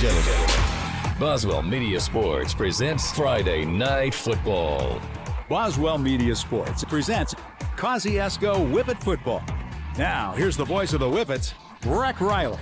gentlemen, Boswell Media Sports presents Friday Night Football. Boswell Media Sports presents Kosciusko Whippet Football. Now, here's the voice of the Whippets, Breck Riley.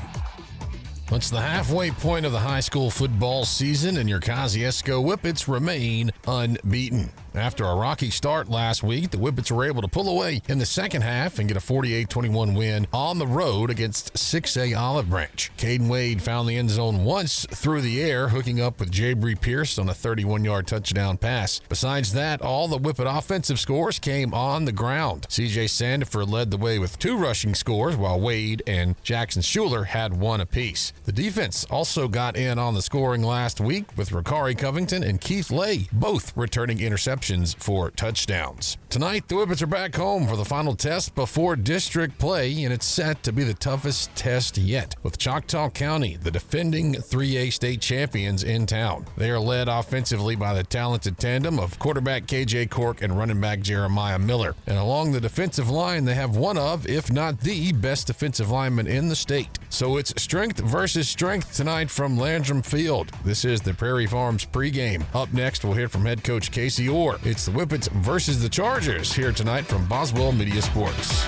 It's the halfway point of the high school football season, and your Kosciusko Whippets remain unbeaten. After a rocky start last week, the Whippets were able to pull away in the second half and get a 48-21 win on the road against 6A Olive Branch. Caden Wade found the end zone once through the air, hooking up with Jabri Pierce on a 31-yard touchdown pass. Besides that, all the Whippet offensive scores came on the ground. CJ Sandefur led the way with 2 rushing scores, while Wade and Jackson Schuler had 1 apiece. The defense also got in on the scoring last week, with Ricari Covington and Keith Lay both returning interceptions for touchdowns. Tonight, the Whippets are back home for the final test before district play, and it's set to be the toughest test yet, with Choctaw County, the defending 3A state champions, in town. They are led offensively by the talented tandem of quarterback KJ Cork and running back Jeremiah Miller. And along the defensive line, they have one of, if not the best defensive lineman in the state. So it's strength versus strength tonight from Landrum Field. This is the Prairie Farms pregame. Up next, we'll hear from head coach Casey Orr. It's the Whippets versus the Chargers here tonight from Boswell Media Sports.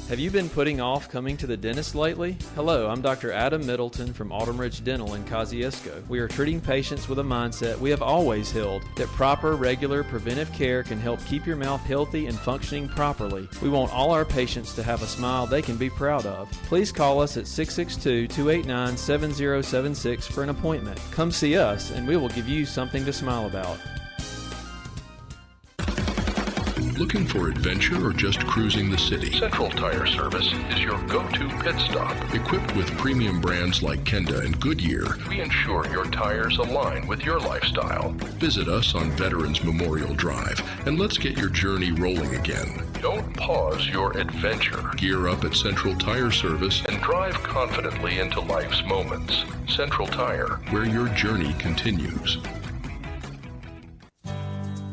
Have you been putting off coming to the dentist lately? Hello, I'm Dr. Adam Middleton from Autumn Ridge Dental in Kosciusko. We are treating patients with a mindset we have always held, that proper, regular, preventive care can help keep your mouth healthy and functioning properly. We want all our patients to have a smile they can be proud of. Please call us at 662-289-7076 for an appointment. Come see us and we will give you something to smile about. Looking for adventure or just cruising the city? Central Tire Service is your go-to pit stop. Equipped with premium brands like Kenda and Goodyear, we ensure your tires align with your lifestyle. Visit us on Veterans Memorial Drive and let's get your journey rolling again. Don't pause your adventure. Gear up at Central Tire Service and drive confidently into life's moments. Central Tire, where your journey continues.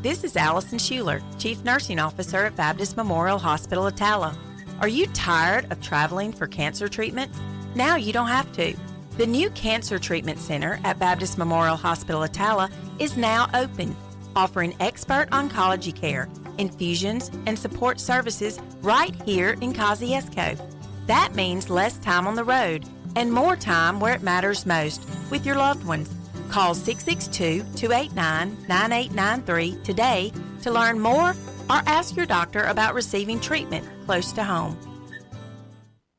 This is Allison Schuler, Chief Nursing Officer at Baptist Memorial Hospital Attala. Are you tired of traveling for cancer treatments? Now you don't have to. The new Cancer Treatment Center at Baptist Memorial Hospital Attala is now open, offering expert oncology care, infusions, and support services right here in Kosciusko. That means less time on the road and more time where it matters most, with your loved ones. Call 662-289-9893 today to learn more or ask your doctor about receiving treatment close to home.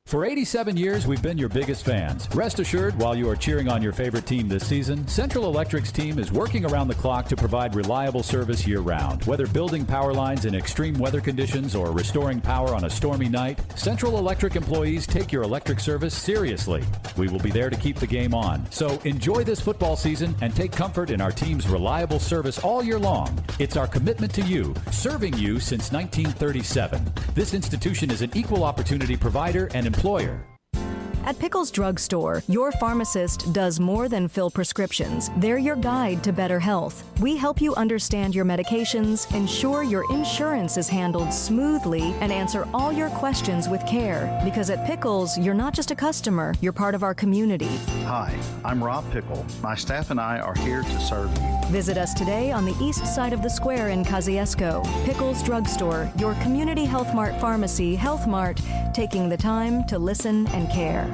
For 87 years, we've been your biggest fans. Rest assured, while you are cheering on your favorite team this season, Central Electric's team is working around the clock to provide reliable service year-round. Whether building power lines in extreme weather conditions or restoring power on a stormy night, Central Electric employees take your electric service seriously. We will be there to keep the game on. So enjoy this football season and take comfort in our team's reliable service all year long. It's our commitment to you, serving you since 1937. This institution is an equal opportunity provider and employer. At Pickles Drug Store, your pharmacist does more than fill prescriptions. They're your guide to better health. We help you understand your medications, ensure your insurance is handled smoothly, and answer all your questions with care. Because at Pickles, you're not just a customer, you're part of our community. Hi, I'm Rob Pickle. My staff and I are here to serve you. Visit us today on the east side of the square in Kosciusko. Pickles Drug Store, your community Health Mart pharmacy, Health Mart, taking the time to listen and care.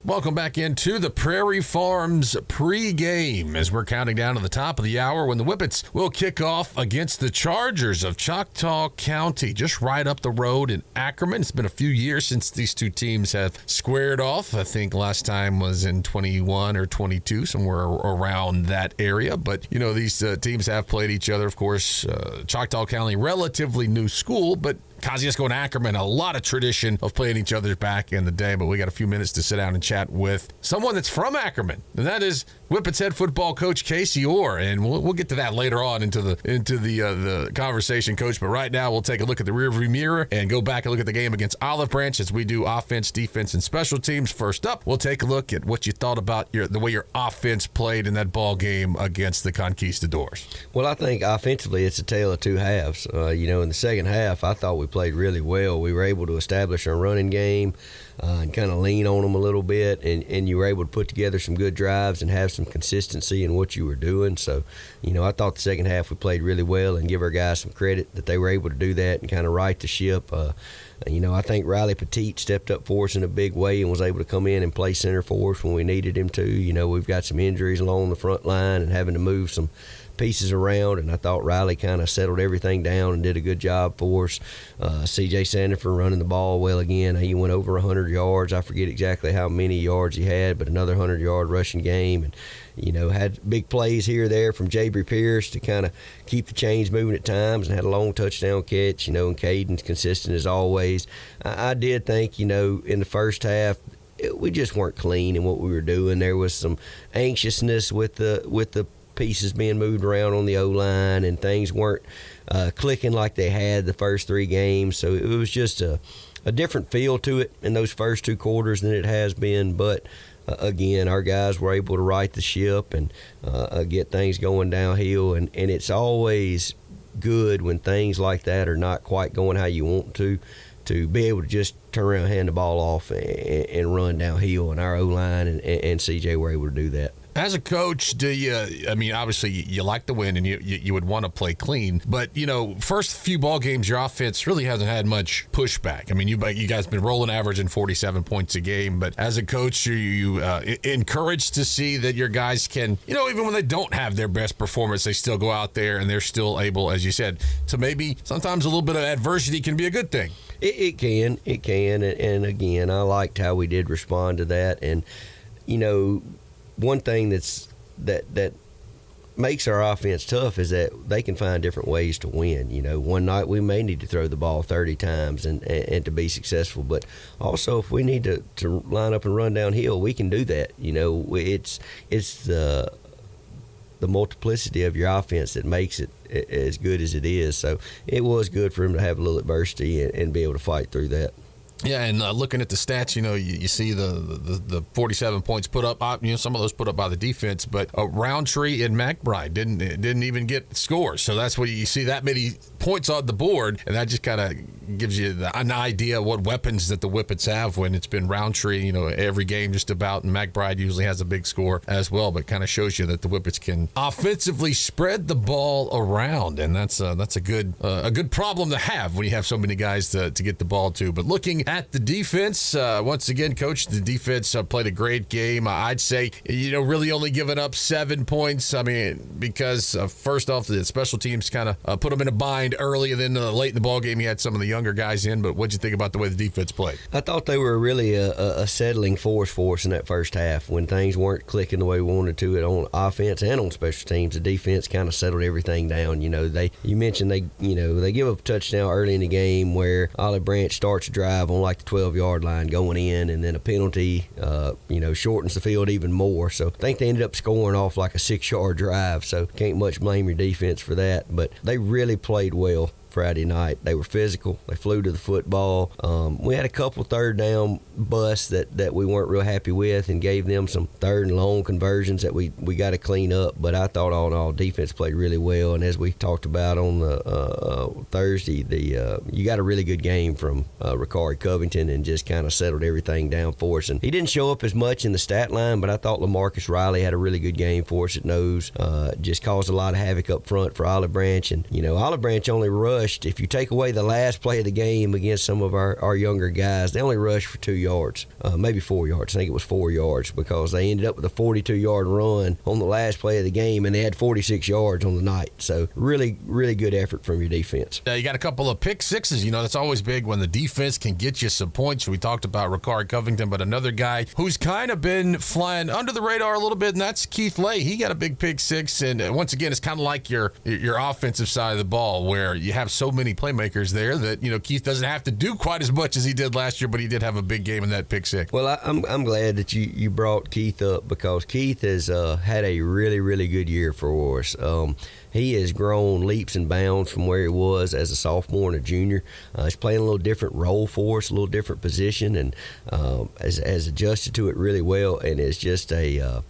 Welcome back into the Prairie Farms pregame as we're counting down to the top of the hour when the Whippets will kick off against the Chargers of Choctaw County, just right up the road in Ackerman. It's been a few years since these two teams have squared off. I think last time was in 21 or 22, somewhere around that area. But, you know, these teams have played each other. Of course, Choctaw County, relatively new school, but Kosciusko and Ackerman, a lot of tradition of playing each other back in the day, but we got a few minutes to sit down and chat with someone that's from Ackerman, and that is Whippets head football coach Casey Orr, and we'll get to that later on into the conversation, Coach. But right now, we'll take a look at the rearview mirror and go back and look at the game against Olive Branch as we do offense, defense, and special teams. First up, we'll take a look at what you thought about the way your offense played in that ball game against the Conquistadors. Well, I think offensively, it's a tale of two halves. In the second half, I thought we played really well. We were able to establish our running game and kind of lean on them a little bit, and you were able to put together some good drives and have some consistency in what you were doing. So, I thought the second half we played really well, and give our guys some credit that they were able to do that and kind of right the ship. I think Riley Petit stepped up for us in a big way and was able to come in and play center for us when we needed him to. We've got some injuries along the front line and having to move some pieces around, and I thought Riley kind of settled everything down and did a good job for us. C.J. Sandifer running the ball well again. He went over 100 yards. I forget exactly how many yards he had, but another 100-yard rushing game. And had big plays here or there from Jabry Pierce to kind of keep the chains moving at times, and had a long touchdown catch, and Caden's consistent as always. I did think, in the first half, we just weren't clean in what we were doing. There was some anxiousness with the pieces being moved around on the O-line, and things weren't clicking like they had the first 3 games. So it was just a different feel to it in those first 2 quarters than it has been. But again, our guys were able to right the ship and get things going downhill. And it's always good when things like that are not quite going how you want to be able to just turn around, hand the ball off, and run downhill. And our O-line and CJ were able to do that. As a coach, obviously you like to win and you would want to play clean, but, first few ball games, your offense really hasn't had much pushback. You guys have been rolling averaging 47 points a game, but as a coach, are you encouraged to see that your guys can, even when they don't have their best performance, they still go out there and they're still able, as you said, to maybe sometimes a little bit of adversity can be a good thing. It can. And again, I liked how we did respond to that. And, one thing that makes our offense tough is that they can find different ways to win. One night we may need to throw the ball 30 times and to be successful, but also if we need to line up and run downhill, we can do that. It's the multiplicity of your offense that makes it as good as it is. So it was good for him to have a little adversity and be able to fight through that. Yeah, and looking at the stats, you see the 47 points put up. Some of those put up by the defense, but Roundtree and McBride didn't even get scores. So that's where you see that many points on the board, and that just kind of gives you an idea of what weapons that the Whippets have when it's been Roundtree, every game just about, and McBride usually has a big score as well, but kind of shows you that the Whippets can offensively spread the ball around, and that's a good problem to have when you have so many guys to get the ball to. But looking at the defense, once again, Coach, the defense played a great game. I'd say, really only giving up 7 points. Because first off, the special teams kind of put them in a bind early, and then late in the ball game, you had some of the younger guys in. But what'd you think about the way the defense played? I thought they were really a settling force for us in that first half. When things weren't clicking the way we wanted to it on offense and on special teams, the defense kind of settled everything down. You mentioned they give up a touchdown early in the game where Olive Branch starts a drive on like the 12-yard line going in, and then a penalty shortens the field even more. So I think they ended up scoring off like a 6-yard drive, so can't much blame your defense for that. But they really played well Friday night. They were physical. They flew to the football. We had a couple third down busts that we weren't real happy with and gave them some third and long conversions that we got to clean up. But I thought all in all, defense played really well. And as we talked about on the Thursday, you got a really good game from Ricard Covington and just kind of settled everything down for us. And he didn't show up as much in the stat line, but I thought LaMarcus Riley had a really good game for us at nose. Just caused a lot of havoc up front for Olive Branch. And, Olive Branch only rushed. If you take away the last play of the game against some of our younger guys, they only rushed for 2 yards, maybe 4 yards. I think it was 4 yards, because they ended up with a 42-yard run on the last play of the game, and they had 46 yards on the night. So really, really good effort from your defense. You got a couple of pick sixes. That's always big when the defense can get you some points. We talked about Ricard Covington, but another guy who's kind of been flying under the radar a little bit, and that's Keith Lay. He got a big pick six, and once again, it's kind of like your offensive side of the ball where you have so many playmakers there that Keith doesn't have to do quite as much as he did last year, but he did have a big game in that pick six. Well, I'm glad that you brought Keith up, because Keith has had a really, really good year for us. He has grown leaps and bounds from where he was as a sophomore and a junior. He's playing a little different role for us, a little different position, and has adjusted to it really well, and is just a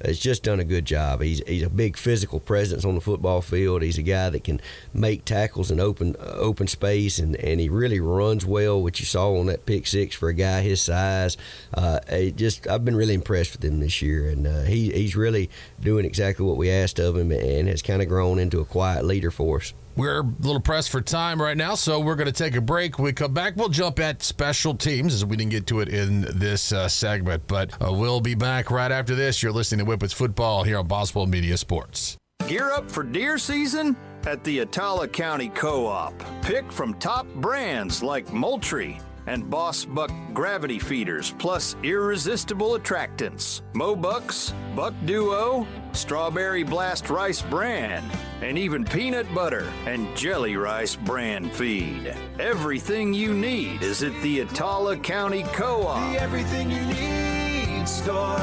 has just done a good job. He's a big physical presence on the football field. He's a guy that can make tackles in open space, and he really runs well, which you saw on that pick six for a guy his size. I've been really impressed with him this year, and he's really doing exactly what we asked of him, and has kind of grown into a quiet leader for us. We're a little pressed for time right now, so we're going to take a break. When we come back, we'll jump at special teams, as we didn't get to it in this segment. But we'll be back right after this. You're listening to Whippets Football here on Boswell Media Sports. Gear up for deer season at the Choctaw County Co-op. Pick from top brands like Moultrie and Boss Buck gravity feeders, plus irresistible attractants. Mobucks, Buck Duo, Strawberry Blast Rice Bran, and even peanut butter and jelly rice brand feed. Everything you need is at the Choctaw County Co-op. The everything you need store.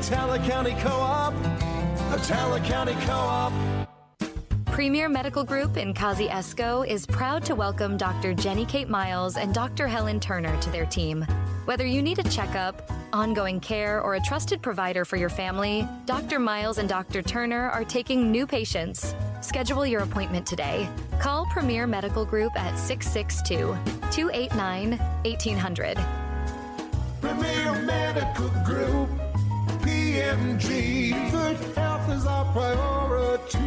Choctaw County Co-op. Choctaw County Co-op. Premier Medical Group in Kosciusko is proud to welcome Dr. Jenny Kate Miles and Dr. Helen Turner to their team. Whether you need a checkup, ongoing care, or a trusted provider for your family, Dr. Miles and Dr. Turner are taking new patients. Schedule your appointment today. Call Premier Medical Group at 662-289-1800. Premier Medical Group, PMG. Good health is our priority.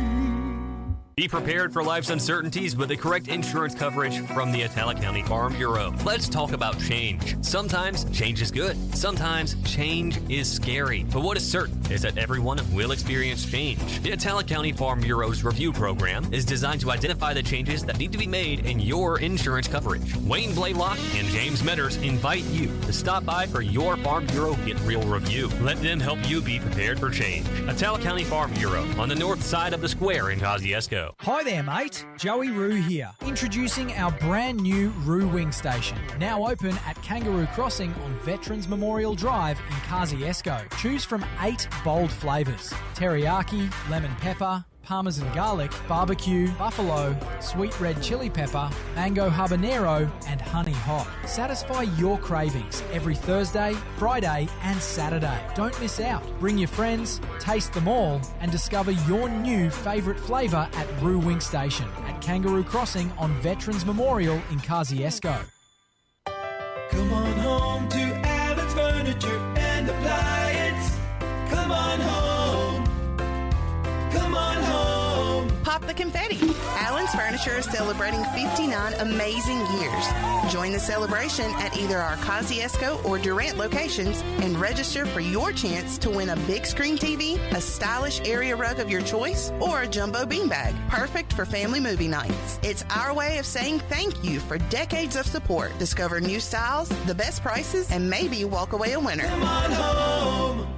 Be prepared for life's uncertainties with the correct insurance coverage from the Choctaw County Farm Bureau. Let's talk about change. Sometimes change is good. Sometimes change is scary. But what is certain is that everyone will experience change. The Choctaw County Farm Bureau's review program is designed to identify the changes that need to be made in your insurance coverage. Wayne Blaylock and James Metters invite you to stop by for your Farm Bureau Get Real review. Let them help you be prepared for change. Choctaw County Farm Bureau on the north side of the square in Kosciusko. Hi there, mate. Joey Roo here. Introducing our brand new Roo Wing Station. Now open at Kangaroo Crossing on Veterans Memorial Drive in Kosciusko. Choose from 8 bold flavours: teriyaki, lemon pepper, Parmesan garlic, barbecue, buffalo, sweet red chili pepper, mango habanero, and honey hot. Satisfy your cravings every Thursday, Friday, and Saturday. Don't miss out. Bring your friends, taste them all, and discover your new favourite flavour at Roo Wing Station at Kangaroo Crossing on Veterans Memorial in Kosciusko. Come on home to Allen's Furniture and Appliance. Come on home. Come on home. Pop the confetti. Allen's Furniture is celebrating 59 amazing years. Join the celebration at either our Kosciusko or Durant locations and register for your chance to win a big screen TV, a stylish area rug of your choice, or a jumbo beanbag, perfect for family movie nights. It's our way of saying thank you for decades of support. Discover new styles, the best prices, and maybe walk away a winner. Come on home.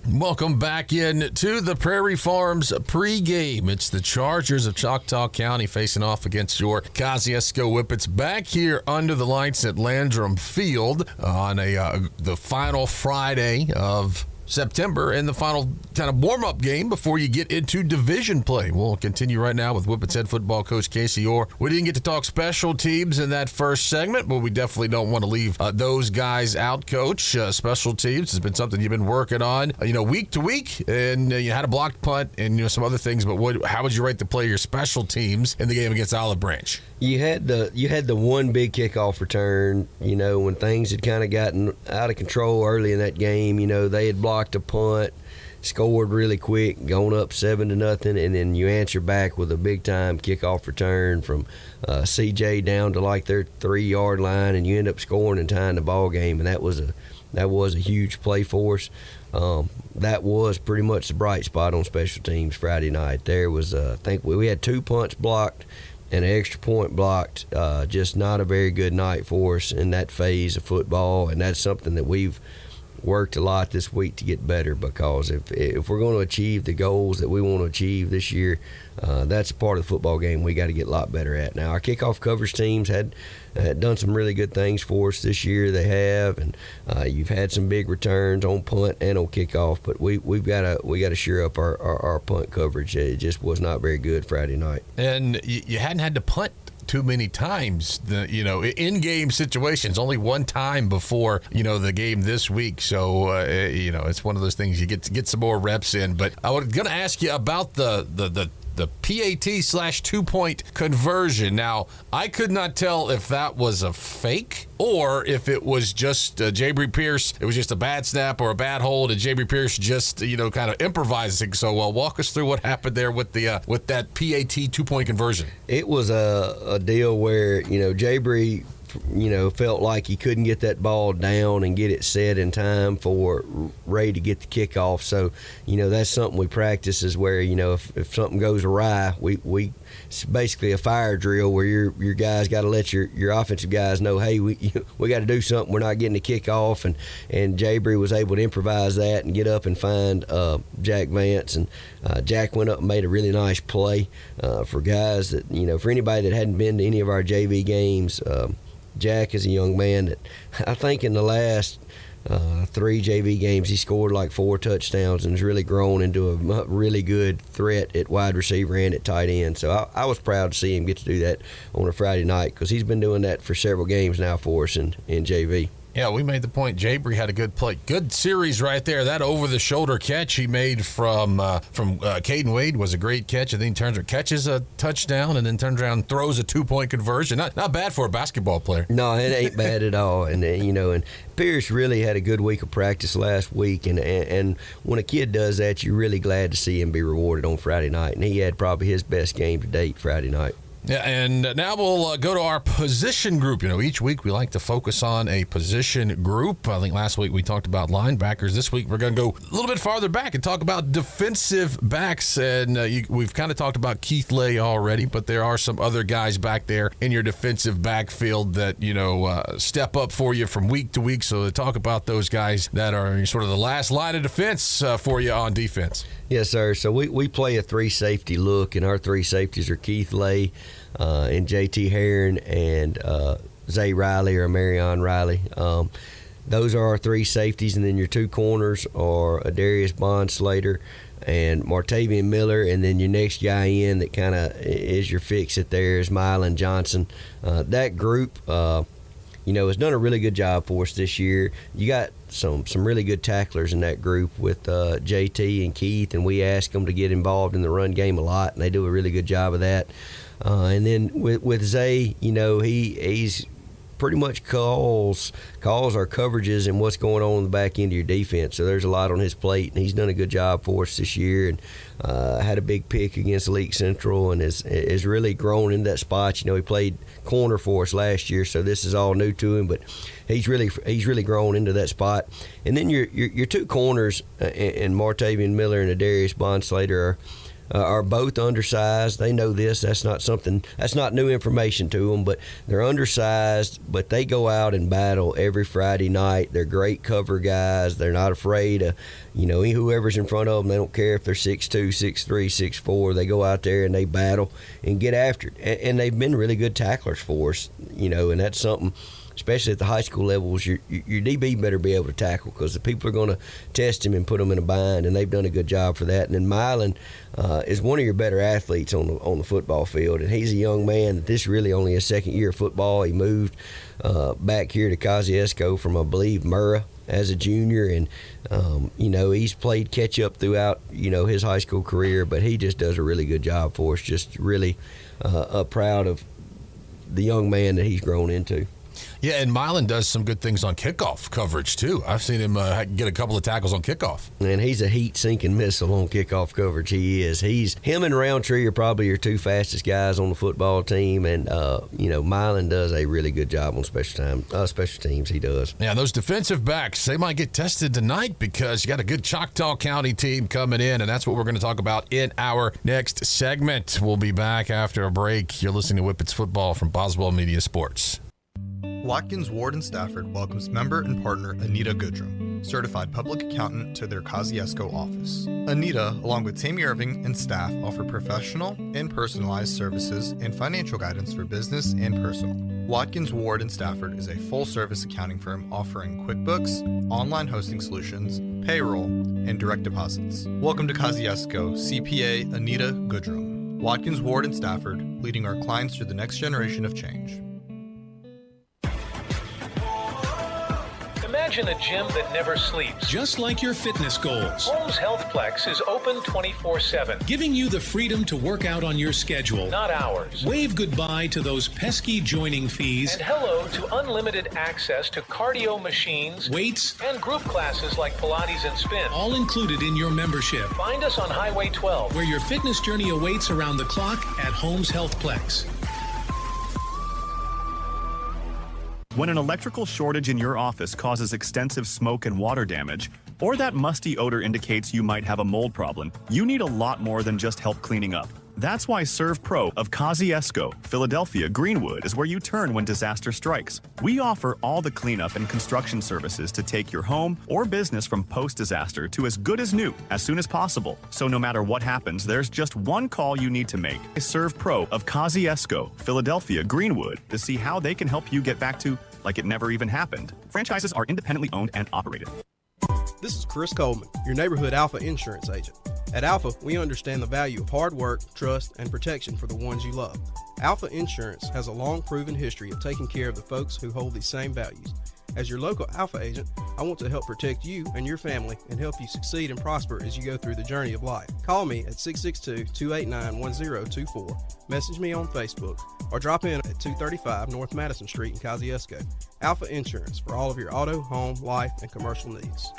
Welcome back in to the Prairie Farms pregame. It's the Chargers of Choctaw County facing off against your Kosciusko Whippets back here under the lights at Landrum Field on the final Friday of September and the final kind of warm-up game before you get into division play. We'll continue right now with Whippets head football coach Casey Orr. We didn't get to talk special teams in that first segment, but we definitely don't want to leave those guys out, Coach. Special teams has been something you've been working on, week to week, and you had a blocked punt and some other things. But how would you rate the play of your special teams in the game against Olive Branch? You had the one big kickoff return, when things had kind of gotten out of control early in that game. They had blocked a punt, scored really quick, going up 7-0, and then you answer back with a big time kickoff return from CJ down to like their 3-yard line, and you end up scoring and tying the ball game. And that was a huge play for us. That was pretty much the bright spot on special teams Friday night. There was I think we had 2 punts blocked and an extra point blocked. Just not a very good night for us in that phase of football, and that's something that we've worked a lot this week to get better, because if we're going to achieve the goals that we want to achieve this year, that's part of the football game we got to get a lot better at. Now, our kickoff coverage teams had done some really good things for us this year. They have, and you've had some big returns on punt and on kickoff, but we got to shore up our punt coverage. It just was not very good Friday night. And you hadn't had to punt too many times, in-game situations, only one time before, the game this week. So, it's one of those things you get some more reps in. But I was going to ask you about the PAT/2-point conversion. Now, I could not tell if that was a fake or if it was just Jabry Pierce. It was just a bad snap or a bad hold, and Jabry Pierce just, kind of improvising. So, walk us through what happened there with that PAT 2-point conversion. It was a deal where, Jabry, felt like he couldn't get that ball down and get it set in time for Ray to get the kickoff. So, that's something we practice is where, if something goes awry, we it's basically a fire drill where your guys got to let your offensive guys know, hey, we got to do something. We're not getting the kickoff. And Jabry was able to improvise that and get up and find Jack Vance. And Jack went up and made a really nice play for guys that, for anybody that hadn't been to any of our JV games. Jack is a young man that I think in the last 3 JV games he scored like 4 touchdowns and has really grown into a really good threat at wide receiver and at tight end. So I was proud to see him get to do that on a Friday night because he's been doing that for several games now for us in JV. Yeah, we made the point. Jabry had a good play. Good series right there. That over-the-shoulder catch he made from Caden Wade was a great catch. And then he catches a touchdown and then turns around and throws a 2-point conversion. Not bad for a basketball player. No, it ain't bad at all. And, and Pierce really had a good week of practice last week. And when a kid does that, you're really glad to see him be rewarded on Friday night. And he had probably his best game to date Friday night. Yeah, and now we'll go to our position group. Each week we like to focus on a position group. I think last week we talked about linebackers. This week we're going to go a little bit farther back and talk about defensive backs. And we've kind of talked about Keith Lay already, but there are some other guys back there in your defensive backfield that, step up for you from week to week. So to talk about those guys that are sort of the last line of defense for you on defense. Yes, sir. So we play a 3-safety look, and our 3 safeties are Keith Lay and J.T. Heron and Zay Riley or Marion Riley. Those are our 3 safeties, and then your 2 corners are Adarius Bond Slater and Martavian Miller, and then your next guy in that kind of is your fix-it there is Mylan Johnson. That group has done a really good job for us this year. You got some really good tacklers in that group with JT and Keith, and we ask them to get involved in the run game a lot, and they do a really good job of that. And then with Zay, he's pretty much calls our coverages and what's going on in the back end of your defense. So there's a lot on his plate, and he's done a good job for us this year, and had a big pick against League Central and is really grown in that spot. He played corner for us last year, so this is all new to him, but he's really grown into that spot. And then your 2 corners and Martavian Miller and Adarius Bond Slater are both undersized. They know this. That's not new information to them, but they're undersized, but they go out and battle every Friday night. They're great cover guys. They're not afraid of, whoever's in front of them. They don't care if they're 6'2", 6'3", 6'4". They go out there and they battle and get after it. And they've been really good tacklers for us, and that's something, especially at the high school levels, your DB better be able to tackle because the people are going to test him and put him in a bind, and they've done a good job for that. And then Mylan is one of your better athletes on the football field, and he's a young man that this really only his second year of football. He moved back here to Kosciusko from, I believe, Murrah as a junior, and he's played catch up throughout his high school career, but he just does a really good job for us. Just really proud of the young man that he's grown into. Yeah, and Mylan does some good things on kickoff coverage, too. I've seen him get a couple of tackles on kickoff. And he's a heat-sinking missile on kickoff coverage. He is. Him and Roundtree are probably your 2 fastest guys on the football team, and, Mylan does a really good job on special teams. He does. Yeah, those defensive backs, they might get tested tonight because you got a good Choctaw County team coming in, and that's what we're going to talk about in our next segment. We'll be back after a break. You're listening to Whippets Football from Boswell Media Sports. Watkins, Ward & Stafford welcomes member and partner Anita Goodrum, certified public accountant, to their Kosciusko office. Anita, along with Tammy Irving and staff, offer professional and personalized services and financial guidance for business and personal. Watkins, Ward & Stafford is a full-service accounting firm offering QuickBooks, online hosting solutions, payroll, and direct deposits. Welcome to Kosciusko, CPA Anita Goodrum. Watkins, Ward, and Stafford, leading our clients through the next generation of change. Imagine a gym that never sleeps. Just like your fitness goals. Holmes Healthplex is open 24/7, giving you the freedom to work out on your schedule, not ours. Wave goodbye to those pesky joining fees, and hello to unlimited access to cardio machines, weights, and group classes like Pilates and spin, all included in your membership. Find us on Highway 12, where your fitness journey awaits around the clock at Holmes Healthplex. When an electrical shortage in your office causes extensive smoke and water damage, or that musty odor indicates you might have a mold problem, you need a lot more than just help cleaning up. That's why Serve Pro of Kosciusko, Philadelphia, Greenwood is where you turn when disaster strikes. We offer all the cleanup and construction services to take your home or business from post-disaster to as good as new as soon as possible. So no matter what happens, there's just one call you need to make. Serve Pro of Kosciusko, Philadelphia, Greenwood to see how they can help you get back to like it never even happened. Franchises are independently owned and operated. This is Chris Coleman, your neighborhood Alpha insurance agent. At Alpha, we understand the value of hard work, trust, and protection for the ones you love. Alpha Insurance has a long proven history of taking care of the folks who hold these same values. As your local Alpha agent, I want to help protect you and your family and help you succeed and prosper as you go through the journey of life. Call me at 662-289-1024, message me on Facebook, or drop in at 235 North Madison Street in Kosciusko. Alpha Insurance for all of your auto, home, life, and commercial needs.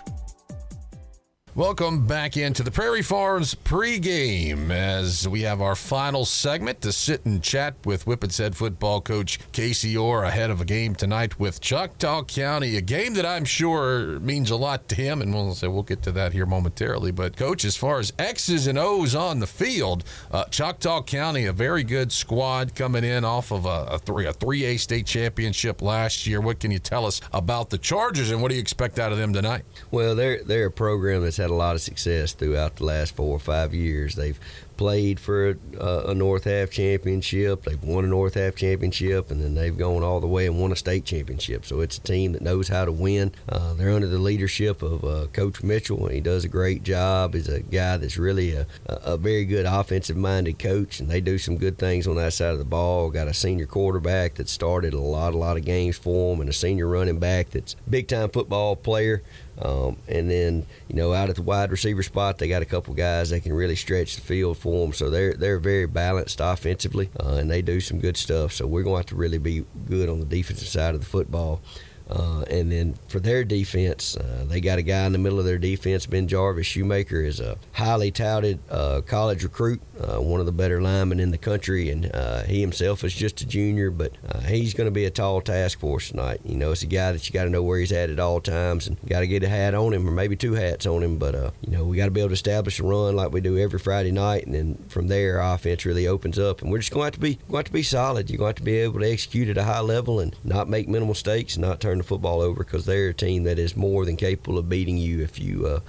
Welcome back into the Prairie Farms pregame as we have our final segment to sit and chat with Whippets head football coach Casey Orr ahead of a game tonight with Choctaw County, a game that I'm sure means a lot to him, and we'll get to that here momentarily. But, Coach, as far as X's and O's on the field, Choctaw County, a very good squad coming in off of a 3A state championship last year. What can you tell us about the Chargers, and what do you expect out of them tonight? Well, they're a program that's had a lot of success throughout the last 4 or 5 years. They've played for a North Half championship. They've won a North Half championship, and then they've gone all the way and won a state championship. So it's a team that knows how to win. They're under the leadership of Coach Mitchell, and he does a great job. He's a guy that's really a very good offensive-minded coach, and they do some good things on that side of the ball. Got a senior quarterback that started a lot of games for them, and a senior running back that's a big-time football player. And then, out at the wide receiver spot, they got a couple guys that can really stretch the field for them. So they're very balanced offensively, and they do some good stuff. So we're going to have to really be good on the defensive side of the football. And then for their defense, they got a guy in the middle of their defense. Ben Jarvis Shoemaker is a highly touted college recruit, one of the better linemen in the country, and he himself is just a junior, but he's going to be a tall task for us tonight. It's a guy that you got to know where he's at all times, and got to get a hat on him, or maybe 2 hats on him. But we got to be able to establish a run like we do every Friday night, and then from there, our offense really opens up, and we're just going to have to be solid. You're going to have to be able to execute at a high level and not make mental mistakes and not turn the football over, because they're a team that is more than capable of beating you if you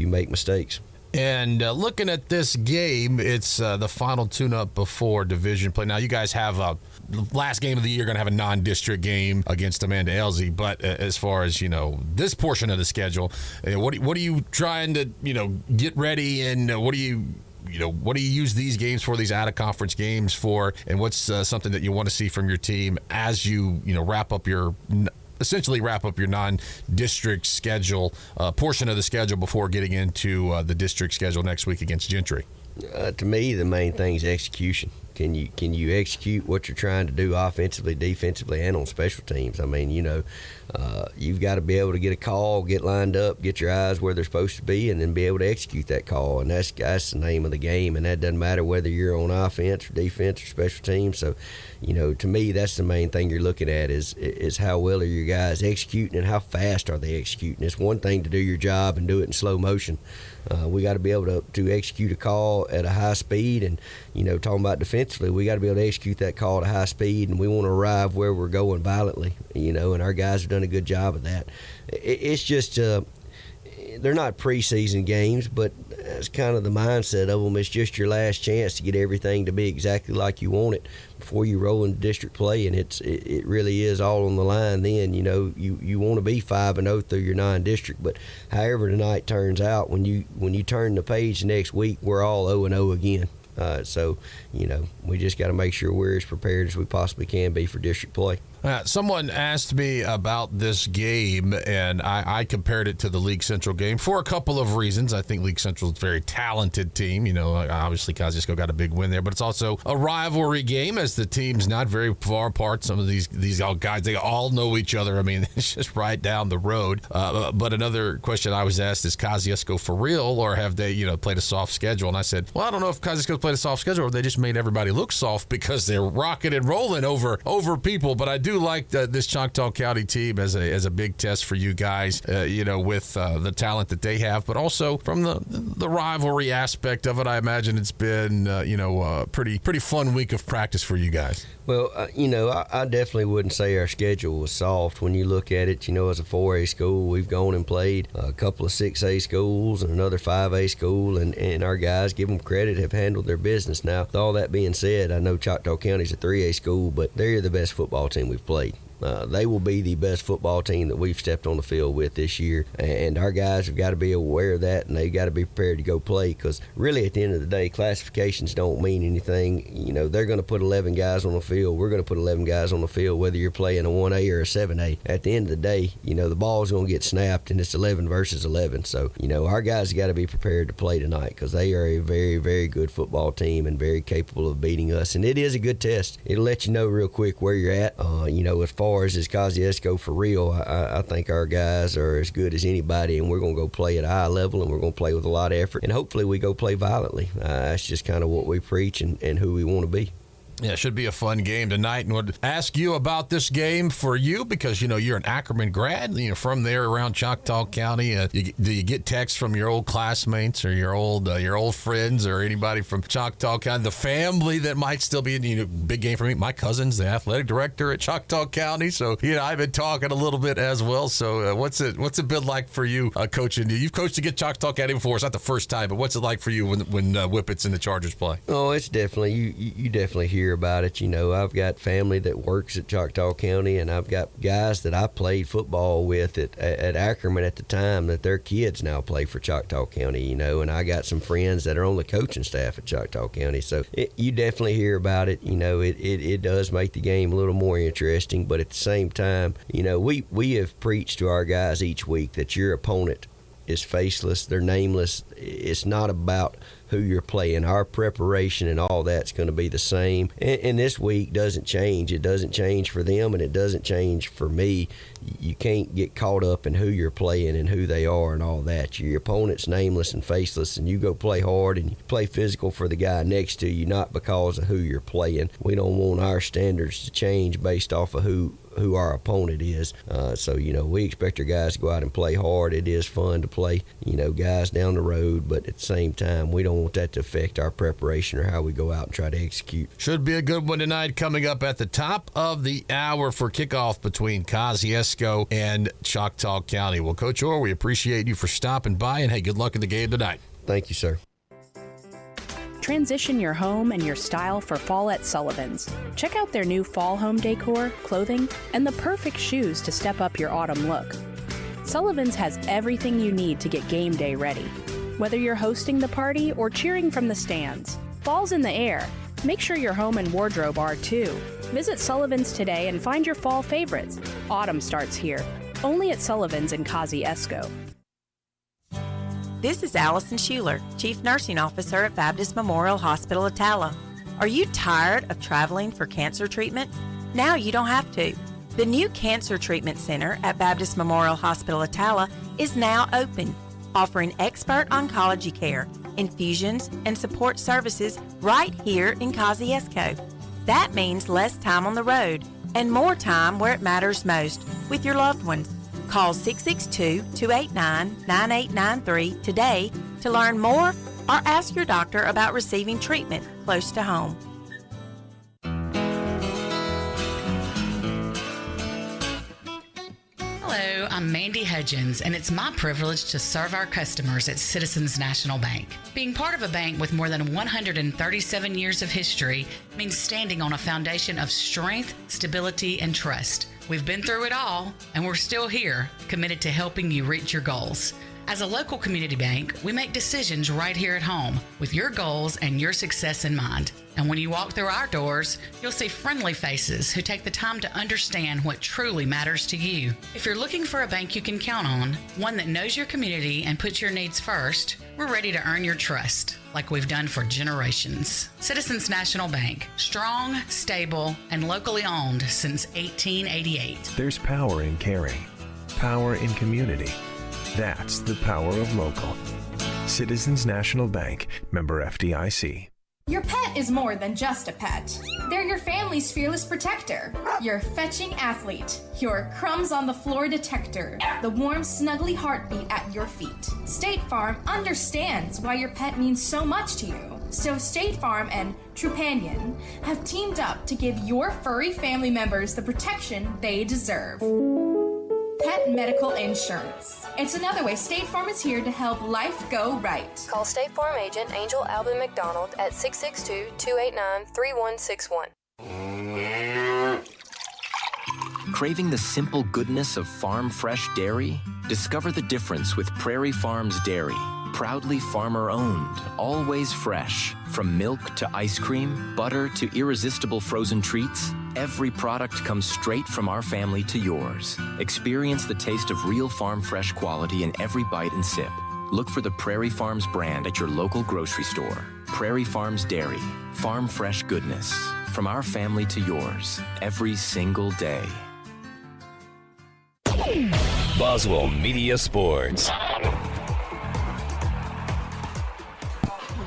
make mistakes. And looking at this game, it's the final tune-up before division play. Now, you guys have the last game of the year going to have a non-district game against Amanda Elsie. But as far as, this portion of the schedule, what are you trying to, get ready, and what do you use these games for, these out-of-conference games for, and what's something that you want to see from your team as you, essentially wrap up your non-district schedule, portion of the schedule before getting into the district schedule next week against Gentry? To me, the main thing is execution. Can you execute what you're trying to do offensively, defensively, and on special teams? I mean, you've got to be able to get a call, get lined up, get your eyes where they're supposed to be, and then be able to execute that call. And that's the name of the game. And that doesn't matter whether you're on offense or defense or special teams. So, to me, that's the main thing you're looking at is how well are your guys executing and how fast are they executing. It's one thing to do your job and do it in slow motion. We got to be able to execute a call at a high speed, and talking about defensively, we got to be able to execute that call at a high speed, and we want to arrive where we're going violently. And our guys have done a good job of that. It's just they're not preseason games, but that's kind of the mindset of them. It's just your last chance to get everything to be exactly like you want it before you roll into district play, and it really is all on the line then. You want to be 5-0 through your non-district, but however tonight turns out, when you turn the page next week, we're all 0-0 again. So, we just got to make sure we're as prepared as we possibly can be for district play. Someone asked me about this game, and I compared it to the League Central game for a couple of reasons. I think League Central is a very talented team. Obviously Kosciusko got a big win there, but it's also a rivalry game as the team's not very far apart. Some of these all guys, they all know each other. I mean, it's just right down the road. But another question I was asked is Kosciusko for real, or have they, played a soft schedule? And I said, well, I don't know if Kosciusko played a soft schedule or they just made everybody look soft because they're rocking and rolling over people. But I do like this Choctaw County team as a big test for you guys, with the talent that they have, but also from the rivalry aspect of it. I imagine it's been a pretty fun week of practice for you guys. Well, I definitely wouldn't say our schedule was soft. When you look at it, as a 4A school, we've gone and played a couple of 6A schools and another 5A school, and our guys, give them credit, have handled their business. Now, with all that being said, I know Choctaw County's a 3A school, but they're the best football team we've played. They will be the best football team that we've stepped on the field with this year, and our guys have got to be aware of that, and they've got to be prepared to go play, because really at the end of the day, classifications don't mean anything. They're going to put 11 guys on the field. We're going to put 11 guys on the field, whether you're playing a 1A or a 7A. At the end of the day, the ball's going to get snapped, and it's 11 versus 11. So, our guys have got to be prepared to play tonight, because they are a very, very good football team and very capable of beating us, and it is a good test. It'll let you know real quick where you're at. As far as Kosciusko for real, I think our guys are as good as anybody, and we're going to go play at a high level, and we're going to play with a lot of effort, and hopefully we go play violently. That's just kind of what we preach and who we want to be. Yeah, it should be a fun game tonight, and would ask you about this game for you because, you're an Ackerman grad, from there around Choctaw County. Do you get texts from your old classmates or your old friends or anybody from Choctaw County, the family that might still be in, big game for me? My cousin's the athletic director at Choctaw County, so, I've been talking a little bit as well. So what's it been like for you coaching? You've coached against Choctaw County before. It's not the first time, but what's it like for you when Whippets and the Chargers play? Oh, it's definitely, you definitely hear about it. I've got family that works at Choctaw County, and I've got guys that I played football with at Ackerman at the time that their kids now play for Choctaw County, and I got some friends that are on the coaching staff at Choctaw County. So you definitely hear about it. It does make the game a little more interesting, but at the same time, we have preached to our guys each week that your opponent is faceless, they're nameless. It's not about who you're playing. Our preparation and all that's going to be the same. And this week doesn't change. It doesn't change for them, and it doesn't change for me. You can't get caught up in who you're playing and who they are and all that. Your opponent's nameless and faceless, and you go play hard and you play physical for the guy next to you, not because of who you're playing. We don't want our standards to change based off of who our opponent is. So, we expect our guys to go out and play hard. It is fun to play, guys down the road, but at the same time, we don't want that to affect our preparation or how we go out and try to execute. Should be a good one tonight coming up at the top of the hour for kickoff between Kosciusko and Choctaw County. Well, Coach Orr, we appreciate you for stopping by, and hey, good luck in the game tonight. Thank you, sir. Transition your home and your style for fall at Sullivan's. Check out their new fall home decor, clothing, and the perfect shoes to step up your autumn look. Sullivan's has everything you need to get game day ready. Whether you're hosting the party or cheering from the stands, fall's in the air. Make sure your home and wardrobe are too. Visit Sullivan's today and find your fall favorites. Autumn starts here, only at Sullivan's in Kosciusko. This is Allison Schuler, Chief Nursing Officer at Baptist Memorial Hospital Attala. Are you tired of traveling for cancer treatment? Now you don't have to. The new Cancer Treatment Center at Baptist Memorial Hospital Attala is now open, offering expert oncology care, infusions, and support services right here in Kosciusko. That means less time on the road and more time where it matters most, with your loved ones. Call 662-289-9893 today to learn more or ask your doctor about receiving treatment close to home. Hello, I'm Mandy Hudgens, and it's my privilege to serve our customers at Citizens National Bank. Being part of a bank with more than 137 years of history means standing on a foundation of strength, stability, and trust. We've been through it all, and we're still here, committed to helping you reach your goals. As a local community bank, we make decisions right here at home with your goals and your success in mind. And when you walk through our doors, you'll see friendly faces who take the time to understand what truly matters to you. If you're looking for a bank you can count on, one that knows your community and puts your needs first, we're ready to earn your trust, like we've done for generations. Citizens National Bank, strong, stable, and locally owned since 1888. There's power in caring, power in community. That's the power of local. Citizens National Bank, member FDIC. Your pet is more than just a pet. They're your family's fearless protector, your fetching athlete, your crumbs on the floor detector, the warm, snuggly heartbeat at your feet. State Farm understands why your pet means so much to you. So State Farm and Trupanion have teamed up to give your furry family members the protection they deserve. Pet medical insurance. It's another way State Farm is here to help life go right. Call State Farm agent Angel Alvin McDonald at 662-289-3161. Craving the simple goodness of farm fresh dairy? Discover the difference with Prairie Farms Dairy. Proudly farmer-owned, always fresh. From milk to ice cream, butter to irresistible frozen treats, every product comes straight from our family to yours. Experience the taste of real farm fresh quality in every bite and sip. Look for the Prairie Farms brand at your local grocery store. Prairie Farms Dairy. Farm fresh goodness. From our family to yours, every single day. Boswell Media Sports.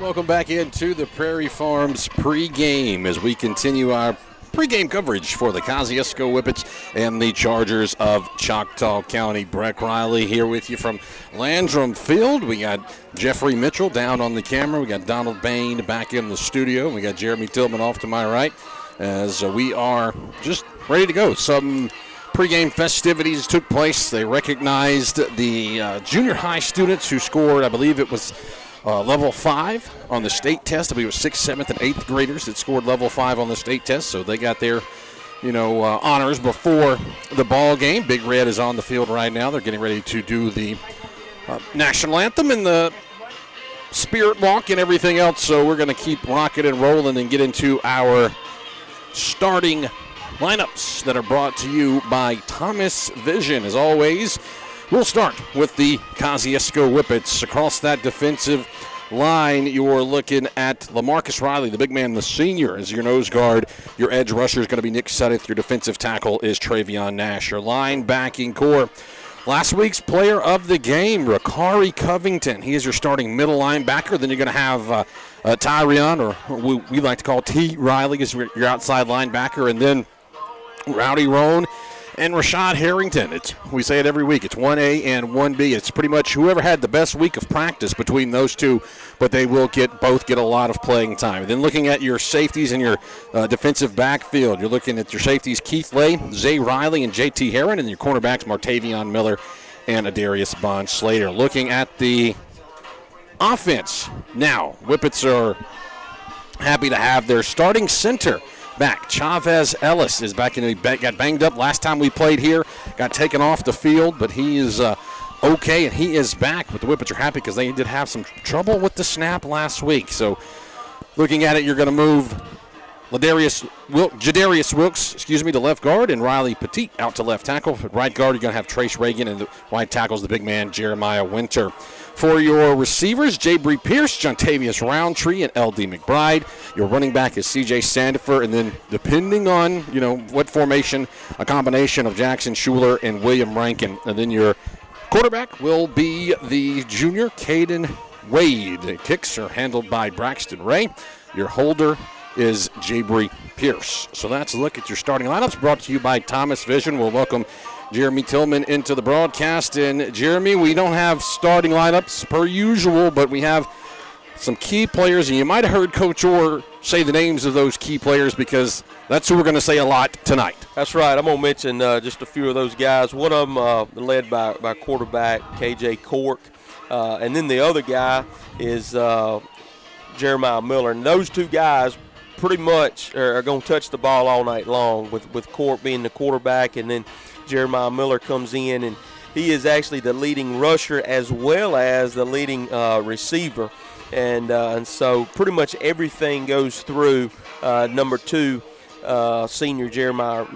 Welcome back into the Prairie Farms pregame as we continue our pregame coverage for the Kosciusko Whippets and the Chargers of Choctaw County. Breck Riley here with you from Landrum Field. We got Jeffrey Mitchell down on the camera. We got Donald Bain back in the studio. We got Jeremy Tillman off to my right as we are just ready to go. Some pregame festivities took place. They recognized the junior high students who scored, I believe it was level 5 on the state test. I believe it was 6th, 7th, and 8th graders that scored level 5 on the state test. So they got their, honors before the ball game. Big Red is on the field right now. They're getting ready to do the national anthem and the spirit walk and everything else. So we're going to keep rocking and rolling and get into our starting lineups that are brought to you by Thomas Vision. As always, we'll start with the Kosciusko Whippets. Across that defensive line, you're looking at LaMarcus Riley, the big man, the senior, as your nose guard. Your edge rusher is going to be Nick Sudeth. Your defensive tackle is Travion Nash. Your linebacking core, last week's player of the game, Rakari Covington. He is your starting middle linebacker. Then you're going to have Tyrion, or we like to call T. Riley, is your outside linebacker. And then Rowdy Roan and Rashad Harrington. We say it every week. It's 1A and 1B. It's pretty much whoever had the best week of practice between those two, but they will both get a lot of playing time. And then looking at your safeties and your defensive backfield, you're looking at your safeties, Keith Lay, Zay Riley, and J.T. Herron, and your cornerbacks, Martavion Miller and Adarius Bond Slater. Looking at the offense now, Whippets are happy to have their starting center back. Chavez Ellis is back, and he got banged up last time we played here, got taken off the field, but he is okay, and he is back. But the Whippets are happy because they did have some trouble with the snap last week. So looking at it, you're going to move Jadarius Wilkes, to left guard, and Riley Petit out to left tackle. At right guard, you're going to have Trace Reagan, and the right tackle's the big man, Jeremiah Winter. For your receivers, Jabri Pierce, Jontavius Roundtree, and L.D. McBride. Your running back is C.J. Sandifer, and then depending on, what formation, a combination of Jackson Schuler and William Rankin. And then your quarterback will be the junior, Caden Wade. The kicks are handled by Braxton Ray. Your holder is Jabri Pierce. So that's a look at your starting lineups, brought to you by Thomas Vision. We'll welcome Jeremy Tillman into the broadcast. And Jeremy, we don't have starting lineups per usual, but we have some key players, and you might have heard Coach Orr say the names of those key players because that's who we're going to say a lot tonight. That's right. I'm going to mention just a few of those guys. One of them led by quarterback KJ Cork, and then the other guy is Jeremiah Miller. And those two guys pretty much are going to touch the ball all night long, with Cork being the quarterback, and then Jeremiah Miller comes in and he is actually the leading rusher as well as the leading receiver. And so pretty much everything goes through number 2, senior Jeremiah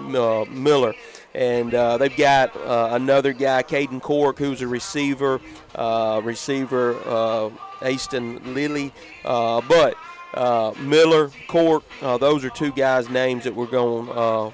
Miller. And they've got another guy, Caden Cork, who's a receiver, Aston Lilly. But Miller, Cork, those are 2 guys' names that we're going to,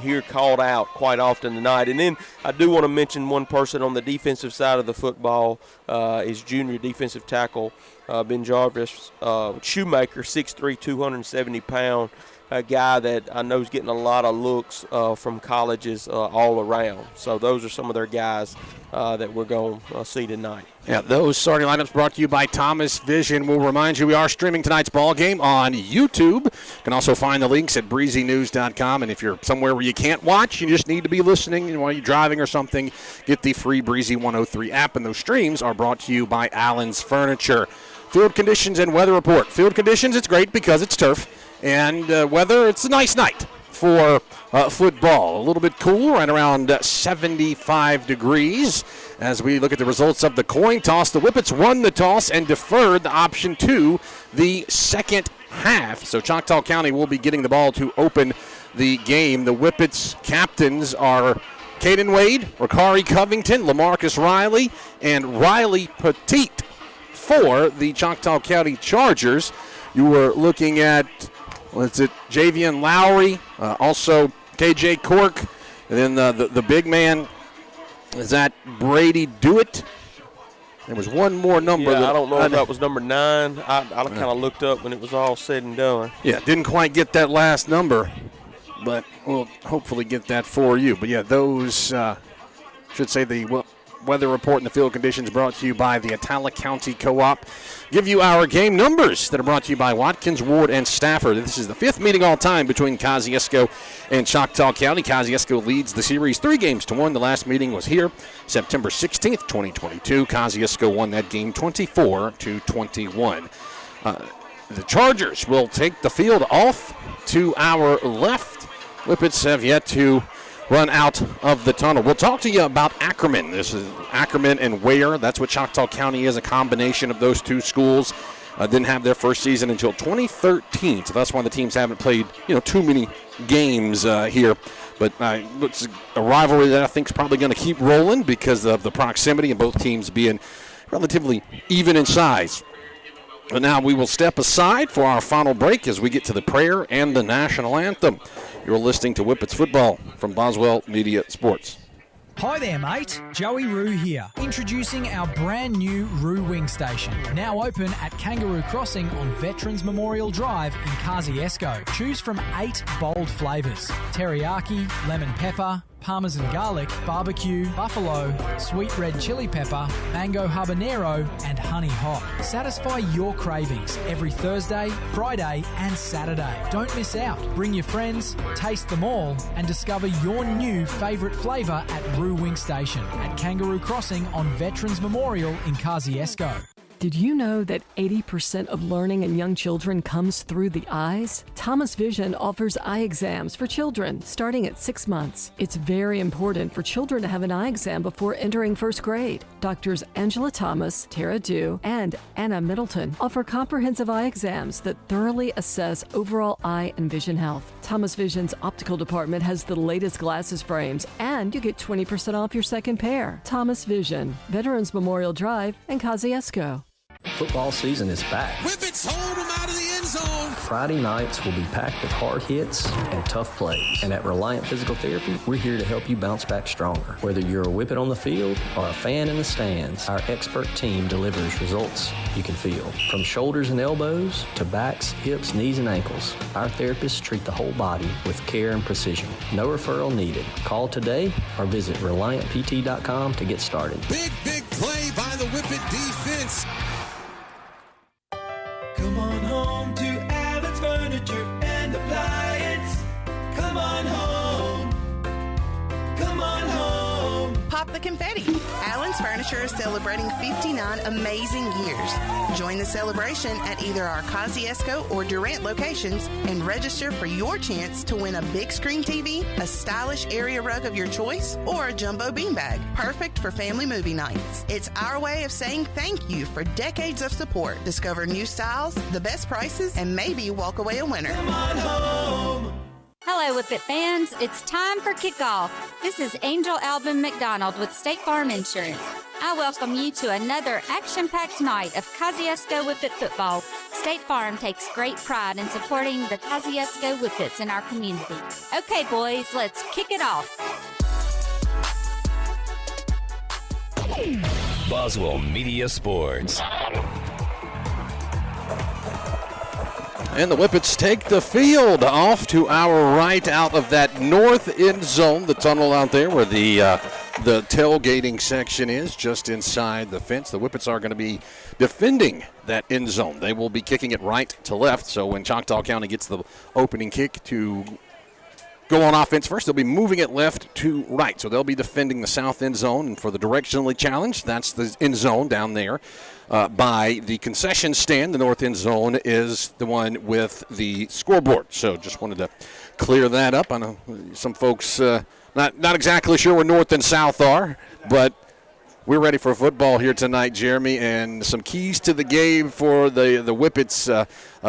hear called out quite often tonight. And then I do want to mention one person on the defensive side of the football is junior defensive tackle Ben Jarvis Shoemaker, 6'3", 270-pound. A guy that I know is getting a lot of looks from colleges all around. So those are some of their guys that we're going to see tonight. Yeah, those starting lineups brought to you by Thomas Vision. We'll remind you we are streaming tonight's ball game on YouTube. You can also find the links at breezynews.com. And if you're somewhere where you can't watch, you just need to be listening while you're driving or something, get the free Breezy 103 app. And those streams are brought to you by Allen's Furniture. Field conditions and weather report. Field conditions, it's great because it's turf. And weather, it's a nice night for football. A little bit cool, right around 75 degrees. As we look at the results of the coin toss, the Whippets won the toss and deferred the option to the second half. So Choctaw County will be getting the ball to open the game. The Whippets captains are Caden Wade, Ricari Covington, LaMarcus Riley, and Riley Petite for the Choctaw County Chargers. You were looking at Javian Lowry, also KJ Cork, and then the big man, is that Brady Dewitt? There was one more number. Yeah, I don't know if that was number 9. I kind of looked up when it was all said and done. Yeah, didn't quite get that last number, but we'll hopefully get that for you. But, yeah, those should say the weather report and the field conditions brought to you by the Atala County Co-op. Give you our game numbers that are brought to you by Watkins, Ward, and Stafford. This is the 5th meeting all time between Kosciusko and Choctaw County. Kosciusko leads the series 3-1. The last meeting was here September 16th, 2022. Kosciusko won that game 24-21. The Chargers will take the field off to our left. Whippets have yet to run out of the tunnel. We'll talk to you about Ackerman. This is Ackerman and Ware. That's what Choctaw County is, a combination of those 2 schools. Didn't have their first season until 2013, so that's why the teams haven't played, too many games here. But it's a rivalry that I think is probably going to keep rolling because of the proximity and both teams being relatively even in size. But now we will step aside for our final break as we get to the prayer and the national anthem. You're listening to Whippets Football from Boswell Media Sports. Hi there, mate. Joey Roo here. Introducing our brand new Roo Wing Station. Now open at Kangaroo Crossing on Veterans Memorial Drive in Kosciusko. Choose from 8 bold flavours: teriyaki, lemon pepper, Parmesan garlic, barbecue, buffalo, sweet red chili pepper, mango habanero, and honey hot. Satisfy your cravings every Thursday, Friday, and Saturday. Don't miss out. Bring your friends, taste them all, and discover your new favourite flavour at Roo Wing Station at Kangaroo Crossing on Veterans Memorial in Kosciusko. Did you know that 80% of learning in young children comes through the eyes? Thomas Vision offers eye exams for children starting at 6 months. It's very important for children to have an eye exam before entering first grade. Doctors Angela Thomas, Tara Dew, and Anna Middleton offer comprehensive eye exams that thoroughly assess overall eye and vision health. Thomas Vision's optical department has the latest glasses frames, and you get 20% off your second pair. Thomas Vision, Veterans Memorial Drive, and Kosciusko. Football season is back. Whippets hold them out of the end zone. Friday nights will be packed with hard hits and tough plays. And at Reliant Physical Therapy, we're here to help you bounce back stronger. Whether you're a Whippet on the field or a fan in the stands, our expert team delivers results you can feel. From shoulders and elbows to backs, hips, knees, and ankles, our therapists treat the whole body with care and precision. No referral needed. Call today or visit ReliantPT.com to get started. Big play by the Whippet defense. Come on home to Allen's Furniture and Appliance. Come on home. Come on home. Pop the confetti. Allen's Furniture is celebrating 59 amazing years. Join the celebration at either our Kosciusko or Durant locations and register for your chance to win a big screen TV, a stylish area rug of your choice, or a jumbo beanbag, perfect for family movie nights. It's our way of saying thank you for decades of support. Discover new styles, the best prices, and maybe walk away a winner. Come on home. Hello, Whippet fans. It's time for kickoff. This is Angel Alvin McDonald with State Farm Insurance. I welcome you to another action-packed night of Kosciusko Whippet football. State Farm takes great pride in supporting the Kosciusko Whippets in our community. Okay, boys, let's kick it off. Boswell Media Sports. And the Whippets take the field off to our right out of that north end zone, the tunnel out there where the tailgating section is, just inside the fence. The Whippets are going to be defending that end zone. They will be kicking it right to left, so when Choctaw County gets the opening kick to go on offense first, they'll be moving it left to right. So they'll be defending the south end zone, and for the directionally challenged, that's the end zone down there. By the concession stand, the north end zone is the one with the scoreboard. So just wanted to clear that up. I know some folks not exactly sure where north and south are, but we're ready for football here tonight, Jeremy, and some keys to the game for the Whippets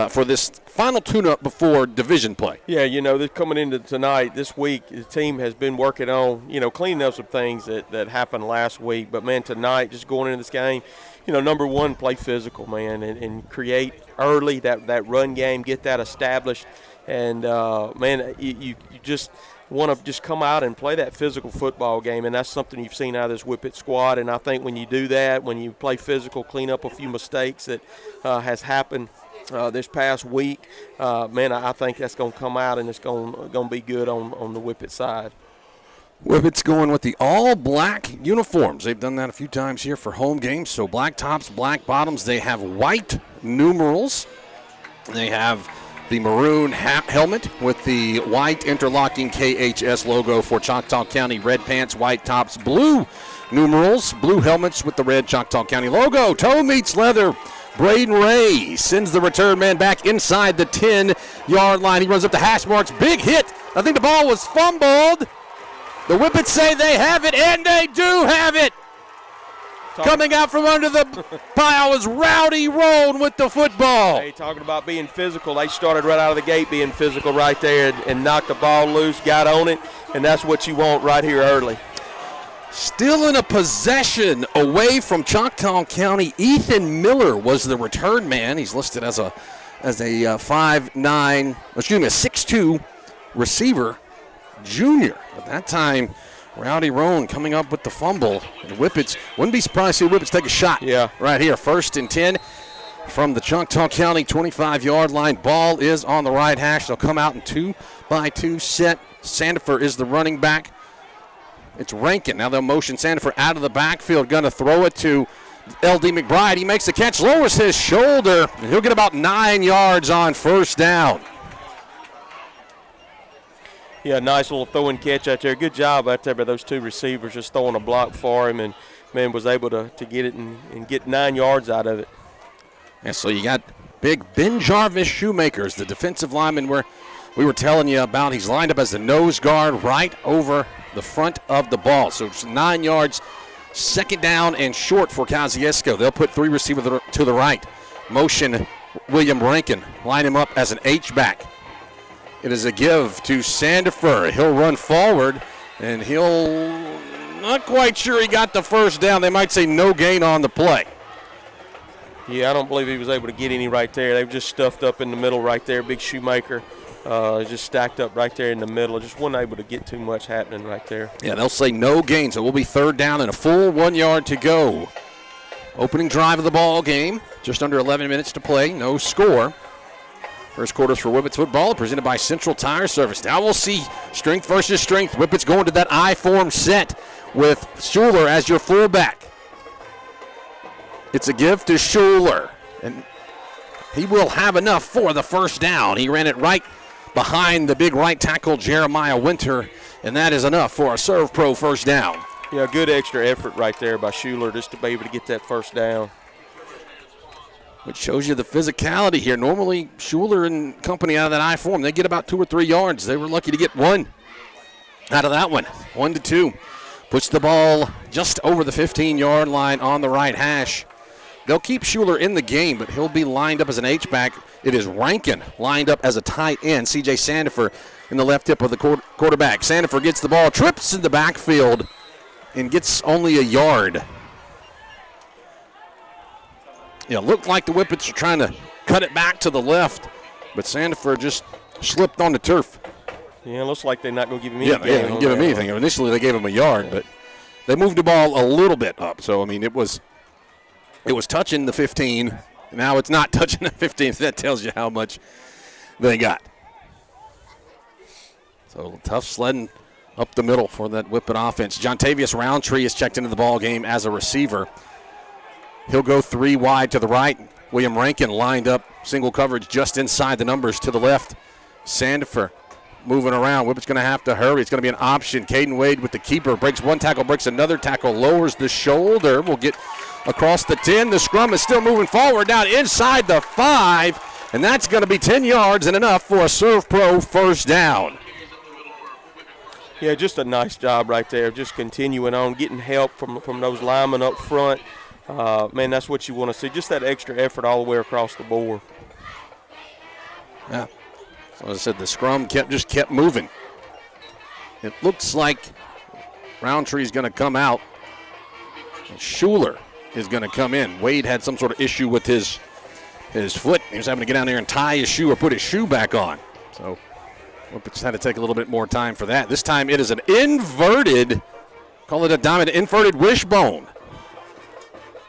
for this final tune-up before division play. Yeah, they're coming into tonight, this week, the team has been working on, cleaning up some things that happened last week. But, man, tonight, just going into this game, number one, play physical, man, and create early that run game, get that established. And, man, you just want to just come out and play that physical football game, and that's something you've seen out of this Whippet squad. And I think when you do that, when you play physical, clean up a few mistakes that has happened this past week, man, I think that's going to come out and it's going to be good on the Whippet side. Whippets going with the all-black uniforms. They've done that a few times here for home games. So black tops, black bottoms. They have white numerals. They have the maroon helmet with the white interlocking KHS logo for Choctaw County. Red pants, white tops, blue numerals, blue helmets with the red Choctaw County logo. Toe meets leather. Braden Ray sends the return man back inside the 10-yard line. He runs up the hash marks. Big hit. I think the ball was fumbled. The Whippets say they have it, and they do have it. Coming out from under the pile is Rowdy Roan with the football. Hey, talking about being physical, they started right out of the gate being physical right there and knocked the ball loose, got on it, and that's what you want right here early. Still in a possession away from Choctaw County, Ethan Miller was the return man. He's listed as a 6'2" receiver. Junior. At that time, Rowdy Roan coming up with the fumble. The Whippets, wouldn't be surprised to see the Whippets take a shot. Yeah. Right here, 1st and 10 from the Choctaw County 25-yard line. Ball is on the right hash. They'll come out in 2-by-2 set. Sandifer is the running back. It's Rankin. Now they'll motion Sandifer out of the backfield. Going to throw it to L.D. McBride. He makes the catch, lowers his shoulder, and he'll get about 9 yards on first down. Yeah, nice little throwing catch out there. Good job out there by those two receivers, just throwing a block for him, and, man, was able to get it and get 9 yards out of it. And so you got big Ben Jarvis Shoemakers, the defensive lineman we were telling you about. He's lined up as the nose guard right over the front of the ball. So it's 9 yards, 2nd down and short for Kosciusko. They'll put 3 receivers to the right. Motion William Rankin, line him up as an H-back. It is a give to Sandifer. He'll run forward, and not quite sure he got the first down. They might say no gain on the play. Yeah, I don't believe he was able to get any right there. They were just stuffed up in the middle right there. Big Shoemaker just stacked up right there in the middle. Just wasn't able to get too much happening right there. Yeah, they'll say no gain, so it will be 3rd down and a full 1 yard to go. Opening drive of the ball game. Just under 11 minutes to play. No score. First quarters for Whippets football presented by Central Tire Service. Now we'll see strength versus strength. Whippets going to that I-form set with Schuler as your fullback. It's a give to Schuler, and he will have enough for the first down. He ran it right behind the big right tackle, Jeremiah Winter, and that is enough for a Serve Pro first down. Yeah, good extra effort right there by Schuler just to be able to get that first down. which shows you the physicality here. Normally, Schuler and company out of that I form, they get about 2 or 3 yards. They were lucky to get 1 out of that one. 1-2. Puts the ball just over the 15-yard line on the right hash. They'll keep Schuler in the game, but he'll be lined up as an H-back. It is Rankin lined up as a tight end. C.J. Sandifer in the left hip of the quarterback. Sandifer gets the ball, trips in the backfield, and gets only a yard. Yeah, looked like the Whippets are trying to cut it back to the left, but Sandifer just slipped on the turf. Yeah, it looks like they're not going to give him anything. Yeah, they didn't give him anything. Initially, they gave him a yard, but they moved the ball a little bit up. So, I mean, it was touching the 15. Now it's not touching the 15. That tells you how much they got. So, tough sledding up the middle for that Whippet offense. Jontavius Roundtree is checked into the ball game as a receiver. He'll go 3 wide to the right. William Rankin lined up, single coverage just inside the numbers to the left. Sandifer moving around. Whippet's going to have to hurry. It's going to be an option. Caden Wade with the keeper. Breaks one tackle, breaks another tackle, lowers the shoulder. Will get across the 10. The scrum is still moving forward down inside the 5. And that's going to be 10 yards and enough for a Serve Pro first down. Yeah, just a nice job right there. Just continuing on, getting help from those linemen up front. Man, that's what you want to see. Just that extra effort all the way across the board. Yeah. So as I said, the scrum just kept moving. It looks like Roundtree's going to come out. And Schuler is going to come in. Wade had some sort of issue with his foot. He was having to get down there and tie his shoe or put his shoe back on. So Whippets had to take a little bit more time for that. This time it is an inverted, call it a diamond, inverted wishbone.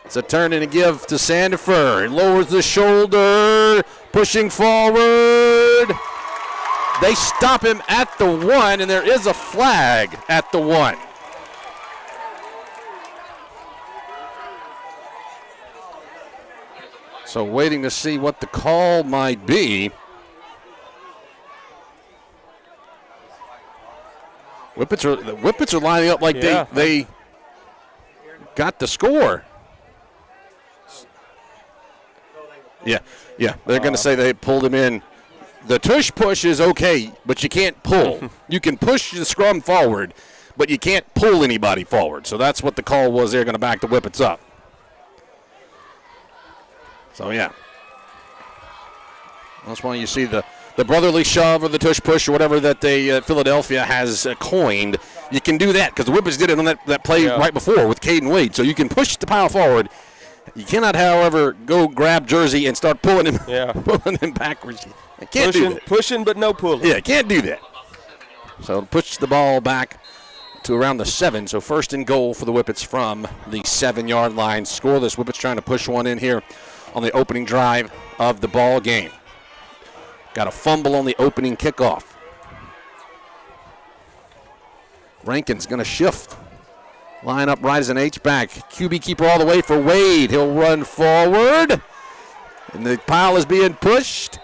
It's a turn and a give to Sandifer. He lowers the shoulder, pushing forward. They stop him at the 1, and there is a flag at the 1. So waiting to see what the call might be. The Whippets are lining up like they got the score. Yeah. They're going to say they pulled him in. The tush push is okay, but you can't pull. You can push the scrum forward, but you can't pull anybody forward. So that's what the call was. They're going to back the Whippets up. So, yeah. That's why you see the brotherly shove or the tush push or whatever that Philadelphia has coined. You can do that because the Whippets did it on that play right before with Caden Wade. So you can push the pile forward. You cannot, however, go grab Jersey and start pulling him, pulling him backwards. You can't do that. Pushing, but no pulling. Yeah, can't do that. So push the ball back to around the 7. So first and goal for the Whippets from the 7-yard line. Scoreless. Whippets trying to push one in here on the opening drive of the ball game. Got a fumble on the opening kickoff. Rankin's going to shift. Line up right as an H-back. QB keeper all the way for Wade. He'll run forward. And the pile is being pushed.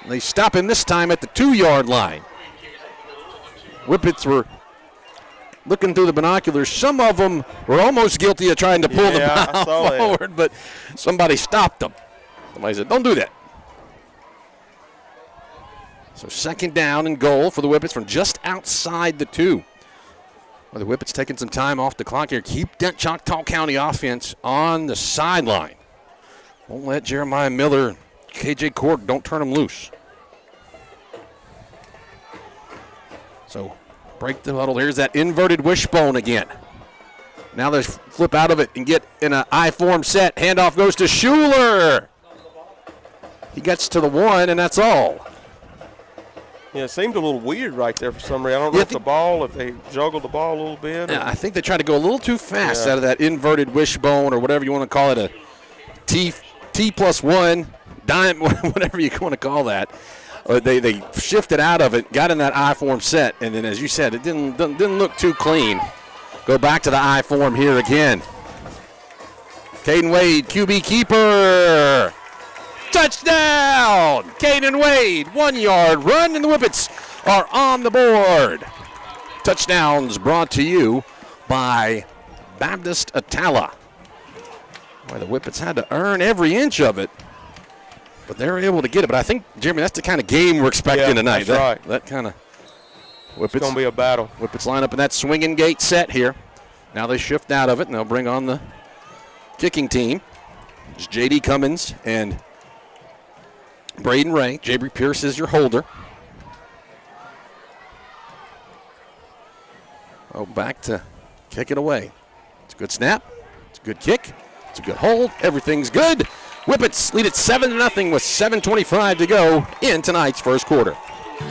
They stop him this time at the 2-yard line. Whippets were looking through the binoculars. Some of them were almost guilty of trying to pull the pile forward, but somebody stopped them. Somebody said, don't do that. So second down and goal for the Whippets from just outside the 2. Well, the Whippets taking some time off the clock here. Keep that Choctaw County offense on the sideline. Won't let Jeremiah Miller, KJ Cork, don't turn them loose. So break the huddle. Here's that inverted wishbone again. Now they flip out of it and get in an I-form set. Handoff goes to Schuler. He gets to the 1, and that's all. Yeah, it seemed a little weird right there for some reason. I don't know if they juggled the ball a little bit. Yeah, I think they tried to go a little too fast out of that inverted wishbone or whatever you want to call it, a T+1, dime, whatever you want to call that. They shifted out of it, got in that I-form set, and then, as you said, it didn't look too clean. Go back to the I-form here again. Caden Wade, QB keeper. Touchdown! Caden Wade, 1-yard run, and the Whippets are on the board. Touchdowns brought to you by Baptist Atala. Boy, the Whippets had to earn every inch of it. But they're able to get it. But I think, Jeremy, that's the kind of game we're expecting tonight. That's right. That kind of Whippets. It's going to be a battle. Whippets line up in that swinging gate set here. Now they shift out of it, and they'll bring on the kicking team. It's J.D. Cummins and Braden Ray. J.B. Pierce is your holder. Oh, back to kick it away. It's a good snap. It's a good kick. It's a good hold. Everything's good. Whippets lead it 7-0 with 7:25 to go in tonight's first quarter.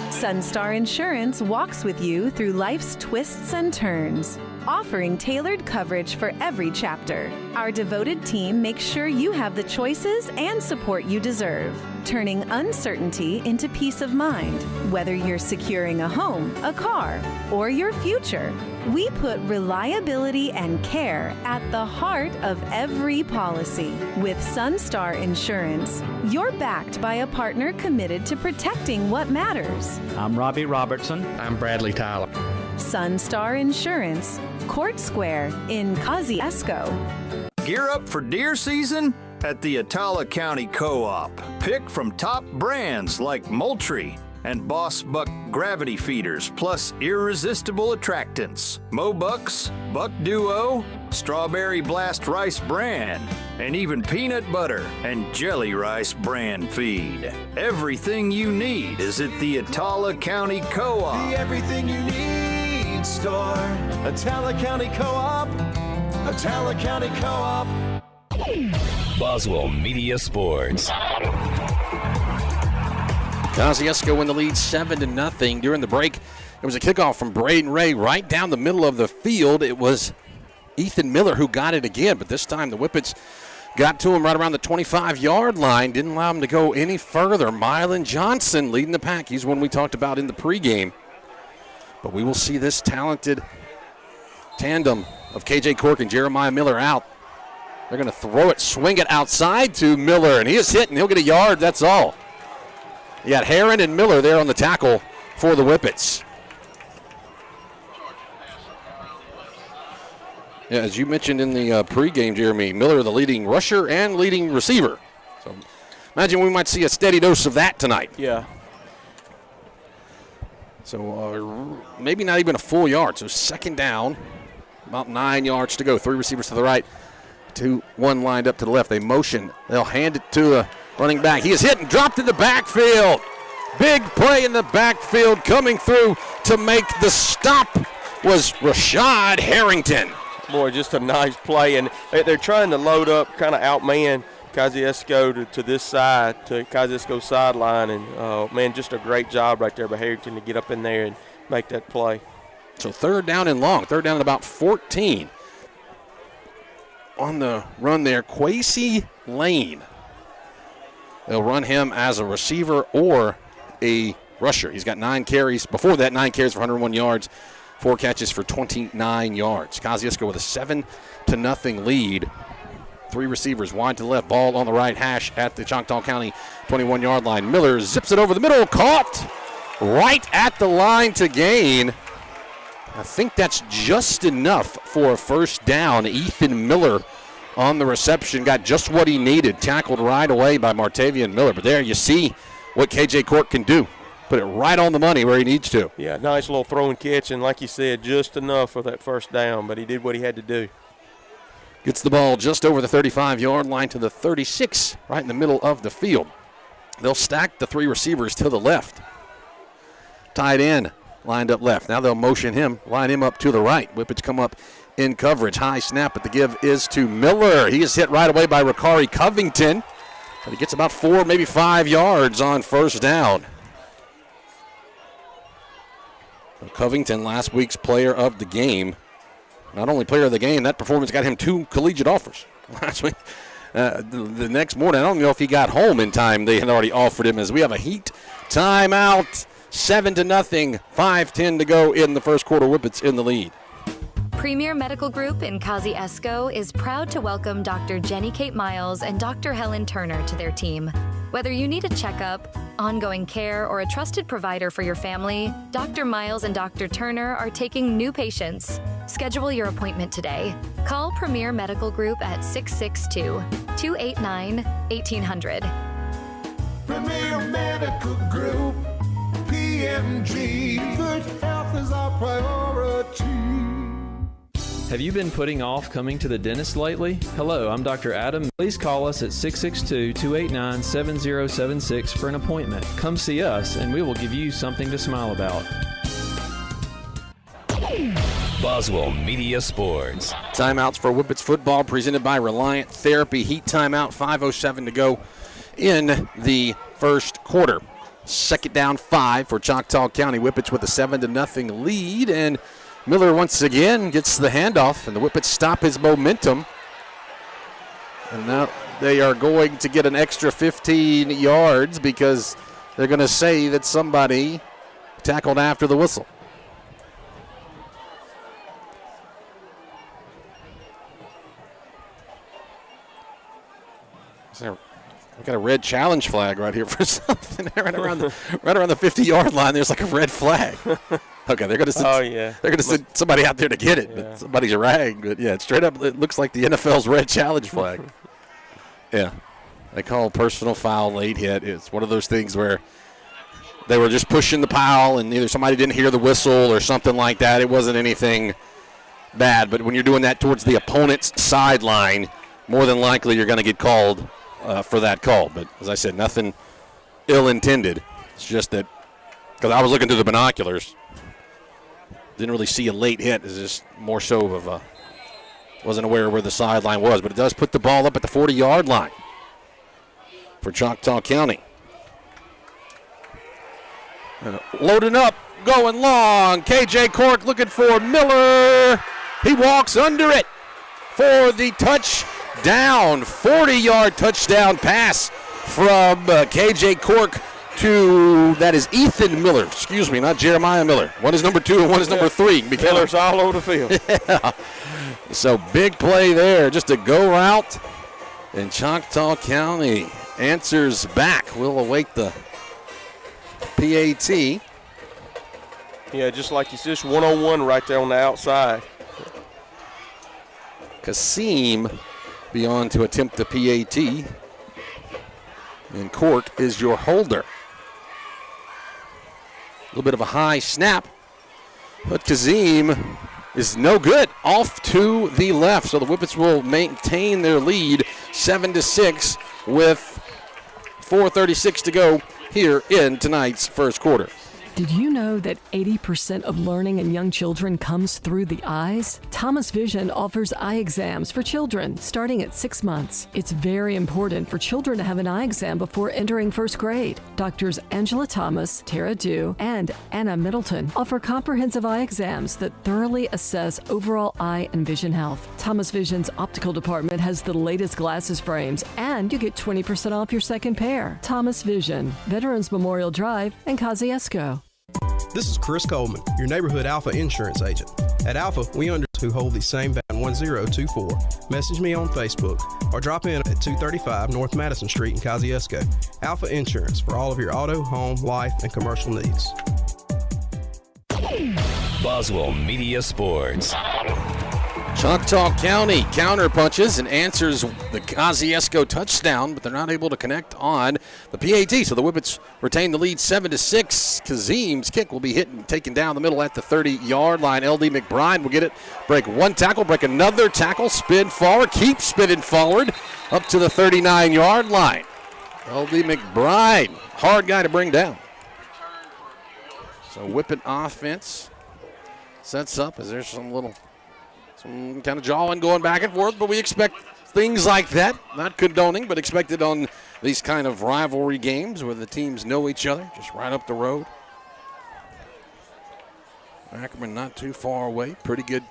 Sunstar Insurance walks with you through life's twists and turns, offering tailored coverage for every chapter. Our devoted team makes sure you have the choices and support you deserve, turning uncertainty into peace of mind. Whether you're securing a home, a car, or your future, we put reliability and care at the heart of every policy. With Sunstar Insurance, you're backed by a partner committed to protecting what matters. I'm Robbie Robertson. I'm Bradley Tyler. Sunstar Insurance, Court Square in Kosciusko. Gear up for deer season at the Attala County Co-op. Pick from top brands like Moultrie and Boss Buck gravity feeders, plus irresistible attractants. Mobucks, Buck Duo, Strawberry Blast Rice Bran, and even peanut butter and jelly rice bran feed. Everything you need is at the Attala County Co-op. The everything you need store. Attala County Co-op. Attala County Co-op. Boswell Media Sports. Kosciusko in the lead 7-0 during the break. It was a kickoff from Braden Ray right down the middle of the field. It was Ethan Miller who got it again, but this time the Whippets got to him right around the 25-yard line. Didn't allow him to go any further. Mylan Johnson leading the pack. He's one we talked about in the pregame. But we will see this talented tandem of KJ Cork and Jeremiah Miller out. They're going to throw it, swing it outside to Miller, and he is hit, and he'll get a yard, that's all. You got Heron and Miller there on the tackle for the Whippets. Yeah, as you mentioned in the pregame, Jeremy, Miller the leading rusher and leading receiver. So imagine we might see a steady dose of that tonight. Yeah. So maybe not even a full yard. So second down, about 9 yards to go. 3 receivers to the right, 1 lined up to the left. They motion. They'll hand it to the running back. He is hit and dropped in the backfield. Big play in the backfield coming through to make the stop was Rashad Harrington. Boy, just a nice play. And they're trying to load up, kind of outman Kosciusko to this side, to Kosciusko's sideline. And, man, just a great job right there by Harrington to get up in there and make that play. So third down and long. Third down at about 14. On the run there, Quasey Lane. They'll run him as a receiver or a rusher. He's got 9 carries. Before that, 9 carries for 101 yards, 4 catches for 29 yards. Kosciusko with a 7-0 lead. 3 receivers wide to the left, ball on the right hash at the Choctaw County 21-yard line. Miller zips it over the middle, caught right at the line to gain. I think that's just enough for a first down. Ethan Miller on the reception got just what he needed. Tackled right away by Martavian Miller. But there you see what KJ Cork can do. Put it right on the money where he needs to. Yeah, nice little throw and catch, and like you said, just enough for that first down, but he did what he had to do. Gets the ball just over the 35-yard line to the 36, right in the middle of the field. They'll stack the 3 receivers to the left. Tight end lined up left. Now they'll motion him, line him up to the right. Whippets come up in coverage. High snap, but the give is to Miller. He is hit right away by Ricari Covington. But he gets about 4, maybe 5 yards on first down. Covington, last week's player of the game. Not only player of the game, that performance got him 2 collegiate offers last week. The next morning, I don't know if he got home in time. They had already offered him as we have a Heat timeout. 7-0, 5:10 to go in the first quarter. Whippets in the lead. Premier Medical Group in Kosciusko is proud to welcome Dr. Jenny Kate Miles and Dr. Helen Turner to their team. Whether you need a checkup, ongoing care, or a trusted provider for your family, Dr. Miles and Dr. Turner are taking new patients. Schedule your appointment today. Call Premier Medical Group at 662-289-1800. Medical Group. PMG, good health is our priority. Have you been putting off coming to the dentist lately? Hello, I'm Dr. Adam. Please call us at 662-289-7076 for an appointment. Come see us and we will give you something to smile about. Boswell Media Sports. Timeouts for Whippets football presented by Reliant Therapy. Heat timeout, 5:07 to go in the first quarter. Second down 5 for Choctaw County. Whippets with a 7-0 lead, and Miller once again gets the handoff, and the Whippets stop his momentum. And now they are going to get an extra 15 yards because they're going to say that somebody tackled after the whistle. We've got a red challenge flag right here for something right around the 50-yard line. There's like a red flag. Okay, they're going to send, they're going to send somebody out there to get it, but somebody's rag. But yeah, straight up, it looks like the NFL's red challenge flag. Yeah, they call personal foul late hit. It's one of those things where they were just pushing the pile, and either somebody didn't hear the whistle or something like that. It wasn't anything bad, but when you're doing that towards the opponent's sideline, more than likely you're going to get called for that call. But as I said, nothing ill-intended. It's just that because I was looking through the binoculars, didn't really see a late hit. It's just more so of wasn't aware where the sideline was. But it does put the ball up at the 40-yard line for Choctaw County. And loading up, going long. KJ Cork looking for Miller. He walks under it for the touchdown. 40-yard touchdown pass from KJ Cork to, that is Ethan Miller. Excuse me, not Jeremiah Miller. One is number 2 and one is number 3. Miller's all over the field. Yeah. So big play there, just a go route. And Choctaw County answers back. We'll await the PAT. Yeah, just like it's just one-on-one right there on the outside. Kasim be on to attempt the PAT. And Cork is your holder. A little bit of a high snap, but Kazim is no good. Off to the left, so the Whippets will maintain their lead 7-6 with 4:36 to go here in tonight's first quarter. Did you know that 80% of learning in young children comes through the eyes? Thomas Vision offers eye exams for children starting at 6 months. It's very important for children to have an eye exam before entering first grade. Doctors Angela Thomas, Tara Dew, and Anna Middleton offer comprehensive eye exams that thoroughly assess overall eye and vision health. Thomas Vision's optical department has the latest glasses frames, and you get 20% off your second pair. Thomas Vision, Veterans Memorial Drive, and Kosciusko. This is Chris Coleman, your neighborhood Alpha insurance agent. At Alpha, we understand who hold the same van 1024. Message me on Facebook or drop in at 235 North Madison Street in Kosciusko. Alpha Insurance for all of your auto, home, life, and commercial needs. Boswell Media Sports. Choctaw County counterpunches and answers the Kosciusko touchdown, but they're not able to connect on the PAT. So the Whippets retain the lead 7-6. Kazim's kick will be hit and taken down the middle at the 30-yard line. LD McBride will get it, break one tackle, break another tackle, spin forward, keep spinning forward up to the 39-yard line. LD McBride, hard guy to bring down. So Whippet offense sets up as there's some kind of jawing going back and forth, but we expect things like that. Not condoning, but expected on these kind of rivalry games where the teams know each other, just right up the road. Ackerman not too far away. Pretty good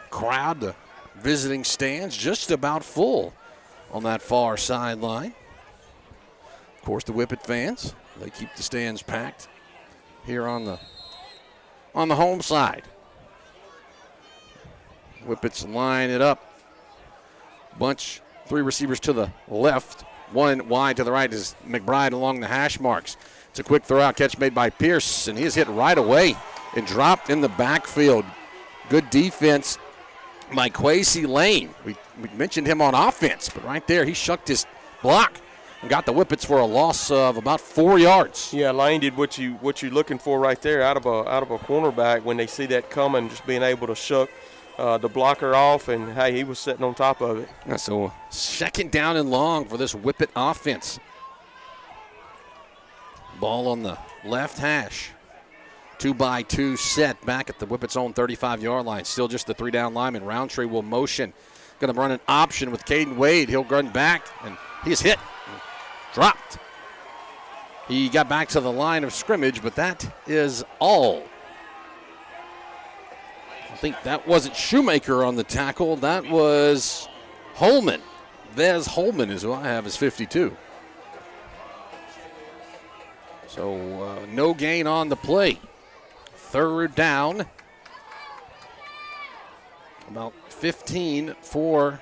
crowd. The visiting stands just about full on that far sideline. Of course, the Whippet fans, they keep the stands packed here on the home side. Whippets line it up. Bunch, 3 receivers to the left. 1 wide to the right is McBride along the hash marks. It's a quick throw out catch made by Pierce, and he is hit right away and dropped in the backfield. Good defense by Quasi Lane. We mentioned him on offense, but right there he shucked his block and got the Whippets for a loss of about 4 yards. Yeah, Lane did what you're looking for right there out of a cornerback when they see that coming, just being able to shuck the blocker off, and hey, he was sitting on top of it. Yeah, so second down and long for this Whippet offense. Ball on the left hash. 2-by-2 set back at the Whippets' own 35-yard line. Still just the 3-down lineman. Roundtree will motion. Going to run an option with Caden Wade. He'll run back, and he's hit. Dropped. He got back to the line of scrimmage, but that is all. I think that wasn't Shoemaker on the tackle. That was Holman. Vez Holman is who I have as 52. So no gain on the play. Third down. About 15 for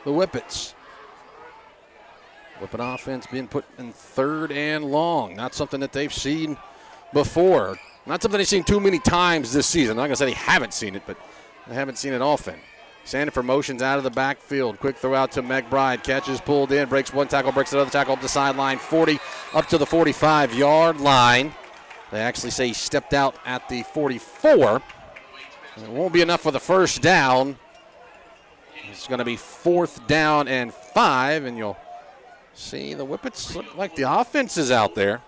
the Whippets. Whippet offense being put in third and long. Not something that they've seen before. Not something they've seen too many times this season. I'm not going to say they haven't seen it, but they haven't seen it often. Sandifer motions out of the backfield. Quick throw out to McBride. Catches, pulled in, breaks one tackle, breaks another tackle up the sideline. 40 up to the 45-yard line. They actually say he stepped out at the 44. It won't be enough for the first down. It's going to be 4th down and 5, and you'll see the Whippets look like the offense is out there.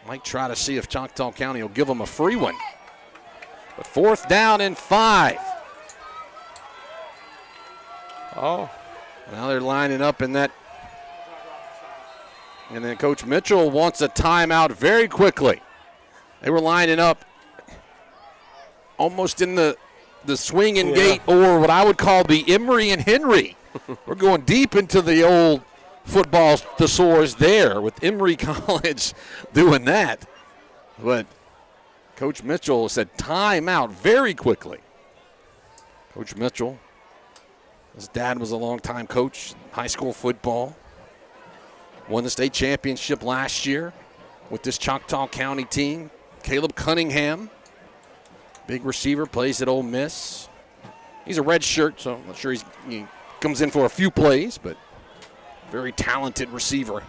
Might try to see if Choctaw County will give them a free one. But 4th down and 5. Oh. Now they're lining up in that. And then Coach Mitchell wants a timeout very quickly. They were lining up almost in the swinging gate, or what I would call the Emory and Henry. We're going deep into the old football thesaurus there with Emory College doing that. But Coach Mitchell said timeout very quickly. Coach Mitchell, his dad was a longtime coach, high school football. Won the state championship last year with this Choctaw County team. Caleb Cunningham, big receiver, plays at Ole Miss. He's a red shirt, so I'm not sure he comes in for a few plays, but very talented receiver.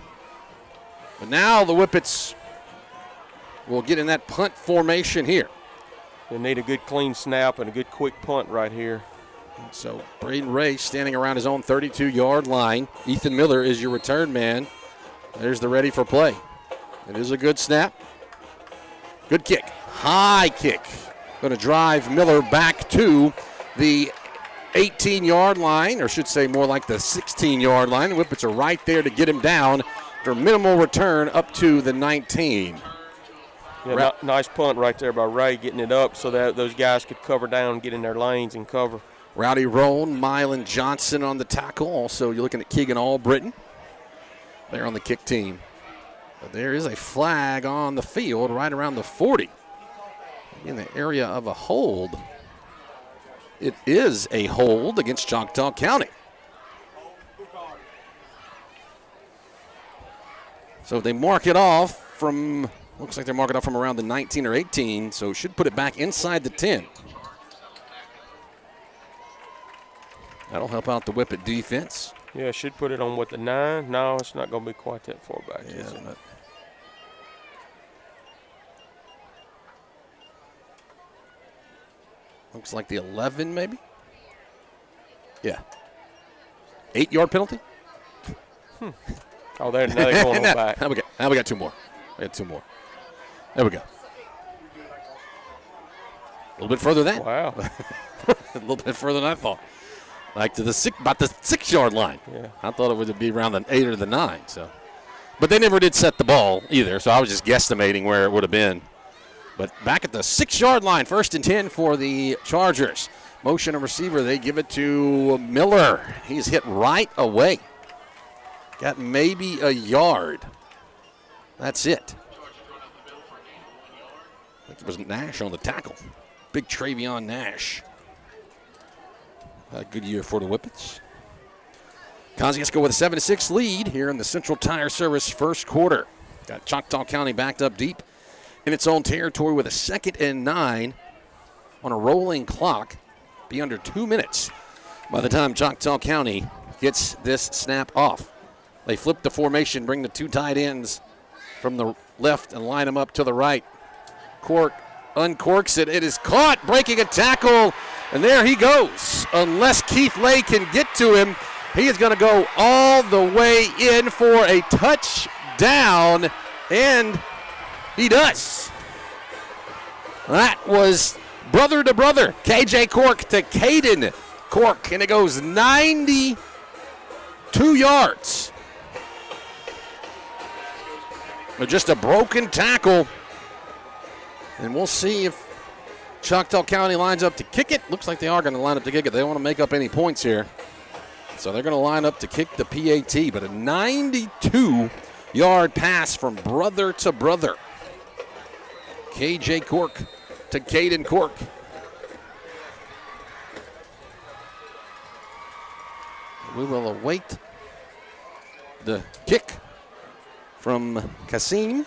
But now the Whippets will get in that punt formation here. They need a good clean snap and a good quick punt right here. So Braden Ray standing around his own 32-yard line. Ethan Miller is your return man. There's the ready for play. It is a good snap. Good kick. High kick. Going to drive Miller back to the 18-yard line, or should say more like the 16-yard line. The Whippets are right there to get him down for minimal return up to the 19. Yeah, nice punt right there by Ray, getting it up so that those guys could cover down, get in their lanes and cover. Rowdy Roan, Mylan Johnson on the tackle. Also, you're looking at Keegan Albritton. They're on the kick team. But there is a flag on the field right around the 40. In the area of a hold. It is a hold against Choctaw County. So they mark it off from, looks like they're marking it off from around the 19 or 18, so should put it back inside the 10. That'll help out the Whippet defense. Yeah, should put it on what, the 9? No, it's not going to be quite that far back. Yeah, but looks like the 11 maybe. Yeah. 8-yard penalty. Oh, now they're going back. Now we got 2 more. We got 2 more. There we go. A little bit further than that. Wow. A little bit further than I thought. Like to about the 6-yard line. Yeah. I thought it would be around the 8 or the 9. So, but they never did set the ball either. So I was just guesstimating where it would have been. But back at the 6-yard line, 1st and 10 for the Chargers. Motion of receiver, they give it to Miller. He's hit right away. Got maybe a yard. That's it. I think it was Nash on the tackle. Big Travion Nash. A good year for the Whippets. Kosciusko with a 7-6 lead here in the Central Tire Service first quarter. Got Choctaw County backed up deep in its own territory with a 2nd and 9 on a rolling clock. Be under 2 minutes by the time Choctaw County gets this snap off. They flip the formation, bring the two tight ends from the left and line them up to the right. Cork uncorks it. It is caught, breaking a tackle, and there he goes. Unless Keith Lay can get to him, he is going to go all the way in for a touchdown, and he does. That was brother to brother, KJ Cork to Caden Cork, and it goes 92 yards. Just a broken tackle, and we'll see if Choctaw County lines up to kick it. Looks like they are going to line up to kick it. They don't want to make up any points here, so they're going to line up to kick the PAT, but a 92-yard pass from brother to brother. KJ Cork to Caden Cork. We will await the kick from Kasim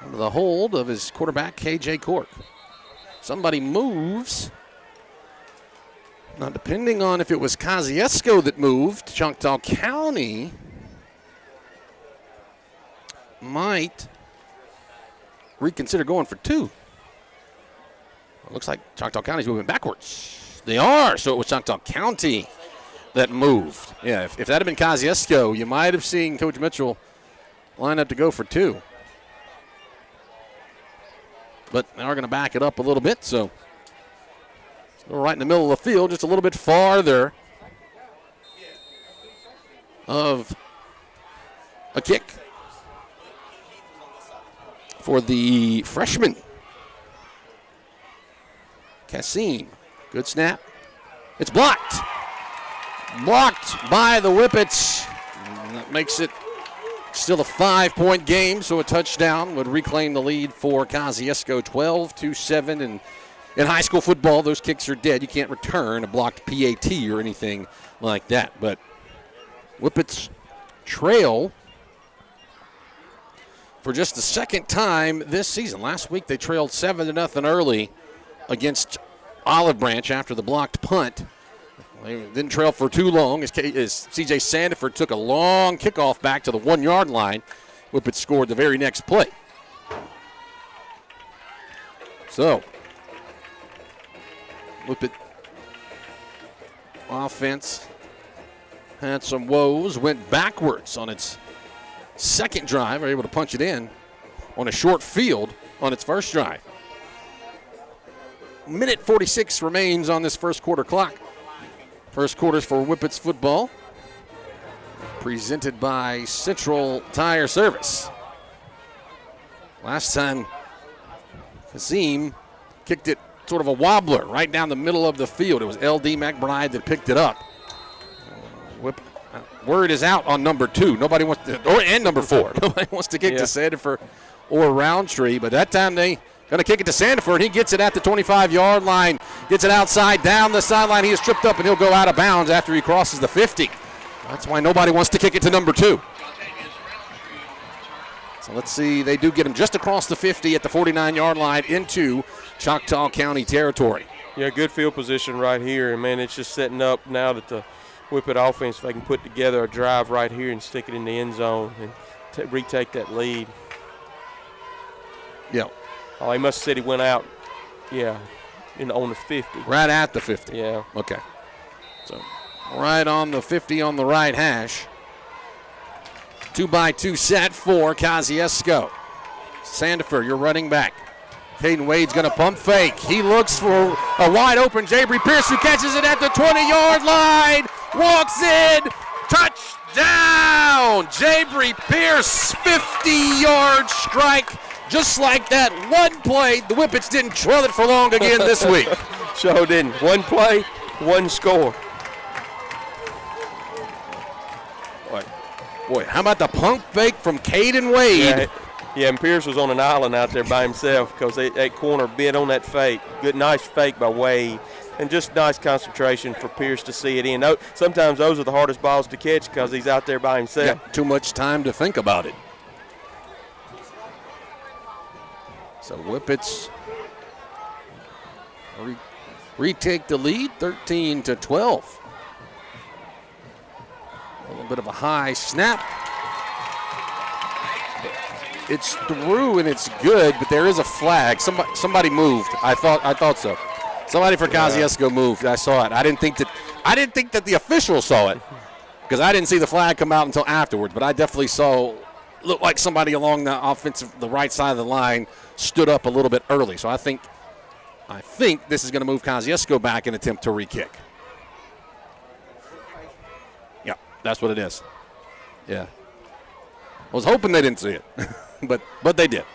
under the hold of his quarterback, KJ Cork. Somebody moves. Now, depending on if it was Kosciusko that moved, Choctaw County might reconsider going for two. It looks like Choctaw County's moving backwards. They are, so it was Choctaw County that moved. Yeah, if that had been Kosciusko, you might have seen Coach Mitchell line up to go for two. But they are going to back it up a little bit, so still right in the middle of the field, just a little bit farther of a kick for the freshman. Kasim, good snap. It's blocked. Blocked by the Whippets. And that makes it still a 5-point game, so a touchdown would reclaim the lead for Kosciusko, 12-7. And in high school football, those kicks are dead. You can't return a blocked PAT or anything like that. But Whippets trail for just the second time this season. Last week they trailed 7-0 early against Olive Branch after the blocked punt. They didn't trail for too long as C.J. Sandiford took a long kickoff back to the 1-yard line. Whippets scored the very next play. So, Whippet offense had some woes, went backwards on its second drive, were able to punch it in on a short field on its first drive. Minute 46 remains on this first quarter clock. First quarters for Whippets football, presented by Central Tire Service. Last time, Kasim kicked it sort of a wobbler right down the middle of the field. It was L.D. McBride that picked it up. Word is out on number 2. Nobody wants to, and number 4. Nobody wants to kick to Sandiford or Roundtree, but that time they going to kick it to Sandiford. He gets it at the 25-yard line, gets it outside, down the sideline. He is tripped up, and he'll go out of bounds after he crosses the 50. That's why nobody wants to kick it to number 2. So let's see. They do get him just across the 50 at the 49-yard line into Choctaw County territory. Yeah, good field position right here. And, man, it's just setting up now that the Whippet offense, if they can put together a drive right here and stick it in the end zone and retake that lead. Yeah. Oh, he must have said he went out, on the 50. Right at the 50. Yeah. Okay. So right on the 50 on the right hash. 2-by-2 set for Kosciusko. Sandiford, your running back. Caden Wade's going to pump fake. He looks for a wide open Jabry Pierce, who catches it at the 20-yard line. Walks in. Touchdown. Jabry Pierce, 50-yard strike. Just like that one play, the Whippets didn't trail it for long again this week. Sure didn't. One play, one score. Boy, how about the pump fake from Caden Wade? Yeah, and Pierce was on an island out there by himself because that corner bit on that fake. Good, nice fake by Wade. And just nice concentration for Pierce to see it in. Sometimes those are the hardest balls to catch because he's out there by himself. Got too much time to think about it. So Whippets retake the lead, 13-12. bit of a high snap. It's through and it's good, but there is a flag. Somebody moved. I thought so. Somebody for Kosciusko moved. I saw it. I didn't think that the official saw it because I didn't see the flag come out until afterwards. But I definitely saw. Looked like somebody along the right side of the line stood up a little bit early. So I think this is going to move Kosciusko back and attempt to re-kick. Yeah, that's what it is. Yeah. I was hoping they didn't see it, but they did.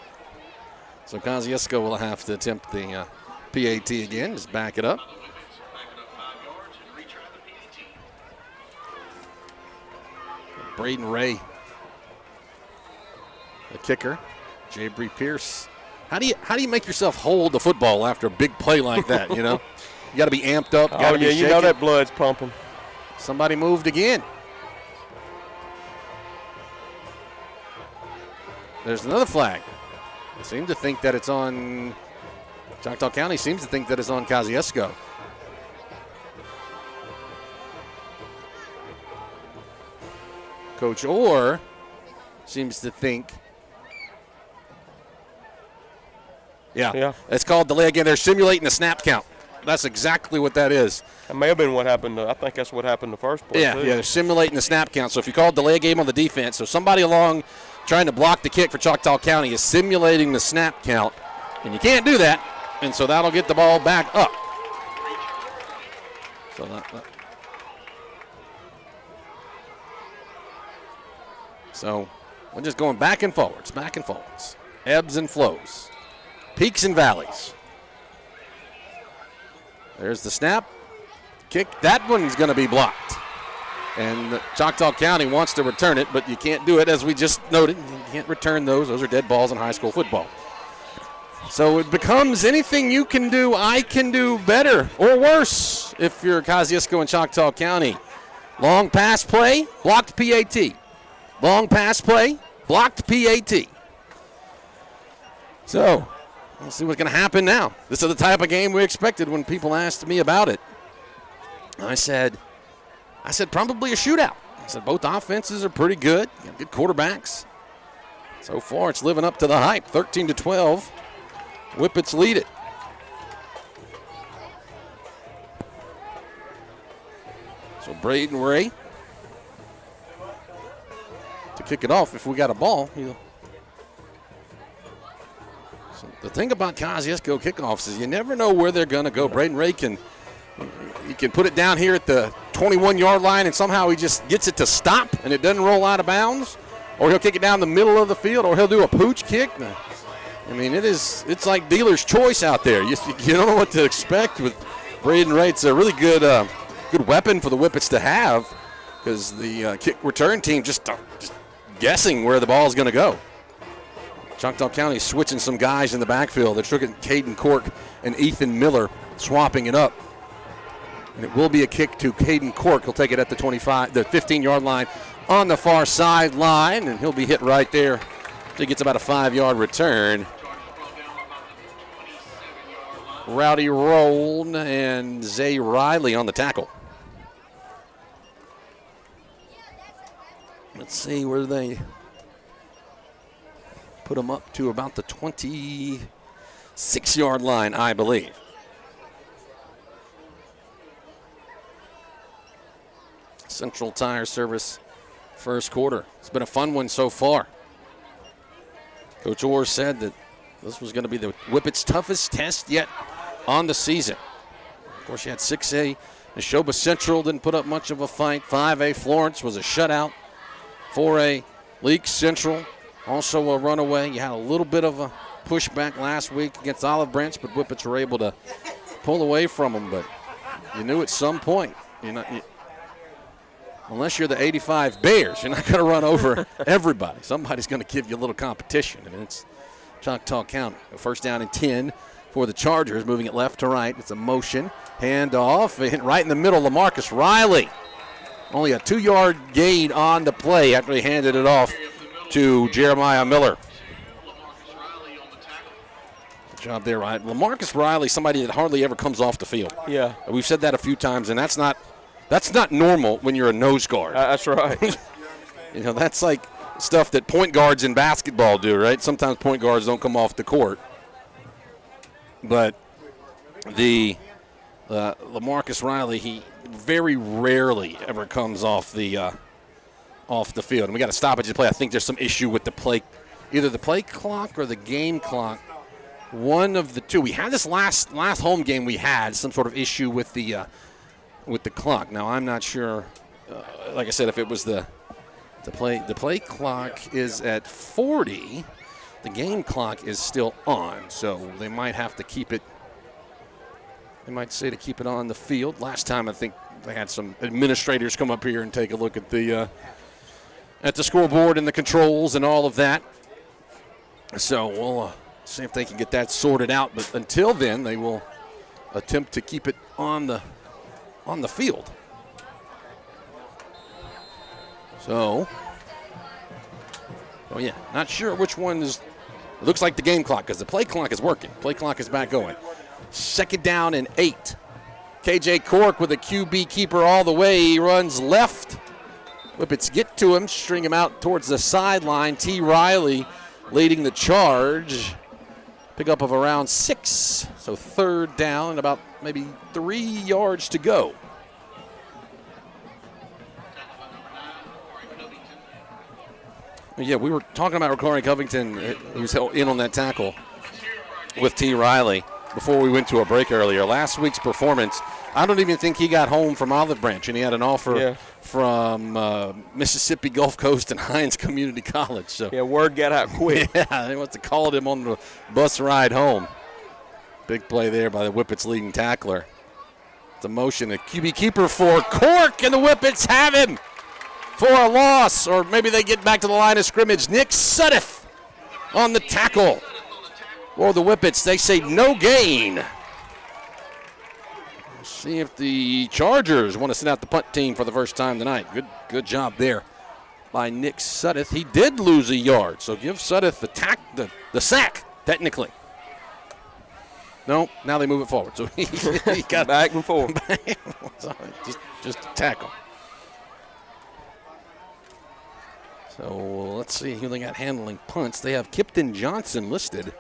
So Kosciusko will have to attempt the PAT again. Just back it up. Braden Ray, the kicker. Jabry Pierce. How do you make yourself hold the football after a big play like that? You know, you got to be amped up. Oh yeah, you know that blood's pumping. Somebody moved again. There's another flag. They seem to think that it's on. Choctaw County seems to think that it's on Kosciusko. Coach Orr seems to think. Yeah. It's called delay again. They're simulating the snap count. That's exactly what that is. That may have been what happened. I think that's what happened the first play. Yeah, they're simulating the snap count. So if you call delay a game on the defense, so somebody along trying to block the kick for Choctaw County is simulating the snap count, and you can't do that, and so that'll get the ball back up. So we're just going back and forwards, ebbs and flows, peaks and valleys. There's the snap, kick. That one's going to be blocked. And Choctaw County wants to return it, but you can't do it, as we just noted. You can't return those. Those are dead balls in high school football. So it becomes anything you can do, I can do better or worse if you're Kosciusko and Choctaw County. Long pass play, blocked PAT. Long pass play, blocked PAT. So we'll see what's going to happen now. This is the type of game we expected when people asked me about it. I said probably a shootout. I said both offenses are pretty good. Good quarterbacks. So far, it's living up to the hype. 13-12. Whippets lead it. So Braden Ray to kick it off if we got a ball. So the thing about Kosciusko kickoffs is you never know where they're going to go. Braden Ray can put it down here at the 21-yard line and somehow he just gets it to stop and it doesn't roll out of bounds. Or he'll kick it down the middle of the field, or he'll do a pooch kick. I mean, it's like dealer's choice out there. You don't know what to expect with Braden Ray. It's a really good weapon for the Whippets to have because the kick return team just guessing where the ball is going to go. Choctaw County switching some guys in the backfield. They're looking at Caden Cork and Ethan Miller swapping it up. And it will be a kick to Caden Cork. He'll take it at the 15-yard line on the far sideline, and he'll be hit right there. So he gets about a 5-yard return. Rowdy Roll and Zay Riley on the tackle. Let's see where they put him up to about the 26-yard line, I believe. Central Tire Service first quarter. It's been a fun one so far. Coach Orr said that this was going to be the Whippets' toughest test yet on the season. Of course, you had 6A. Neshoba Central didn't put up much of a fight. 5A Florence was a shutout. 4A Leake Central, also a runaway. You had a little bit of a pushback last week against Olive Branch, but Whippets were able to pull away from them. But you knew at some point, unless you're the 85 Bears, you're not going to run over everybody. Somebody's going to give you a little competition, and it's Choctaw County. A first down and 10 for the Chargers, moving it left to right. It's a motion, handoff, right in the middle, LaMarcus Riley. Only a 2-yard gain on the play after he handed it off to Jeremiah Miller. Good job there, right? LaMarcus Riley, somebody that hardly ever comes off the field. Yeah. We've said that a few times, and that's not That's not normal when you're a nose guard. That's right. You know, that's like stuff that point guards in basketball do, right? Sometimes point guards don't come off the court. But the LaMarcus Riley, he very rarely ever comes off the field. And we got to stop it to play. I think there's some issue with the play, either the play clock or the game clock. One of the two. We had this last home game. We had some sort of issue with the clock. Now I'm not sure. Like I said, if it was the play clock is at 40. The game clock is still on, so they might have to keep it. They might say to keep it on the field. Last time, I think they had some administrators come up here and take a look at the scoreboard and the controls and all of that. So we'll see if they can get that sorted out. But until then, they will attempt to keep it on the field. So, oh yeah, not sure which one is. It looks like the game clock because the play clock is working. Play clock is back going. 2nd down and 8. KJ Cork with a QB keeper all the way. He runs left. Whippets get to him, string him out towards the sideline. T. Riley leading the charge. Pickup of around 6. So 3rd down and about maybe 3 yards to go. Yeah, we were talking about Corey Covington, who's in on that tackle with T. Riley before we went to a break earlier. Last week's performance, I don't even think he got home from Olive Branch, and he had an offer from Mississippi Gulf Coast and Hines Community College. So yeah, word got out quick. Yeah, they must have called him on the bus ride home. Big play there by the Whippets leading tackler. It's a motion, a QB keeper for Cork, and the Whippets have him for a loss, or maybe they get back to the line of scrimmage. Nick Suddiff on the tackle. Or the Whippets, they say no gain. Let's see if the Chargers want to send out the punt team for the first time tonight. Good job there by Nick Suddiff. He did lose a yard, so give Suddiff the sack, technically. No, now they move it forward. So he got back and forth. just a tackle. So let's see who they got handling punts. They have Kipton Johnson listed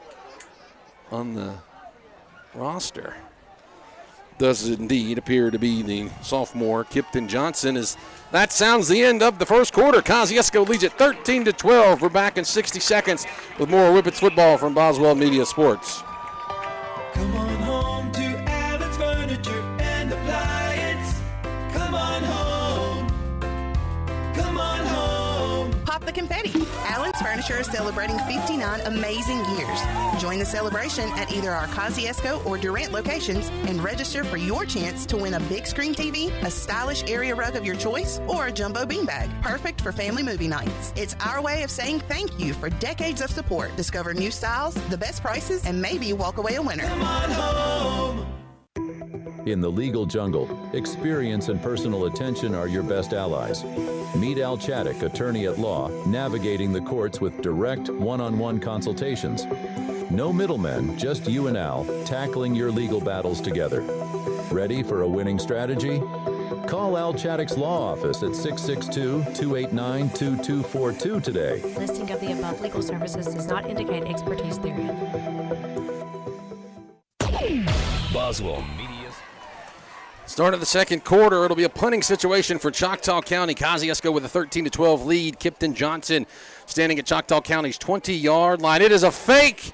on the roster. Does indeed appear to be the sophomore. Kipton Johnson that sounds the end of the first quarter. Kosciusko leads it 13-12. We're back in 60 seconds with more Whippets football from Boswell Media Sports. Come on home to Allen's Furniture and Appliance. Come on home. Come on home. Pop the confetti. Allen's Furniture is celebrating 59 amazing years. Join the celebration at either our Kosciusko or Durant locations and register for your chance to win a big screen TV, a stylish area rug of your choice, or a jumbo beanbag, perfect for family movie nights. It's our way of saying thank you for decades of support. Discover new styles, the best prices, and maybe walk away a winner. Come on home. In the legal jungle, experience and personal attention are your best allies. Meet Al Chaddick, attorney at law, navigating the courts with direct one-on-one consultations. No middlemen, just you and Al, tackling your legal battles together. Ready for a winning strategy? Call Al Chaddick's law office at 662-289-2242 today. Listing of the above legal services does not indicate expertise therein. Boswell Media. Start of the second quarter. It'll be a punting situation for Choctaw County. Kosciusko with a 13-12 lead. Kipton Johnson standing at Choctaw County's 20-yard line. It is a fake,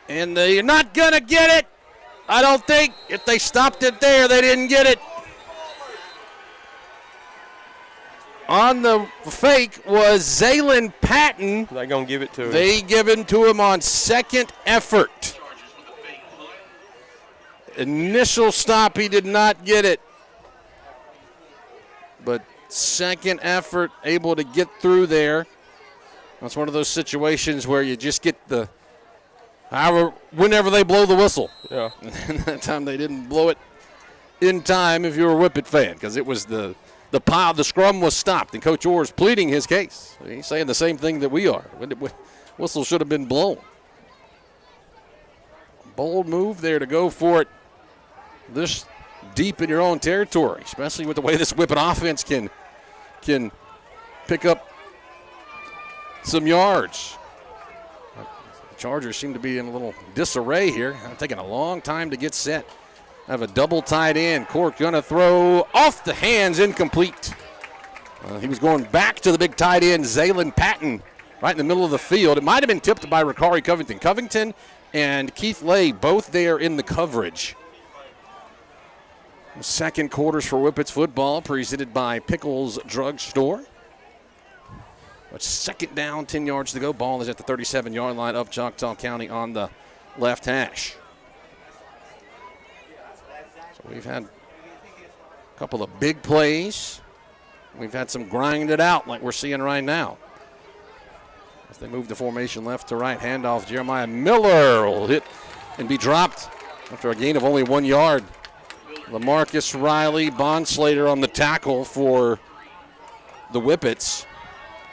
and they're not going to get it. I don't think. If they stopped it there, they didn't get it. On the fake was Zaylen Patton. They're going to give it to him. They give it to him on second effort. Initial stop, he did not get it. But second effort, able to get through there. That's one of those situations where you just get whenever they blow the whistle. Yeah. And that time they didn't blow it in time if you're a Whippet fan, because it was the scrum was stopped, and Coach Orr's pleading his case. He's saying the same thing that we are. Whistle should have been blown. Bold move there to go for it deep in your own territory, especially with the way this Whippet offense can pick up some yards. The Chargers seem to be in a little disarray here. Taking a long time to get set. Have a double tight end. Cork going to throw off the hands, incomplete. He was going back to the big tight end, Zaylen Patton, right in the middle of the field. It might have been tipped by Ricari Covington. Covington and Keith Lay both there in the coverage. Second quarters for Whippets football, presented by Pickles Drug Store. A second down, 10 yards to go. Ball is at the 37-yard line of Choctaw County on the left hash. So we've had a couple of big plays. We've had some grind it out like we're seeing right now. As they move the formation left to right, handoff. Jeremiah Miller will hit and be dropped after a gain of only 1 yard. LaMarcus Riley, Bonslater on the tackle for the Whippets.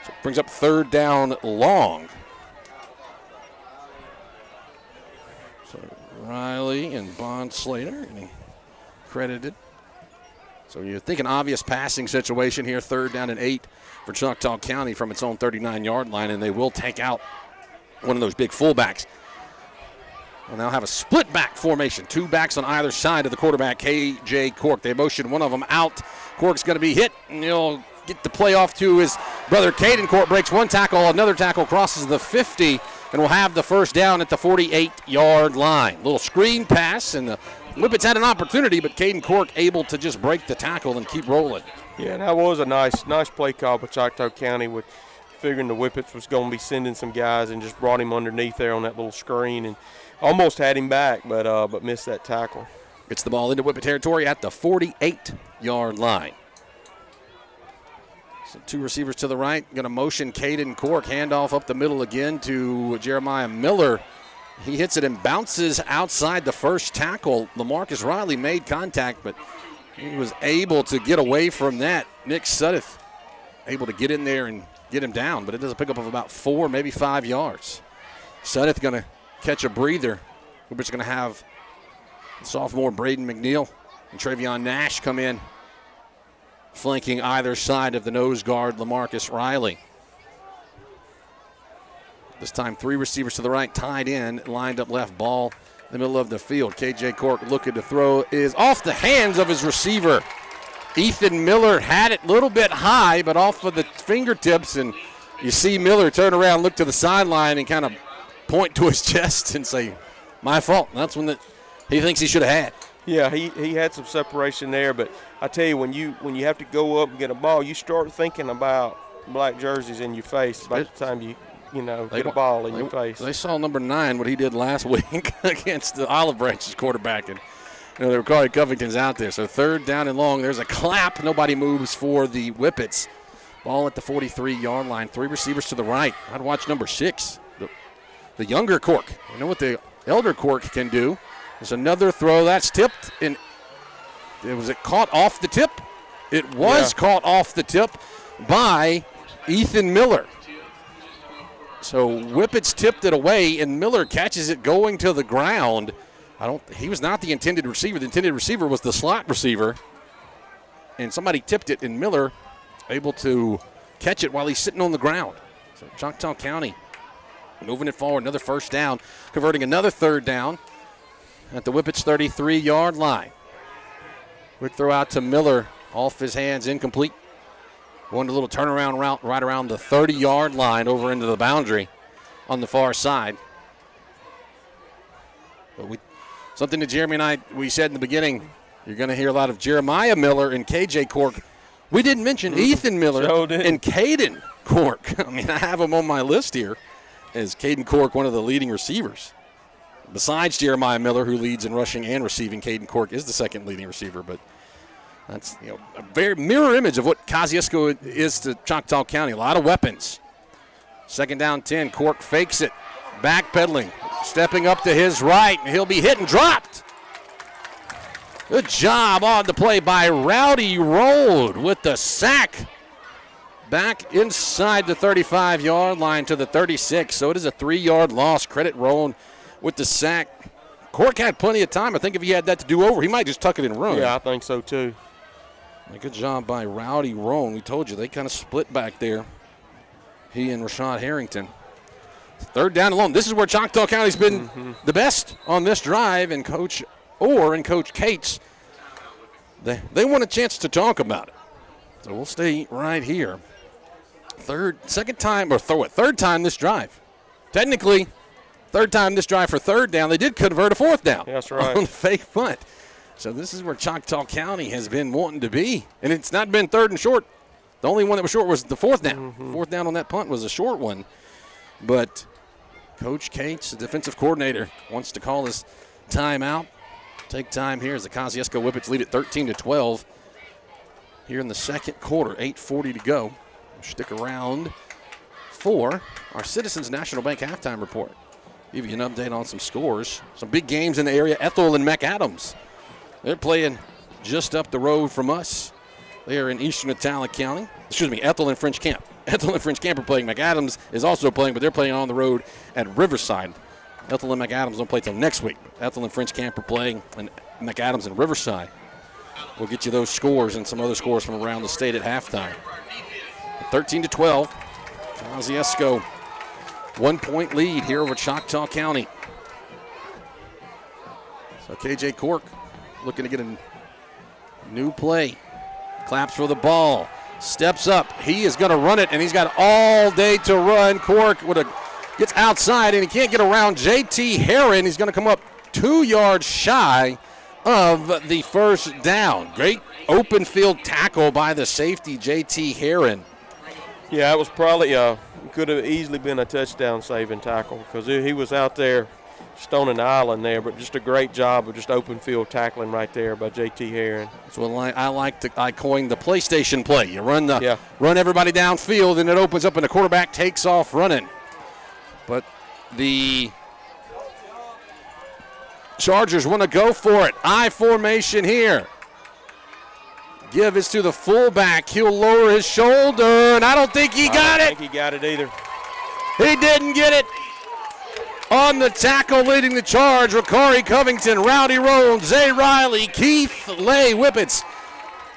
So it brings up third down long. So Riley and Bonslater getting credited. So you think an obvious passing situation here, third down and 8 for Choctaw County from its own 39-yard line, and they will take out one of those big fullbacks. We'll now have a split back formation. 2 backs on either side of the quarterback, K.J. Cork. They motion one of them out. Cork's going to be hit, and he'll get the play off to his brother Caden. Cork breaks one tackle. Another tackle crosses the 50, and will have the first down at the 48-yard line. Little screen pass, and the Whippets had an opportunity, but Caden Cork able to just break the tackle and keep rolling. Yeah, that was a nice play call by Choctaw County with figuring the Whippets was going to be sending some guys and just brought him underneath there on that little screen and almost had him back, but missed that tackle. Gets the ball into Whippet territory at the 48-yard line. So 2 receivers to the right. Going to motion Caden Cork. Handoff up the middle again to Jeremiah Miller. He hits it and bounces outside the first tackle. LaMarcus Riley made contact, but he was able to get away from that. Nick Suddeth able to get in there and get him down, but it does a pickup of about 4, maybe 5 yards. Suddeth going to catch a breather. Whippets going to have sophomore Braden McNeil and Travion Nash come in, flanking either side of the nose guard, LaMarcus Riley. This time 3 receivers to the right, tied in, lined up left, ball in the middle of the field. K.J. Cork looking to throw is off the hands of his receiver. Ethan Miller had it a little bit high, but off of the fingertips, and you see Miller turn around, look to the sideline, and kind of point to his chest and say, my fault. And that's when he thinks he should have had. Yeah, he had some separation there, but I tell you, when you have to go up and get a ball, you start thinking about black jerseys in your face by the time you get a ball in your face. They saw number 9, what he did last week against the Olive Branches quarterback, and they were calling Covington's out there. So third down and long. There's a clap. Nobody moves for the Whippets. Ball at the 43-yard line. 3 receivers to the right. I'd watch number 6, the younger Cork. You know what the elder Cork can do. There's another throw that's tipped, and was it caught off the tip? It was caught off the tip by Ethan Miller. So Whippets tipped it away, and Miller catches it going to the ground. He was not the intended receiver. The intended receiver was the slot receiver, and somebody tipped it, and Miller able to catch it while he's sitting on the ground. So Choctaw County moving it forward, another first down, converting another third down at the Whippets 33-yard line. Quick throw out to Miller, off his hands, incomplete. Going a little turnaround route right around the 30-yard line over into the boundary on the far side. But something that Jeremy and I, we said in the beginning, you're going to hear a lot of Jeremiah Miller and K.J. Cork. We didn't mention Ethan Miller and Caden Cork. I mean, I have them on my list here as Caden Cork, one of the leading receivers. Besides Jeremiah Miller, who leads in rushing and receiving, Caden Cork is the second leading receiver. But that's a very mirror image of what Kosciusko is to Choctaw County. A lot of weapons. Second down 10. Cork fakes it. Backpedaling. Stepping up to his right. And he'll be hit and dropped. Good job on the play by Rowdy Road with the sack. Back inside the 35-yard line to the 36. So it is a 3-yard loss. Credit Rowan with the sack. Cork had plenty of time. I think if he had that to do over, he might just tuck it and run. Yeah, I think so too. Good job by Rowdy Roan. We told you they kind of split back there. He and Rashad Harrington. Third down and long. This is where Choctaw County's been the best on this drive, and Coach Orr and Coach Cates, they want a chance to talk about it. So we'll stay right here. Third time this drive. Technically, third time this drive for third down. They did convert a fourth down. That's right. On the fake punt. So this is where Choctaw County has been wanting to be. And it's not been third and short. The only one that was short was the fourth down. Fourth down on that punt was a short one. But Coach Cates, the defensive coordinator, wants to call his timeout. Take time here as the Kosciusko Whippets lead at 13-12 here in the second quarter. 8:40 to go. Stick around for our Citizens National Bank halftime report. Give you an update on some scores. Some big games in the area. Ethel and McAdams. They're playing just up the road from us. They are in eastern Italic County. Ethel and French Camp. Ethel and French Camp are playing. McAdams is also playing, but they're playing on the road at Riverside. Ethel and McAdams don't play till next week. Ethel and French Camp are playing, and McAdams and Riverside. We'll get you those scores and some other scores from around the state at halftime. 13-12. Kosciusko, 1 point lead here over Choctaw County. So KJ Cork looking to get a new play. Claps for the ball. Steps up. He is going to run it, and he's got all day to run. Cork gets outside, and he can't get around J.T. Heron. He's going to come up 2 yards shy of the first down. Great open field tackle by the safety, J.T. Heron. Yeah, it was probably could have easily been a touchdown saving tackle because he was out there stoning the island there, but just a great job of just open field tackling right there by J.T. Heron. That's what I coined the PlayStation play. You run everybody downfield, and it opens up, and the quarterback takes off running. But the Chargers want to go for it. I formation here. Give is to the fullback. He'll lower his shoulder, and I don't think he got it. I don't think he got it either. He didn't get it. On the tackle leading the charge, Ricari Covington, Rowdy Roan, Zay Riley, Keith Lay, Whippets.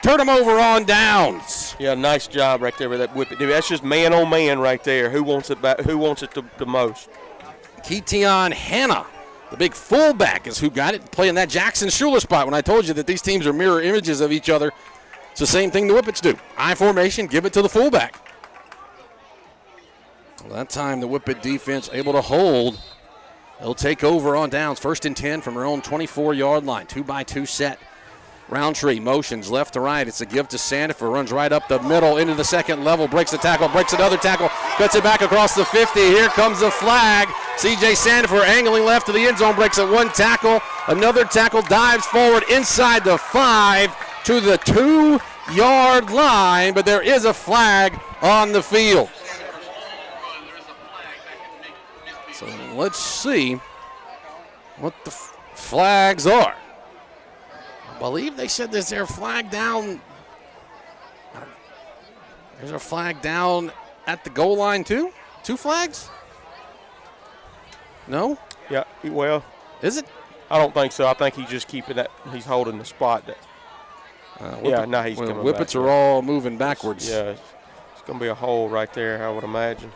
Turn him over on downs. Yeah, nice job right there with that Whippet. That's just man on man right there. Who wants it back? Who wants it the most? Keaton Hanna, the big fullback, is who got it, playing that Jackson Schuler spot. When I told you that these teams are mirror images of each other, it's the same thing the Whippets do. I formation, give it to the fullback. Well, that time the Whippet defense able to hold. They'll take over on downs. 1st and 10 from their own 24-yard line. 2-by-2 set. Roundtree motions left to right. It's a give to Sandifer. Runs right up the middle into the second level. Breaks the tackle. Breaks another tackle. Cuts it back across the 50. Here comes the flag. C.J. Sandifer angling left to the end zone. Breaks it 1 tackle. Another tackle. Dives forward inside the 5 to the 2-yard line. But there is a flag on the field. So let's see what the flags are. I believe they said there's a flag down. There's a flag down at the goal line too? 2 flags? No? Yeah, well. Is it? I don't think so. I think he's just keeping that. He's holding the spot. Now he's coming Whippets back. are all moving backwards. It's going to be a hole right there, I would imagine.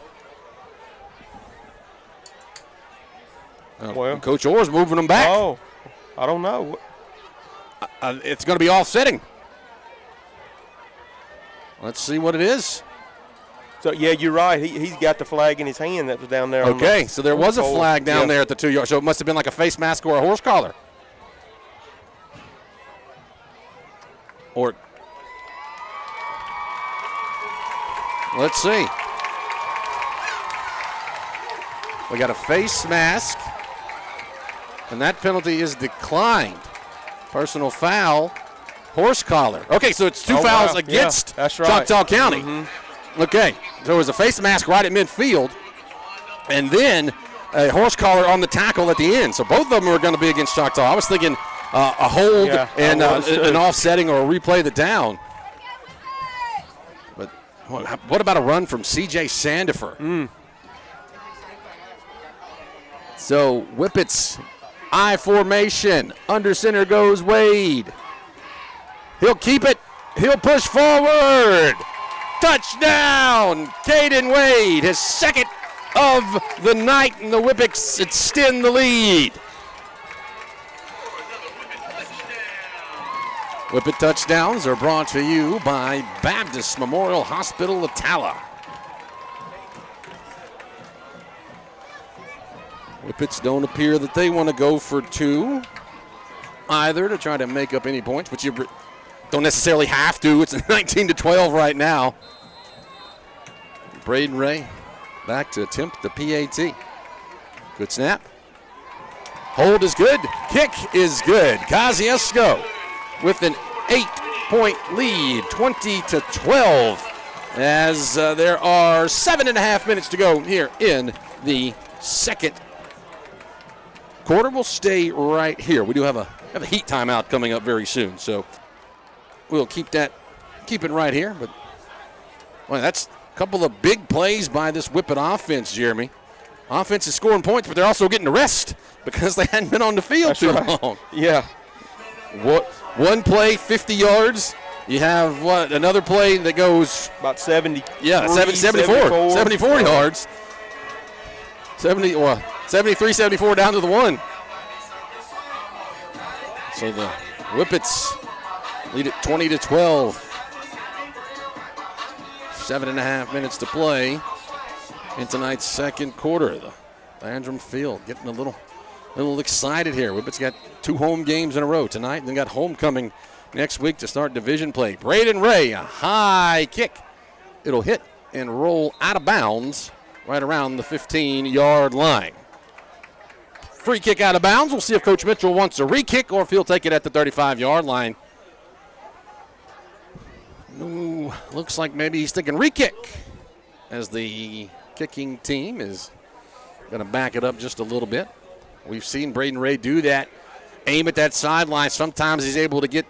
Well, Coach Orr's moving them back. Oh, I don't know. It's going to be offsetting. Let's see what it is. So, yeah, you're right. He's got the flag in his hand that was down there. Okay, so there was a flag down there at the 2-yard. So it must have been like a face mask or a horse collar. Or let's see. We got a face mask. And that penalty is declined. Personal foul, horse collar. Okay, so it's 2 fouls against that's right. Choctaw County. Okay, so it was a face mask right at midfield, and then a horse collar on the tackle at the end. So both of them were going to be against Choctaw. I was thinking a hold and an offsetting or a replay of the down. But what about a run from C.J. Sandifer? So Whippets I formation. Under center goes Wade. He'll keep it. He'll push forward. Touchdown! Caden Wade, his second of the night, and the Whippets extend the lead. Whippet touchdowns are brought to you by Baptist Memorial Hospital Attala. Whippets don't appear that they want to go for two either to try to make up any points, but you don't necessarily have to. It's 19-12 right now. Braden Ray back to attempt the PAT. Good snap. Hold is good. Kick is good. Kosciusko with an 8-point lead, 20-12, as there are 7.5 minutes to go here in the second quarter. We'll stay right here. We do have a heat timeout coming up very soon, so we'll keep it right here. But well, that's a couple of big plays by this Whippet offense, Jeremy. Offense is scoring points, but they're also getting a rest because they hadn't been on the field too long. Yeah. One play, 50 yards. You have another play that goes about 70. Yeah, 74 yards. 73, 74 down to the one. So the Whippets lead it 20-12. 7.5 minutes to play in tonight's second quarter. The Landrum Field getting a little excited here. Whippets got 2 home games in a row tonight, and then got homecoming next week to start division play. Braden Ray, a high kick. It'll hit and roll out of bounds right around the 15-yard line. Free kick out of bounds. We'll see if Coach Mitchell wants a re-kick or if he'll take it at the 35-yard line. Ooh, looks like maybe he's thinking re-kick as the kicking team is going to back it up just a little bit. We've seen Braden Ray do that, aim at that sideline. Sometimes he's able to get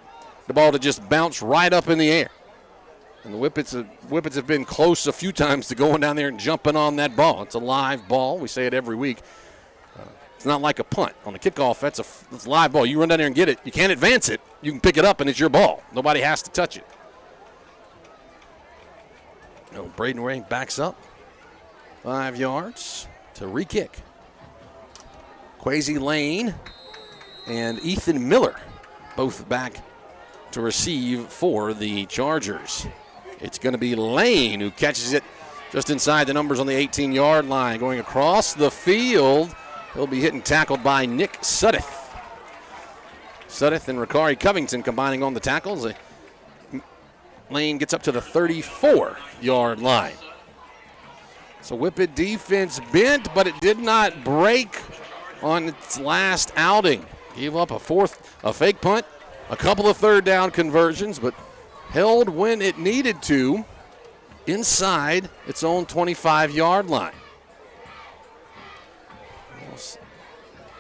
the ball to just bounce right up in the air. And the Whippets have been close a few times to going down there and jumping on that ball. It's a live ball. We say it every week. It's not like a punt. On the kickoff, that's a live ball. You run down there and get it. You can't advance it. You can pick it up, and it's your ball. Nobody has to touch it. No, Braden Ray backs up 5 yards to re-kick. Quasi Lane and Ethan Miller both back to receive for the Chargers. It's going to be Lane who catches it just inside the numbers on the 18-yard line. Going across the field, he'll be hit and tackled by Nick Suddeth. Suddeth and Ricari Covington combining on the tackles. Lane gets up to the 34-yard line. So Whippet defense bent, but it did not break on its last outing. Gave up a fake punt, a couple of third down conversions, but held when it needed to inside its own 25-yard line.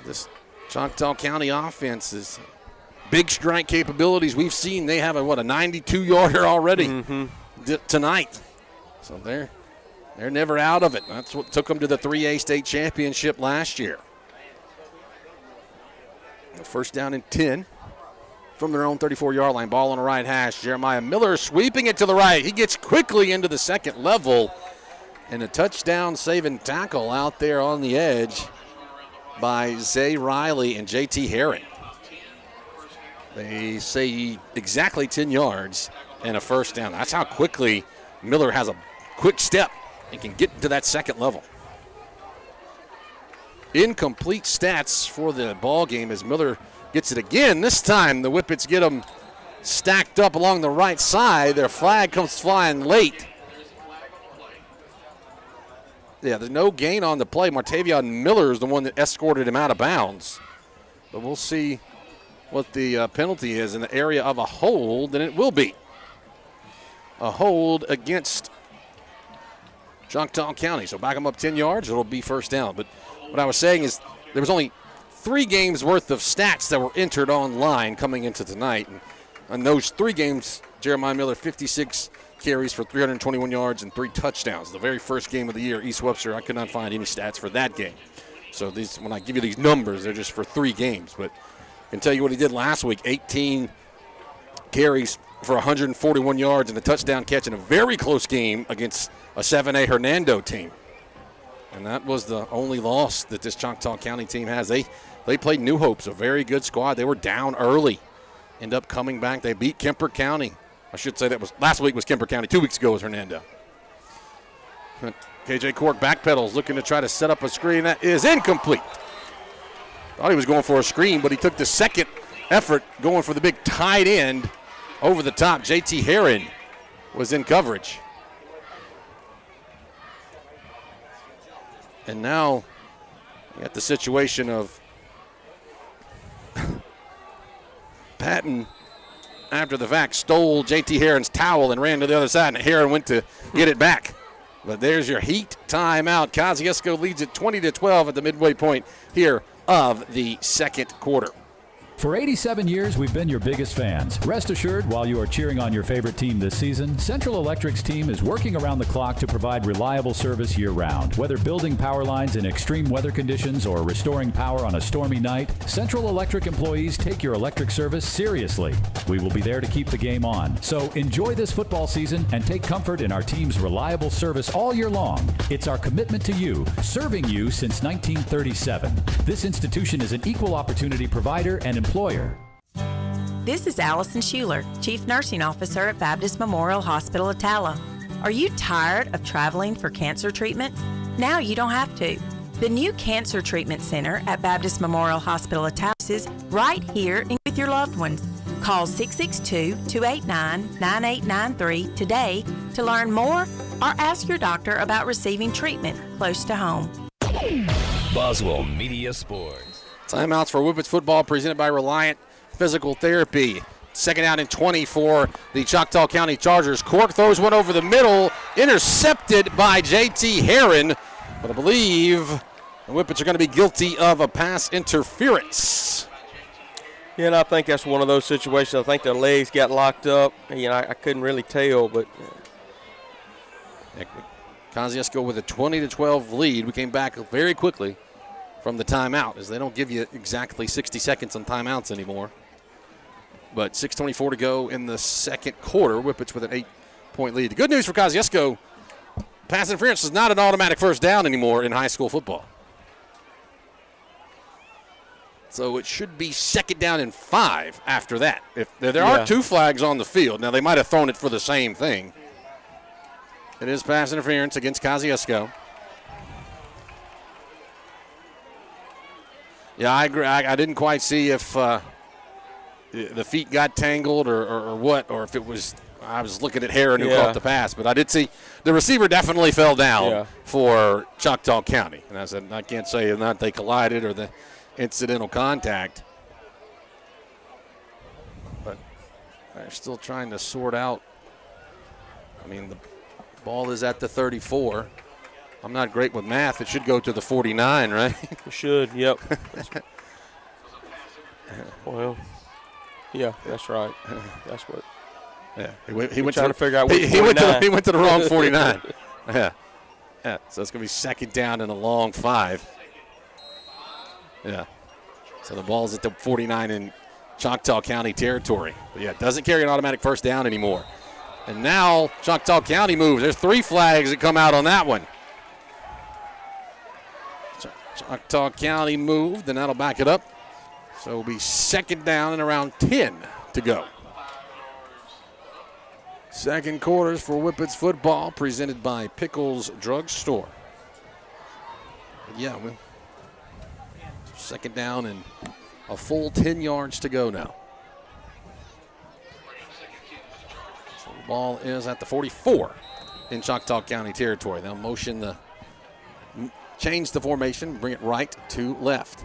This Choctaw County offense is big strike capabilities. We've seen they have a 92-yarder already tonight. So they're never out of it. That's what took them to the 3A state championship last year. First down and 10 from their own 34-yard line. Ball on the right hash. Jeremiah Miller sweeping it to the right. He gets quickly into the second level. And a touchdown saving tackle out there on the edge by Zay Riley and J.T. Herring. They say exactly 10 yards and a first down. That's how quickly Miller has a quick step and can get to that second level. Incomplete stats for the ball game as Miller gets it again. This time the Whippets get them stacked up along the right side. Their flag comes flying late. Yeah, there's no gain on the play. Martavion Miller is the one that escorted him out of bounds. But we'll see what the penalty is in the area of a hold, and it will be a hold against Choctaw County. So back them up 10 yards, it'll be first down. But what I was saying is there was only 3 games worth of stats that were entered online coming into tonight. And on those 3 games, Jeremiah Miller, 56 carries for 321 yards and 3 touchdowns. The very first game of the year, East Webster, I could not find any stats for that game. So when I give you these numbers, they're just for 3 games. But I can tell you what he did last week, 18 carries for 141 yards and a touchdown catch in a very close game against a 7A Hernando team. And that was the only loss that this Choctaw County team has. They played New Hope's, a very good squad. They were down early, end up coming back. They beat Kemper County. I should say that was last week was Kemper County. 2 weeks ago was Hernando. KJ Cork backpedals, looking to try to set up a screen. That is incomplete. Thought he was going for a screen, but he took the second effort going for the big tight end over the top. JT Heron was in coverage. And now you got the situation of Patton, after the fact, stole JT Heron's towel and ran to the other side, and Heron went to get it back. But there's your heat timeout. Kosciusko leads it 20-12 at the midway point here of the second quarter. For 87 years, we've been your biggest fans. Rest assured, while you are cheering on your favorite team this season, Central Electric's team is working around the clock to provide reliable service year-round. Whether building power lines in extreme weather conditions or restoring power on a stormy night, Central Electric employees take your electric service seriously. We will be there to keep the game on. So enjoy this football season and take comfort in our team's reliable service all year long. It's our commitment to you, serving you since 1937. This institution is an equal opportunity provider and employer. This is Allison Schuler, Chief Nursing Officer at Baptist Memorial Hospital Attala. Are you tired of traveling for cancer treatments? Now you don't have to. The new Cancer Treatment Center at Baptist Memorial Hospital Attala is right here with your loved ones. Call 662-289-9893 today to learn more or ask your doctor about receiving treatment close to home. Boswell Media Sports. Timeouts for Whippets football presented by Reliant Physical Therapy. Second down and 20 for the Choctaw County Chargers. Cork throws one over the middle, intercepted by JT Heron. But I believe the Whippets are going to be guilty of a pass interference. Yeah, and I think that's one of those situations. I think their legs got locked up. I couldn't really tell, but Kosciusko with a 20-12 lead. We came back very quickly from the timeout, as they don't give you exactly 60 seconds on timeouts anymore. But 6:24 to go in the second quarter. Whippets with an 8-point lead. The good news for Kosciusko, pass interference is not an automatic first down anymore in high school football. So it should be second down and 5 after that. If there are 2 flags on the field. Now, they might have thrown it for the same thing. It is pass interference against Kosciusko. Yeah, I agree. I didn't quite see if the feet got tangled or what, or if it was – I was looking at Heron who caught the pass. But I did see the receiver definitely fell down for Choctaw County. And I said, I can't say whether or not they collided or the incidental contact. But they're still trying to sort out. I mean, the ball is at the 34. I'm not great with math. It should go to the 49, right? It should, yep. Well, yeah, that's right. That's what. Yeah, he went trying to figure out which he went to the wrong 49. Yeah. So it's going to be second down and a long 5. Yeah. So the ball's at the 49 in Choctaw County territory. But yeah, it doesn't carry an automatic first down anymore. And now Choctaw County moves. There's 3 flags that come out on that one. Choctaw County moved, and that'll back it up. So it'll be second down and around 10 to go. Second quarters for Whippets football, presented by Pickles Drug Store. Yeah, second down and a full 10 yards to go now. So the ball is at the 44 in Choctaw County territory. They'll change the formation, bring it right to left.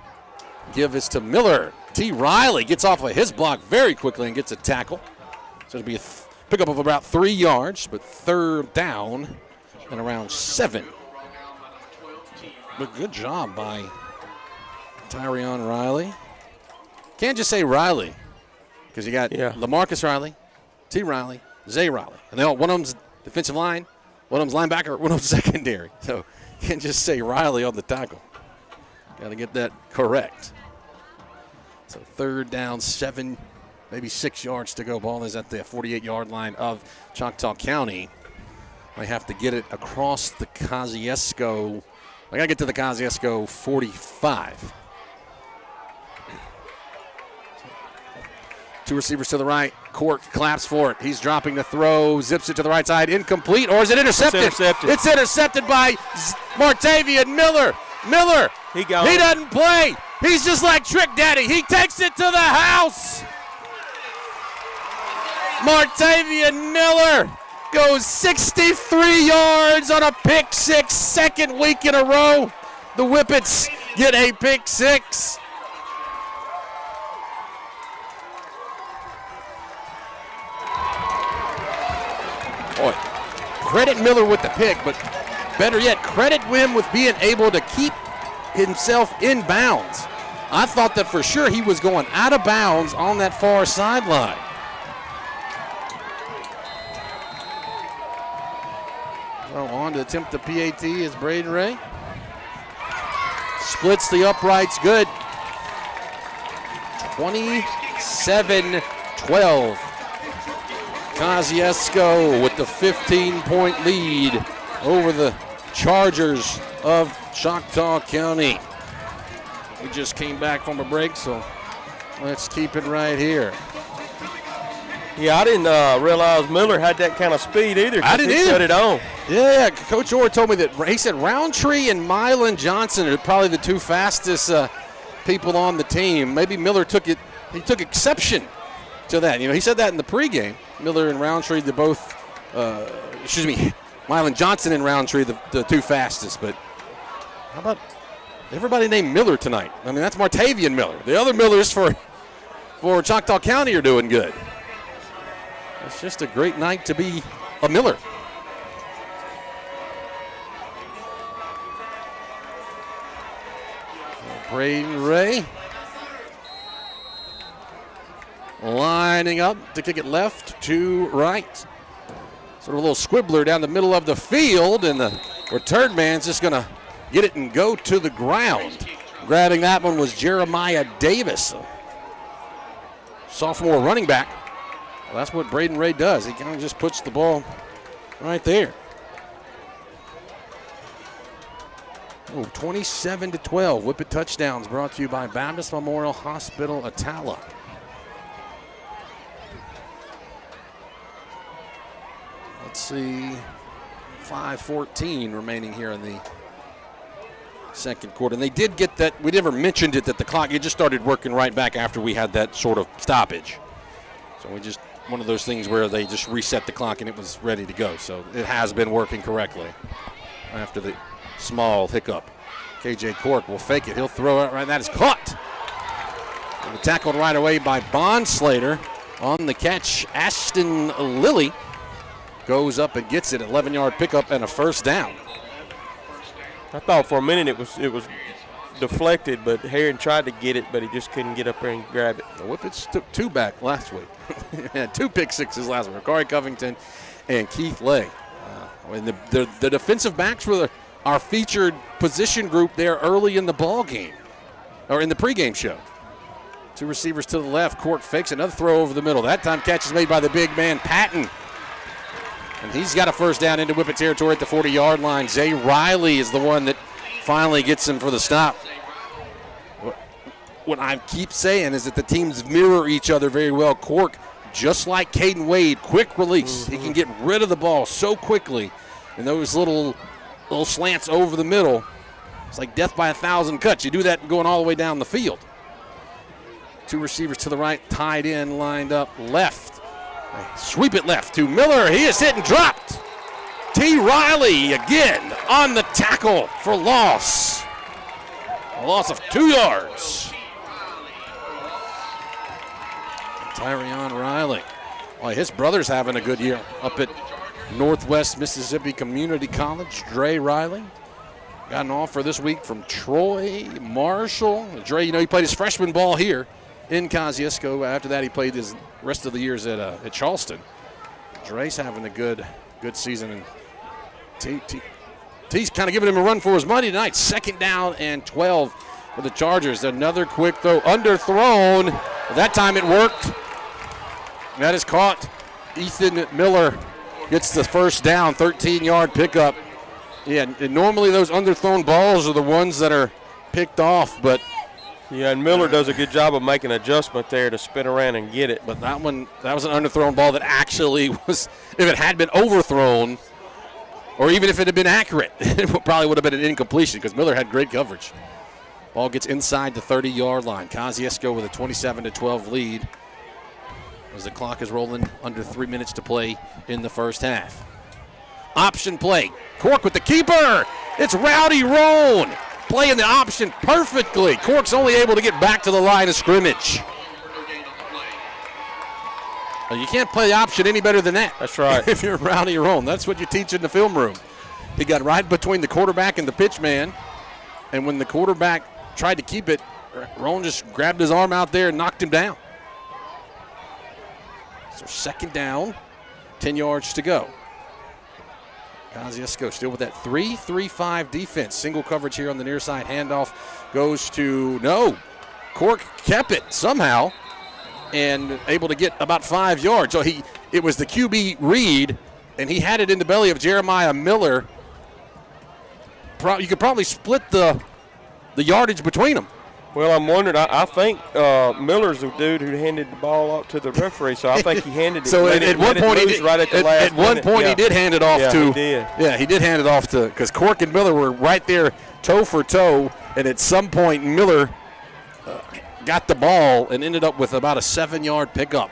Give this to Miller. T. Riley gets off of his block very quickly and gets a tackle. So it'll be a pickup of about 3 yards, but third down and around 7. But good job by Tyrion Riley. Can't just say Riley, because you got LaMarcus Riley, T. Riley, Zay Riley. And one of them's defensive line, one of them's linebacker, one of them's secondary. So you can't just say Riley on the tackle. Got to get that correct. So 3rd down, 7, maybe 6 yards to go. Ball is at the 48-yard line of Choctaw County. I have to get it across the Kosciusko. I got to get to the Kosciusko 45. 2 receivers to the right. Cork claps for it. He's dropping the throw, zips it to the right side. Incomplete, or is it intercepted? It's intercepted. It's intercepted by Martavian Miller. Miller, he doesn't play. He's just like Trick Daddy. He takes it to the house. Martavian Miller goes 63 yards on a pick six, 2nd week in a row. The Whippets get a pick six. Boy, credit Miller with the pick, but better yet, credit him with being able to keep himself in bounds. I thought that for sure he was going out of bounds on that far sideline. So on to attempt the PAT is Braden Ray. Splits the uprights, good. 27-12. Kosciusko with the 15-point lead over the Chargers of Choctaw County. We just came back from a break, so let's keep it right here. Yeah, I didn't realize Miller had that kind of speed either. I didn't either. Shut it on. Yeah, Coach Orr told me that he said Roundtree and Mylan Johnson are probably the 2 fastest people on the team. Maybe Miller took exception to that. You know, he said that in the pregame. Miller and Roundtree, they're both, Mylan Johnson and Roundtree, the 2 fastest. But how about everybody named Miller tonight? I mean, that's Martavian Miller. The other Millers for Choctaw County are doing good. It's just a great night to be a Miller. Braden Ray lining up to kick it left to right. Sort of a little squibbler down the middle of the field, and the return man's just going to get it and go to the ground. Grabbing that one was Jeremiah Davis, sophomore running back. Well, that's what Braden Ray does. He kind of just puts the ball right there. 27-12. Whippet touchdowns brought to you by Baptist Memorial Hospital, Attala. Let's see, 5:14 remaining here in the second quarter. And they did get that, we never mentioned it, that the clock, it just started working right back after we had that sort of stoppage. So we just, one of those things where they just reset the clock and it was ready to go. So it has been working correctly after the small hiccup. KJ Cork will fake it. He'll throw it right. That is caught. And tackled right away by Bondslater. On the catch, Ashton Lilly goes up and gets it. 11-yard pickup and a first down. I thought for a minute it was deflected, but Heron tried to get it, but he just couldn't get up there and grab it. The Whippets took 2 back last week. Had 2 pick sixes last week. Corey Covington and Keith Lay. And the defensive backs were our featured position group there early in the ball game, or in the pregame show. 2 receivers to the left. Court fakes another throw over the middle. That time catch is made by the big man, Patton. And he's got a first down into Whippet territory at the 40-yard line. Zay Riley is the one that finally gets him for the stop. What I keep saying is that the teams mirror each other very well. Cork, just like Caden Wade, quick release. Mm-hmm. He can get rid of the ball so quickly. And those little slants over the middle, it's like death by 1,000 cuts. You do that going all the way down the field. 2 receivers to the right, tied in, lined up left. Sweep it left to Miller. He is hit and dropped. T. Riley again on the tackle for loss. A loss of 2 yards. Tyrion Riley. Well, his brother's having a good year up at Northwest Mississippi Community College. Dre Riley got an offer this week from Troy Marshall. Dre, he played his freshman ball here in Kosciusko. After that, he played his rest of the years at Charleston. Dre's having a good season, and T's kind of giving him a run for his money tonight. 2nd down and 12 for the Chargers. Another quick throw, underthrown. That time it worked. That is caught. Ethan Miller gets the first down, 13-yard pickup. Yeah, and normally those underthrown balls are the ones that are picked off, but yeah, and Miller does a good job of making an adjustment there to spin around and get it. But that was an underthrown ball that actually was, if it had been overthrown, or even if it had been accurate, it probably would have been an incompletion because Miller had great coverage. Ball gets inside the 30-yard line. Kosciusko with a 27-12 lead as the clock is rolling under 3 minutes to play in the first half. Option play. Cork with the keeper. It's Rowdy Roan playing the option perfectly. Cork's only able to get back to the line of scrimmage. Well, you can't play the option any better than that. That's right. If you're Rowdy Roan, that's what you teach in the film room. He got right between the quarterback and the pitch man, and when the quarterback tried to keep it, Roan just grabbed his arm out there and knocked him down. So second down, 10 yards to go. Kosciusko still with that 3-3-5 defense. Single coverage here on the near side. Handoff goes to, no. Cork kept it somehow and able to get about 5 yards. So it was the QB read, and he had it in the belly of Jeremiah Miller. You could probably split the yardage between them. Well, I'm wondering. I think Miller's the dude who handed the ball off to the referee, so I think he handed it. So at one point, he did. Right at the last at one point, minute. he did hand it off to. He did. Yeah, he did hand it off to, because Cork and Miller were right there, toe for toe, and at some point Miller got the ball and ended up with about a 7-yard pickup.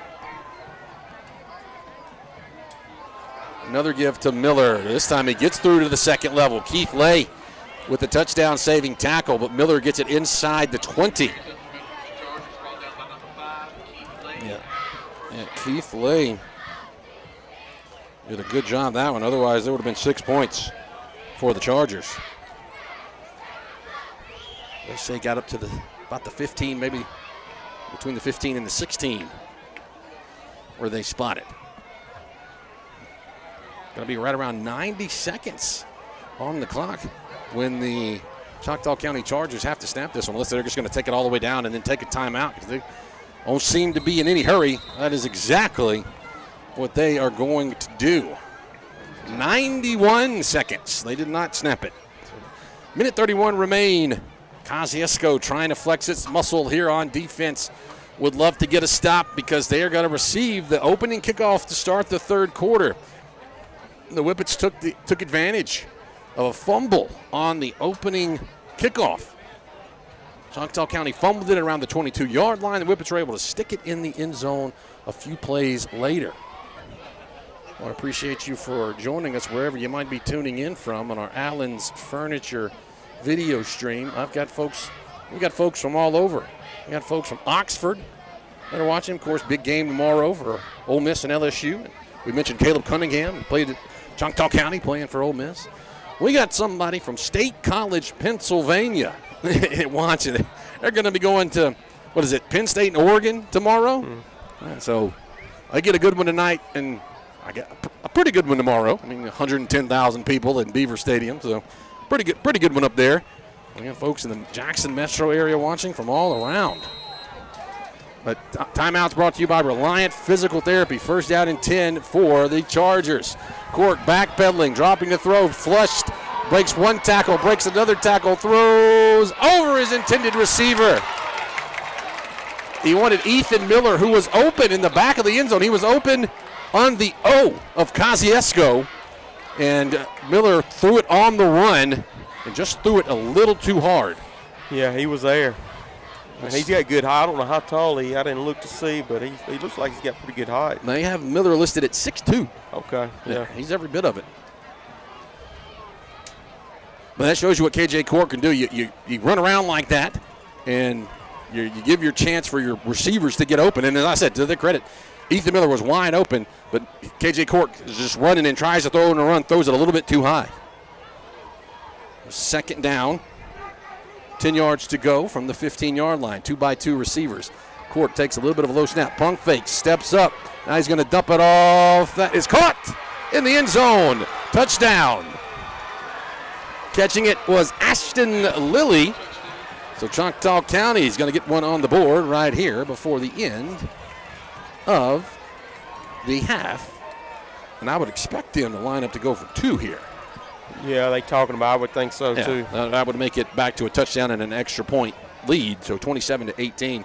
Another give to Miller. This time he gets through to the second level. Keith Lay with the touchdown-saving tackle, but Miller gets it inside the 20. Yeah, Keith Lay did a good job that one. Otherwise, there would have been 6 points for the Chargers. They say got up to about the 15, maybe between the 15 and the 16, where they spotted. Going to be right around 90 seconds on the clock when the Choctaw County Chargers have to snap this one, unless they're just going to take it all the way down and then take a timeout, because they don't seem to be in any hurry. That is exactly what they are going to do. 91 seconds. They did not snap it. Minute 31 remain. Kosciusko trying to flex its muscle here on defense. Would love to get a stop because they are going to receive the opening kickoff to start the third quarter. The Whippets took advantage of a fumble on the opening kickoff. Choctaw County fumbled it around the 22-yard line. The Whippets were able to stick it in the end zone a few plays later. I want to appreciate you for joining us wherever you might be tuning in from on our Allen's Furniture video stream. We got folks from all over. We got folks from Oxford that are watching. Of course, big game tomorrow for Ole Miss and LSU. We mentioned Caleb Cunningham, who played at Choctaw County, playing for Ole Miss. We got somebody from State College, Pennsylvania watching. They're going to be going to, Penn State and Oregon tomorrow? So I get a good one tonight, and I get a pretty good one tomorrow. 110,000 people in Beaver Stadium, so pretty good one up there. We got folks in the Jackson metro area watching from all around. But timeout's brought to you by Reliant Physical Therapy. First down and 10 for the Chargers. Cork backpedaling, dropping the throw, flushed, breaks one tackle, breaks another tackle, throws over his intended receiver. He wanted Ethan Miller, who was open in the back of the end zone. He was open on the O of Kosciusko, and Miller threw it on the run and just threw it a little too hard. Yeah, he was there. And he's got good height. I don't know how tall he is. I didn't look to see, but he looks like he's got pretty good height. They have Miller listed at 6'2". Okay, yeah. He's every bit of it. But that shows you what KJ Cork can do. You run around like that, and you give your chance for your receivers to get open. And as I said, to their credit, Ethan Miller was wide open, but KJ Cork is just running and tries to throw in a run, throws it a little bit too high. Second down. 10 yards to go from the 15-yard line. 2-by-2 receivers. Cork takes a little bit of a low snap. Punk fake, steps up. Now he's going to dump it off. That is caught in the end zone. Touchdown. Catching it was Ashton Lilly. So Choctaw County is going to get one on the board right here before the end of the half. And I would expect them to line up to go for 2 here. Yeah, they talking about. I would think so too. That would make it back to a touchdown and an extra point lead. So 27-18.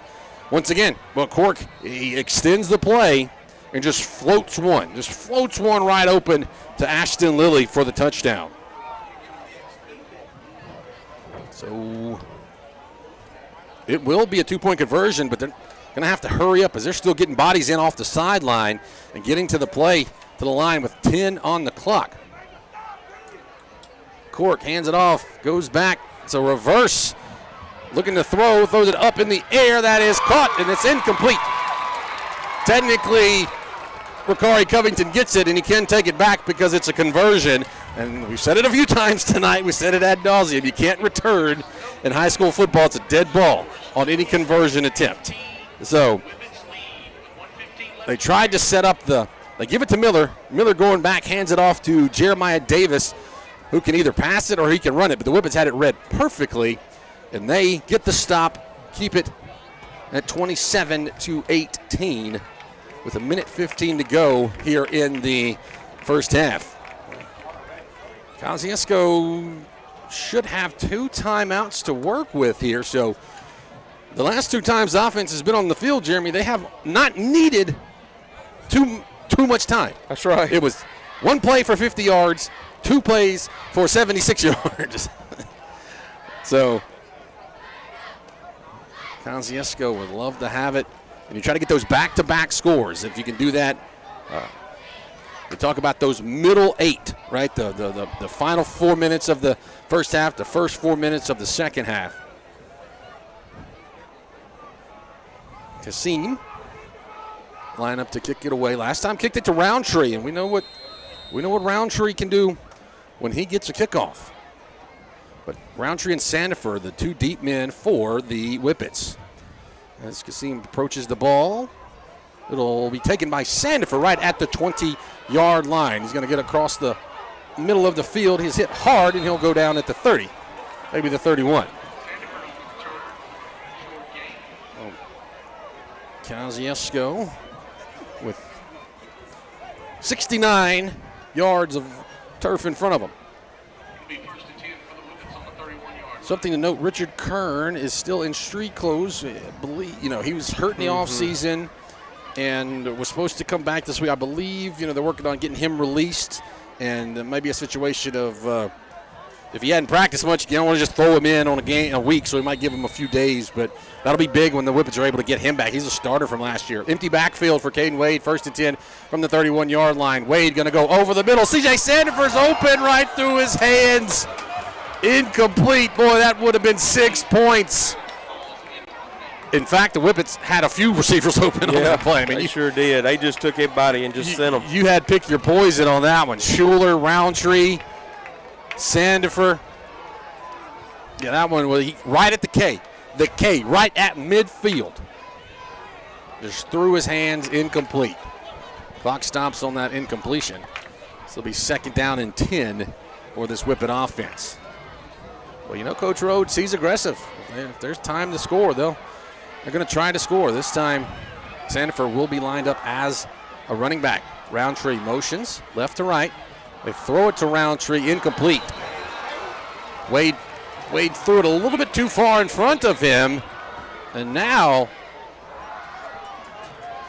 Once again, well, Cork, he extends the play and just floats one. Just floats one right open to Ashton Lilly for the touchdown. So it will be a 2-point conversion, but they're going to have to hurry up as they're still getting bodies in off the sideline and getting to the play to the line with 10 on the clock. Cork hands it off, goes back. It's a reverse. Looking to throw, throws it up in the air. That is caught, and it's incomplete. Technically, Ricari Covington gets it, and he can take it back because it's a conversion. And we've said it a few times tonight. We said it ad nauseum. You can't return in high school football. It's a dead ball on any conversion attempt. So they tried to set up they give it to Miller. Miller going back, hands it off to Jeremiah Davis, who can either pass it or he can run it. But the Whippets had it read perfectly, and they get the stop, keep it at 27-18 with 1:15 to go here in the first half. Kosciusko should have 2 timeouts to work with here. So the last 2 times the offense has been on the field, Jeremy, they have not needed too much time. That's right. It was 1 play for 50 yards, 2 plays for 76 yards. So Kosciusko would love to have it. And you try to get those back-to-back scores. If you can do that, we talk about those middle 8, right? The final 4 minutes of the first half, the first 4 minutes of the second half. Kassim line up to kick it away. Last time kicked it to Roundtree, and we know what Roundtree can do when he gets a kickoff. But Roundtree and Sandifer, the 2 deep men for the Whippets. As Kassim approaches the ball, it'll be taken by Sandifer right at the 20-yard line. He's going to get across the middle of the field. He's hit hard, and he'll go down at the 30, maybe the 31. Kosciusko with 69 yards of turf in front of him. Something to note, Richard Kern is still in street clothes. I believe, he was hurt in the offseason and was supposed to come back this week. I believe, they're working on getting him released, and it might be a situation of if he hadn't practiced much, you don't want to just throw him in on a week, so we might give him a few days, but that'll be big when the Whippets are able to get him back. He's a starter from last year. Empty backfield for Caden Wade, 1st and 10 from the 31-yard line. Wade going to go over the middle. C.J. Sandifer's open right through his hands. Incomplete. Boy, that would have been 6 points. In fact, the Whippets had a few receivers open on that play. They sure did. They just took everybody and just sent them. You had pick your poison on that one. Schuler, Roundtree, Sandifer. Yeah, that one was right at the K. The K, right at midfield. Just threw his hands, incomplete. Clock stops on that incompletion. So it'll be 2nd down and 10 for this Whippet offense. Well, Coach Rhodes, he's aggressive. If there's time to score, they're going to try to score. This time, Sandifer will be lined up as a running back. Roundtree motions left to right. They throw it to Roundtree, incomplete. Wade threw it a little bit too far in front of him. And now,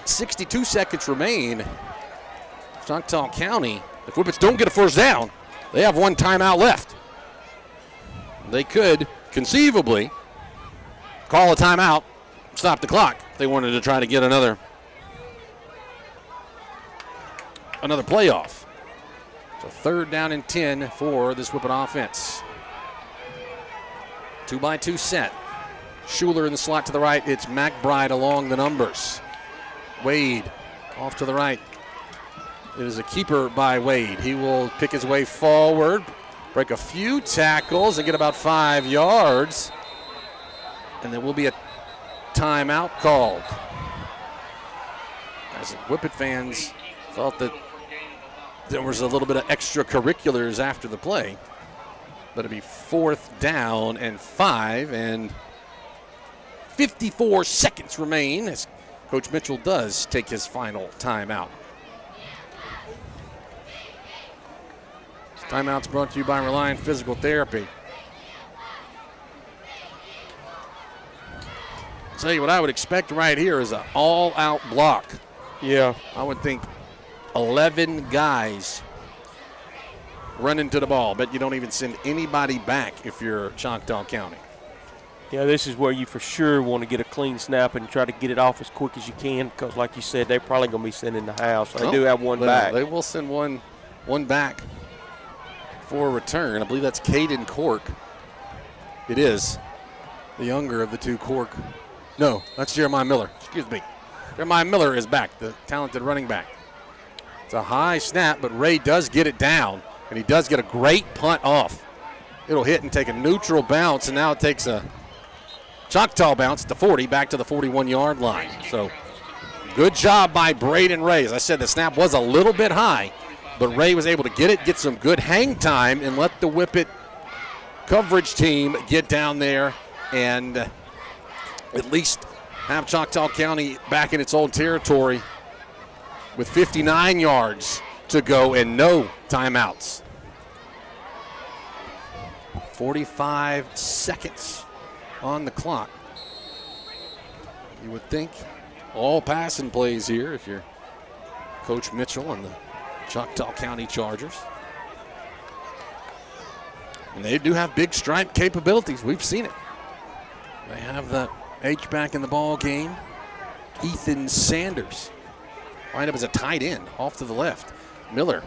62 seconds remain. Choctaw County, if Whippets don't get a first down, they have 1 timeout left. They could conceivably call a timeout, stop the clock if they wanted to try to get another playoff. So 3rd down and 10 for this Whippet offense. 2-by-2 set. Schuler in the slot to the right. It's McBride along the numbers. Wade off to the right. It is a keeper by Wade. He will pick his way forward, break a few tackles, and get about 5 yards. And there will be a timeout called. As Whippet fans felt that there was a little bit of extracurriculars after the play. But it'll be 4th down and 5, and 54 seconds remain as Coach Mitchell does take his final timeout. This timeout's brought to you by Reliant Physical Therapy. I'll tell you what I would expect right here is an all-out block. Yeah. I would think 11 guys running to the ball. Bet you don't even send anybody back if you're Choctaw County. Yeah, this is where you for sure want to get a clean snap and try to get it off as quick as you can because, like you said, they're probably going to be sending the house. They do have one back. They will send one back for a return. I believe that's Caden Cork. It is the younger of the two Cork. No, that's Jeremiah Miller. Excuse me. Jeremiah Miller is back, the talented running back. It's a high snap, but Ray does get it down, and he does get a great punt off. It'll hit and take a neutral bounce, and now it takes a Choctaw bounce to 40, back to the 41-yard line. So good job by Braden Ray. As I said, the snap was a little bit high, but Ray was able to get it, get some good hang time, and let the Whippet coverage team get down there and at least have Choctaw County back in its old territory with 59 yards to go and no timeouts. 45 seconds on the clock. You would think all passing plays here if you're Coach Mitchell and the Choctaw County Chargers. And they do have big stripe capabilities. We've seen it. They have the H-back in the ball game, Ethan Sanders. Lined up as a tight end off to the left. Miller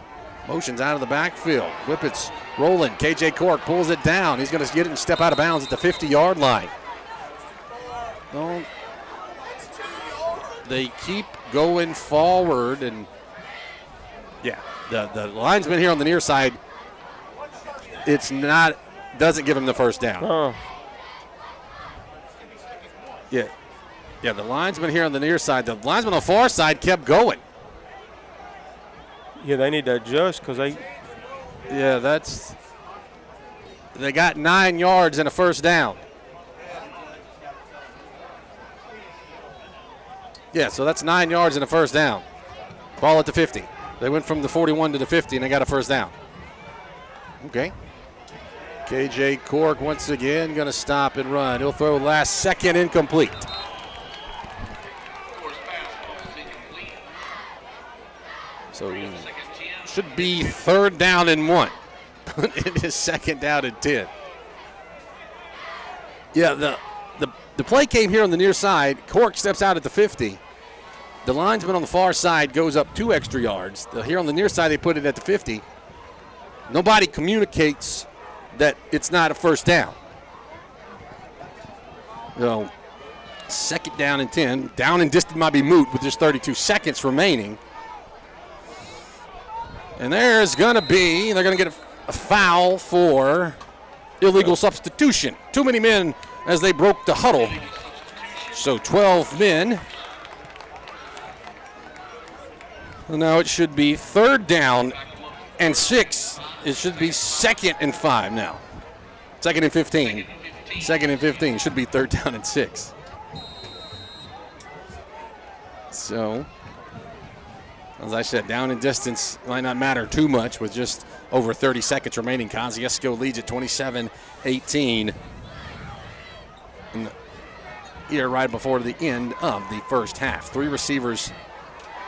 motions out of the backfield. Whippets rolling. KJ Cork pulls it down. He's going to get it and step out of bounds at the 50-yard line. Well, they keep going forward, and yeah, the linesman here on the near side, doesn't give him the first down. Yeah, the linesman here on the near side. The linesman on the far side kept going. Yeah, they need to adjust because they got 9 yards and a first down. Yeah, so that's 9 yards and a first down. Ball at the 50. They went from the 41 to the 50, and they got a first down. Okay. KJ Cork once again going to stop and run. He'll throw last second incomplete. So should be 3rd down and 1. It is 2nd down and 10. Yeah, the play came here on the near side. Cork steps out at the 50. The linesman on the far side goes up 2 extra yards. Here on the near side, they put it at the 50. Nobody communicates that it's not a first down. So 2nd down and 10. Down and distant might be moot with just 32 seconds remaining. And there's going to be, they're going to get a foul for illegal substitution. Too many men as they broke the huddle. So 12 men. And now it should be 3rd down and 6. It should be 2nd and 5 now. 2nd and 15. 2nd and 15. Should be 3rd down and 6. So, as I said, down in distance might not matter too much with just over 30 seconds remaining. Kosciusko leads at 27-18. Here right before the end of the first half. 3 receivers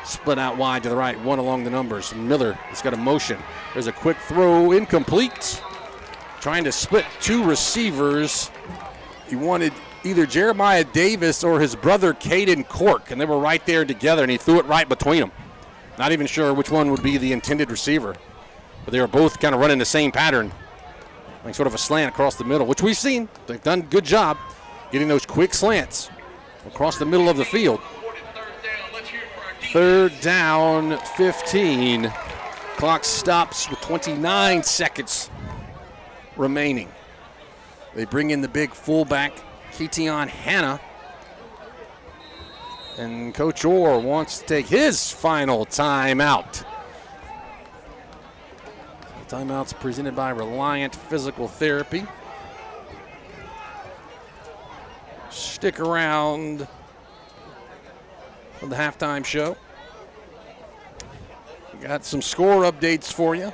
split out wide to the right, 1 along the numbers. Miller has got a motion. There's a quick throw, incomplete. Trying to split 2 receivers. He wanted either Jeremiah Davis or his brother Caden Cork, and they were right there together, and he threw it right between them. Not even sure which one would be the intended receiver, but they were both kind of running the same pattern, like sort of a slant across the middle, which we've seen. They've done a good job getting those quick slants across the middle of the field. 3rd down, 15. Clock stops with 29 seconds remaining. They bring in the big fullback, Keaton Hanna. And Coach Orr wants to take his final timeout. Timeout's presented by Reliant Physical Therapy. stick around for the halftime show. We got some score updates for you.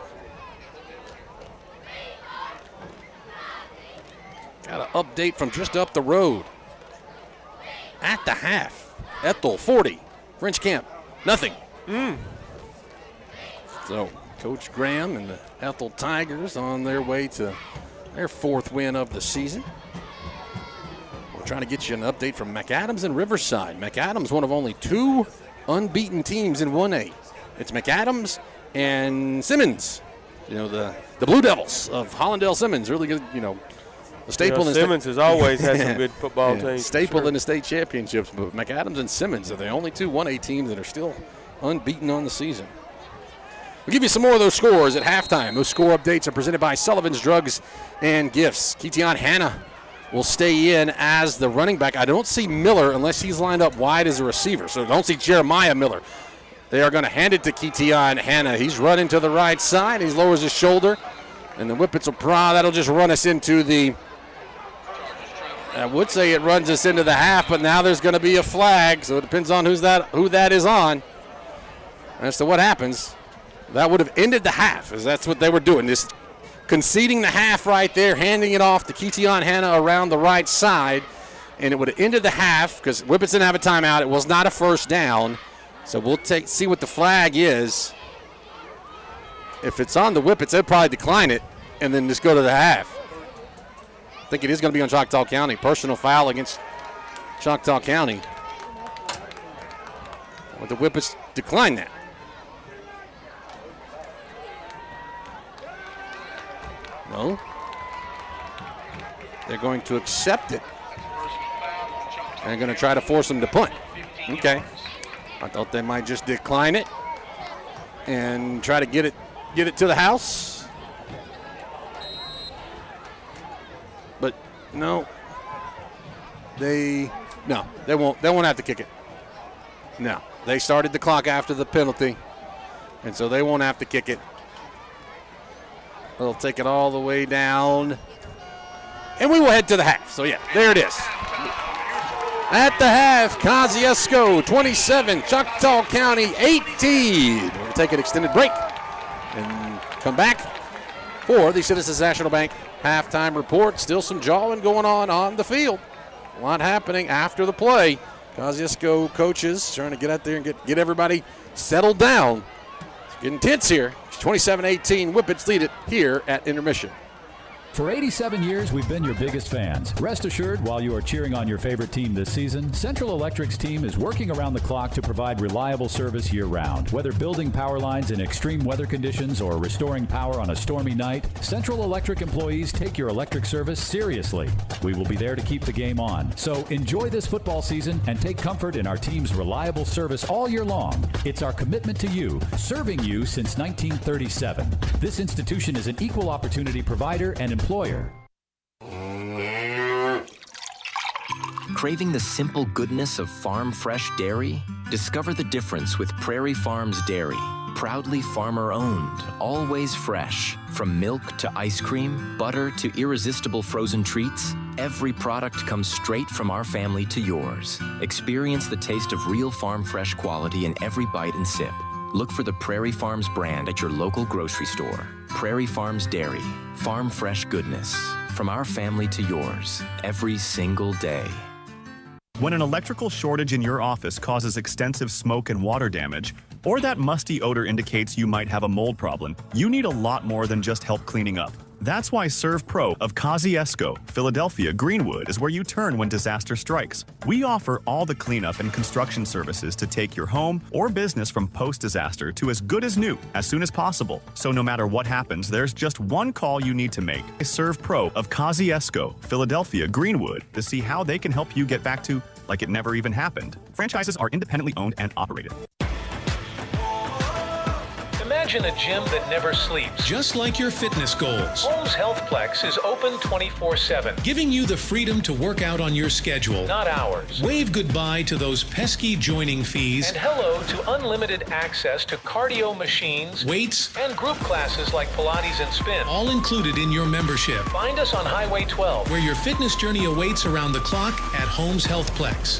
Got an update from just up the road. At the half, Ethel 40, French Camp nothing. So Coach Graham and the Ethel Tigers on their way to their 4th win of the season. We're trying to get you an update from McAdams and Riverside. McAdams, one of only 2 unbeaten teams in 1A. It's McAdams and Simmons. You know, the Blue Devils of Hollandale Simmons. Really good, the staple in Simmons has always had some good football teams. Staple in the state championships, but McAdams and Simmons are the only 2 1A teams that are still unbeaten on the season. We'll give you some more of those scores at halftime. Those score updates are presented by Sullivan's Drugs and Gifts. Keaton Hanna will stay in as the running back. I don't see Miller unless he's lined up wide as a receiver, so don't see Jeremiah Miller. They are going to hand it to Keaton Hanna. He's running to the right side. He lowers his shoulder, and the Whippets will that'll just run us into the I would say it runs us into the half, but now there's going to be a flag, so it depends on who that is on. As to what happens, that would have ended the half, as that's what they were doing, just conceding the half right there, handing it off to Keaton Hanna around the right side, and it would have ended the half because Whippets didn't have a timeout. It was not a first down, so we'll see what the flag is. If it's on the Whippets, they'll probably decline it and then just go to the half. I think it is going to be on Choctaw County. Personal foul against Choctaw County. But the Whippets decline that. No. They're going to accept it. And going to try to force them to punt. Okay. I thought they might just decline it and try to get it to the house. But no. They won't have to kick it. No. They started the clock after the penalty. And so they won't have to kick it. They'll take it all the way down. And we will head to the half. So, yeah, there it is. At the half, Kosciusko 27, Choctaw County 18. We'll take an extended break and come back for the Citizens National Bank halftime report. Still some jawing going on the field. A lot happening after the play. Kosciusko coaches trying to get out there and get everybody settled down. It's getting tense here. 27-18, Whippets lead it here at intermission. For 87 years, we've been your biggest fans. Rest assured, while you are cheering on your favorite team this season, Central Electric's team is working around the clock to provide reliable service year-round. Whether building power lines in extreme weather conditions or restoring power on a stormy night, Central Electric employees take your electric service seriously. We will be there to keep the game on. So enjoy this football season and take comfort in our team's reliable service all year long. It's our commitment to you, serving you since 1937. This institution is an equal opportunity provider and employer. Craving the simple goodness of farm fresh dairy? Discover the difference with Prairie Farms Dairy. Proudly farmer-owned, always fresh. From milk to ice cream, butter to irresistible frozen treats, every product comes straight from our family to yours. Experience the taste of real farm fresh quality in every bite and sip. Look for the Prairie Farms brand at your local grocery store. Prairie Farms Dairy. Farm fresh goodness. From our family to yours, every single day. When an electrical shortage in your office causes extensive smoke and water damage, or that musty odor indicates you might have a mold problem, you need a lot more than just help cleaning up. That's why Serve Pro of Kosciusko, Philadelphia, Greenwood is where you turn when disaster strikes. We offer all the cleanup and construction services to take your home or business from post-disaster to as good as new as soon as possible. So no matter what happens, there's just one call you need to make. Serve Pro of Kosciusko, Philadelphia, Greenwood to see how they can help you get back to like it never even happened. Franchises are independently owned and operated. Imagine a gym that never sleeps. Just like your fitness goals. Holmes Healthplex is open 24/7, giving you the freedom to work out on your schedule, not ours. Wave goodbye to those pesky joining fees and hello to unlimited access to cardio machines, weights, and group classes like Pilates and spin, all included in your membership. Find us on Highway 12, where your fitness journey awaits around the clock at Holmes Healthplex.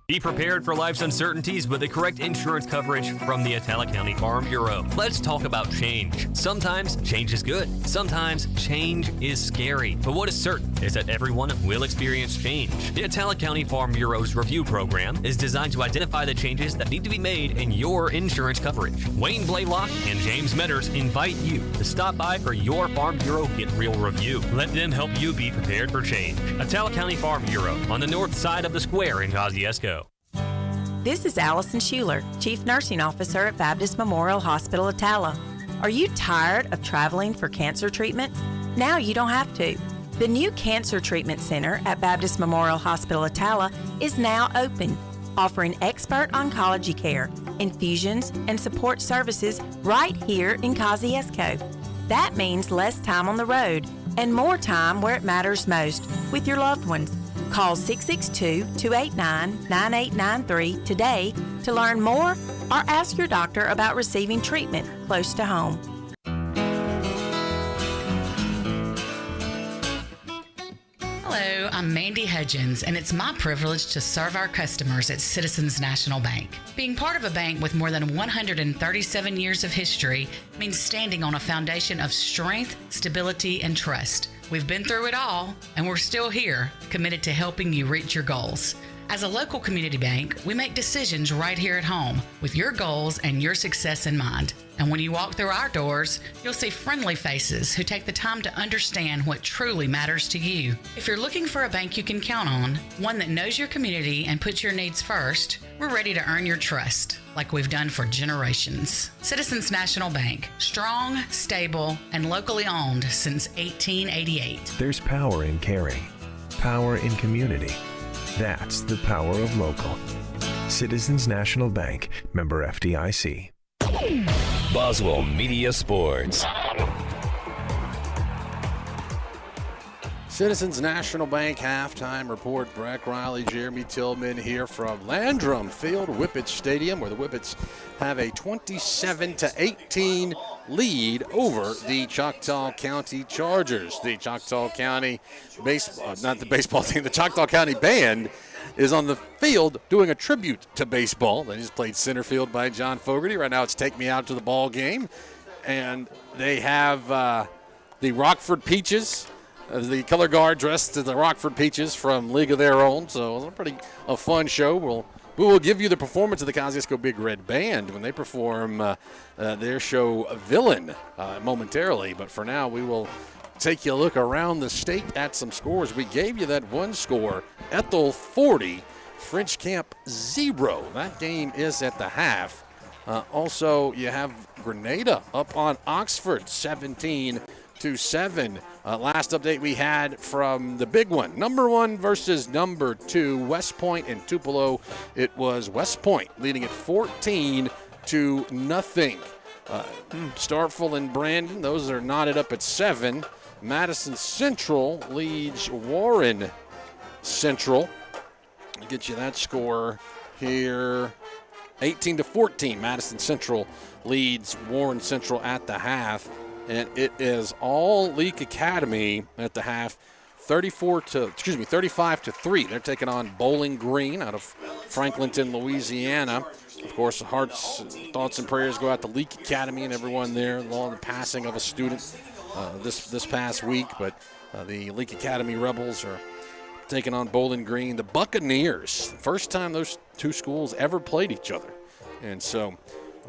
Be prepared for life's uncertainties with the correct insurance coverage from the Atala County Farm Bureau. Let's talk about change. Sometimes change is good. Sometimes change is scary. But what is certain is that everyone will experience change. The Atala County Farm Bureau's review program is designed to identify the changes that need to be made in your insurance coverage. Wayne Blaylock and James Metters invite you to stop by for your Farm Bureau Get Real review. Let them help you be prepared for change. Atala County Farm Bureau on the north side of the square in Kosciusko. This is Allison Schuler, Chief Nursing Officer at Baptist Memorial Hospital Atala. Are you tired of traveling for cancer treatments? Now you don't have to. The new Cancer Treatment Center at Baptist Memorial Hospital Atala is now open, offering expert oncology care, infusions, and support services right here in Kosciusko. That means less time on the road and more time where it matters most, with your loved ones. Call 662-289-9893 today to learn more or ask your doctor about receiving treatment close to home. Hello, I'm Mandy Hudgens, and it's my privilege to serve our customers at Citizens National Bank. Being part of a bank with more than 137 years of history means standing on a foundation of strength, stability, and trust. We've been through it all, and we're still here, committed to helping you reach your goals. As a local community bank, we make decisions right here at home with your goals and your success in mind. And when you walk through our doors, you'll see friendly faces who take the time to understand what truly matters to you. If you're looking for a bank you can count on, one that knows your community and puts your needs first, we're ready to earn your trust, like we've done for generations. Citizens National Bank, strong, stable, and locally owned since 1888. There's power in caring, power in community. That's the power of local. Citizens National Bank, member FDIC. Boswell Media Sports. Citizens National Bank halftime report. Breck Riley, Jeremy Tillman here from Landrum Field, Whippets Stadium, where the Whippets have a 27-18 lead over the Choctaw County Chargers. The Choctaw County the Choctaw County Band is on the field doing a tribute to baseball. They just played center field by John Fogerty. Right now it's Take Me Out to the Ball Game. And they have the Rockford Peaches, the color guard dressed as the Rockford Peaches from League of Their Own. So it's a fun show. We will give you the performance of the Kosciusko Big Red Band when they perform their show Villain momentarily. But for now, we will take you a look around the state at some scores. We gave you that one score, Ethel 40, French Camp 0. That game is at the half. Also, you have Grenada up on Oxford 17-7. Last update we had from the big one, number 1 versus number 2, West Point and Tupelo. It was West Point leading at 14-0. Starkville and Brandon, those are knotted up at 7. Madison Central leads Warren Central. I'll get you that score here. 18-14. Madison Central leads Warren Central at the half. And it is all Leak Academy at the half. 35-3. They're taking on Bowling Green out of Franklinton, Louisiana. Of course, hearts, thoughts, and prayers go out to Leak Academy and everyone there along the passing of a student this past week. But the Leak Academy Rebels are taking on Bowling Green. The Buccaneers, first time those two schools ever played each other. And so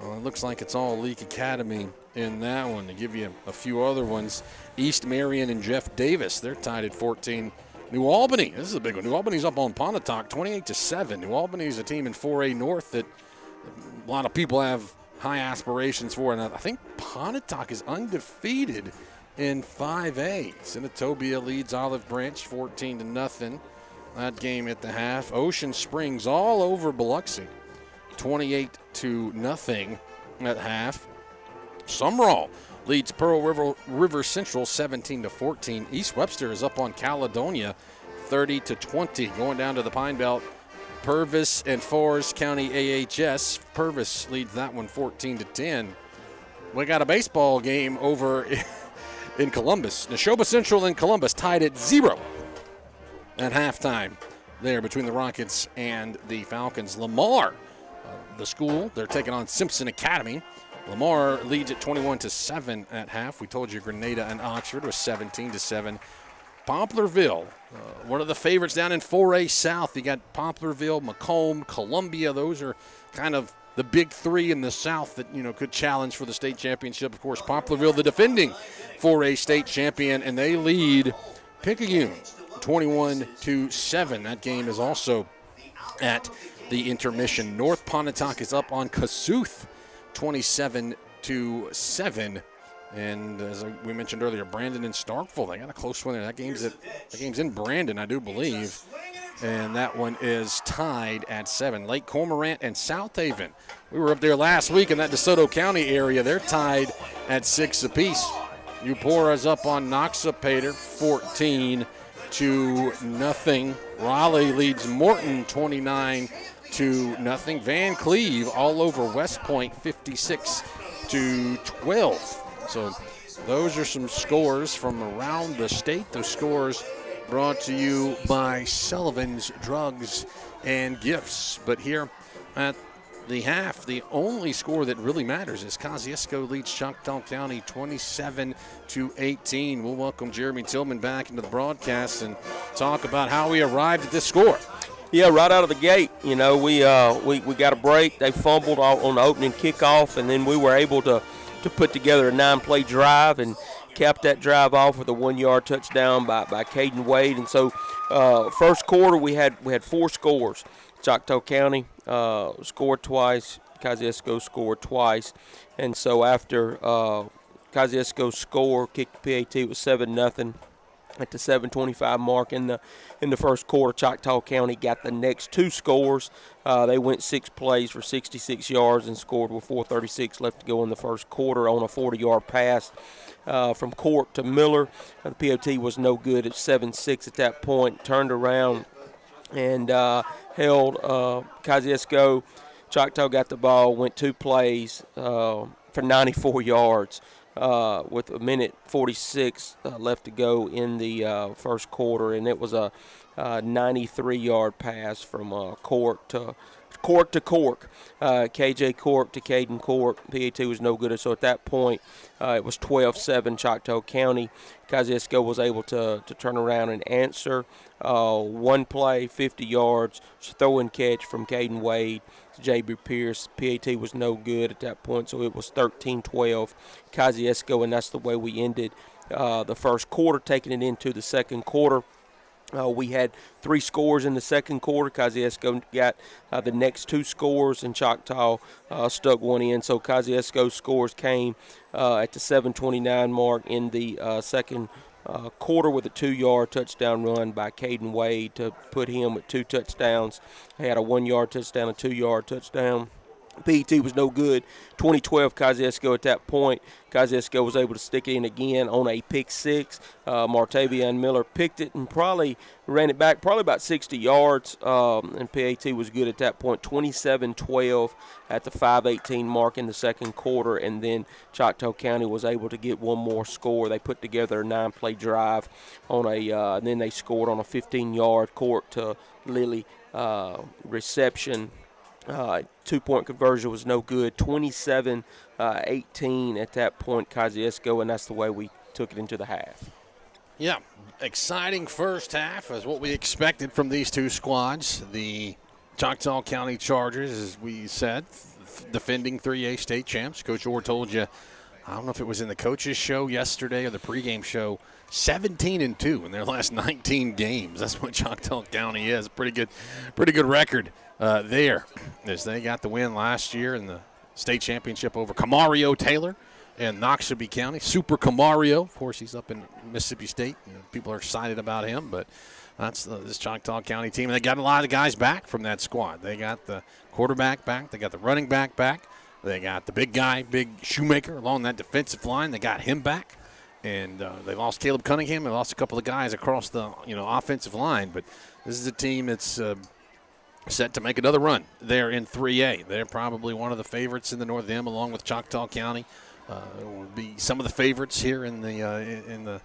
it looks like it's all Leak Academy in that one. To give you a few other ones, East Marion and Jeff Davis, they're tied at 14. New Albany, this is a big one. New Albany's up on Pontotoc, 28-7. New Albany's a team in 4A North that a lot of people have high aspirations for, and I think Pontotoc is undefeated in 5A. Senatobia leads Olive Branch 14-0. That game at the half. Ocean Springs all over Biloxi, 28-0 at half. Sumrall leads Pearl River Central 17-14. East Webster is up on Caledonia 30-20. Going down to the Pine Belt, Purvis and Forest County AHS. Purvis leads that one 14-10. We got a baseball game over in Columbus. Neshoba Central and Columbus tied at 0 at halftime there between the Rockets and the Falcons. Lamar, the school, they're taking on Simpson Academy. Lamar leads at 21-7 at half. We told you Grenada and Oxford was 17-7. Poplarville, one of the favorites down in 4A South. You got Poplarville, Macomb, Columbia. Those are kind of the big three in the South that, could challenge for the state championship. Of course, Poplarville, the defending 4A state champion, and they lead Picayune 21-7. That game is also at the intermission. North Pontotoc is up on Kossuth 27-7. And as we mentioned earlier, Brandon and Starkville, they got a close one there. That game's in Brandon, I do believe. And that one is tied at 7. Lake Cormorant and South Haven. We were up there last week in that DeSoto County area. They're tied at 6 apiece. Eupora's up on Noxapater 14-0. Raleigh leads Morton 29-0. Van Cleve all over West Point 56-12. So those are some scores from around the state. Those scores brought to you by Sullivan's Drugs and Gifts. But here at the half, the only score that really matters is Kosciusko leads Choctaw County 27-18. We'll welcome Jeremy Tillman back into the broadcast and talk about how we arrived at this score. Yeah, right out of the gate, we got a break. They fumbled on the opening kickoff, and then we were able to put together a 9-play drive and capped that drive off with a 1-yard touchdown by Caden Wade. And so first quarter we had 4 scores. Choctaw County scored twice. Kosciusko scored twice. And so after Kosciusko's score, kicked the PAT, was 7-0. At the 7:25 mark in the first quarter, Choctaw County got the next 2 scores. They went 6 plays for 66 yards and scored with 4:36 left to go in the first quarter on a 40-yard pass from Court to Miller. The POT was no good at 7-6 at that point. Turned around and held Kosciusko. Choctaw got the ball, went 2 plays for 94 yards. With a minute 46 left to go in the first quarter, and it was a 93-yard pass from Cork to Cork. KJ Cork to Caden Cork. PAT was no good, so at that point it was 12-7 Choctaw County. Kosciusko was able to turn around and answer. 1 play, 50 yards, throw and catch from Caden Wade. J.B. Pierce. PAT was no good at that point, so it was 13-12 Kosciusko, and that's the way we ended the first quarter, taking it into the second quarter. We had 3 scores in the second quarter. Kosciusko got the next 2 scores, and Choctaw stuck one in. So Kosciusko's scores came at the 7:29 mark in the second quarter with a 2-yard touchdown run by Caden Wade to put him with 2 touchdowns. He had a 1-yard touchdown, a 2-yard touchdown. PET was no good. 2012 Kosciusko at that point. Kosciusko was able to stick it in again on a pick 6. Martavian Miller picked it and probably ran it back probably about 60 yards. And PAT was good at that point. 27-12 at the 5:18 mark in the second quarter. And then Choctaw County was able to get one more score. They put together a 9-play drive on and then they scored on a 15-yard Court to Lily reception. 2-point conversion was no good. 27-18 at that point, Kosciusko, and that's the way we took it into the half. Yeah, exciting first half is what we expected from these 2 squads. The Choctaw County Chargers, as we said, defending 3A state champs. Coach Orr told you, I don't know if it was in the coaches show yesterday or the pregame show, 17-2 in their last 19 games. That's what Choctaw County is. Pretty good record there, as they got the win last year in the state championship over Camario Taylor and Noxubee County. Super Camario, of course, he's up in Mississippi State. People are excited about him, but that's this Choctaw County team. And they got a lot of guys back from that squad. They got the quarterback back. They got the running back back. They got the big guy, Big Shoemaker, along that defensive line. They got him back. And they lost Caleb Cunningham. They lost a couple of guys across the offensive line. But this is a team that's set to make another run there in 3A. They're probably one of the favorites in the North M, along with Choctaw County. Will be some of the favorites here in the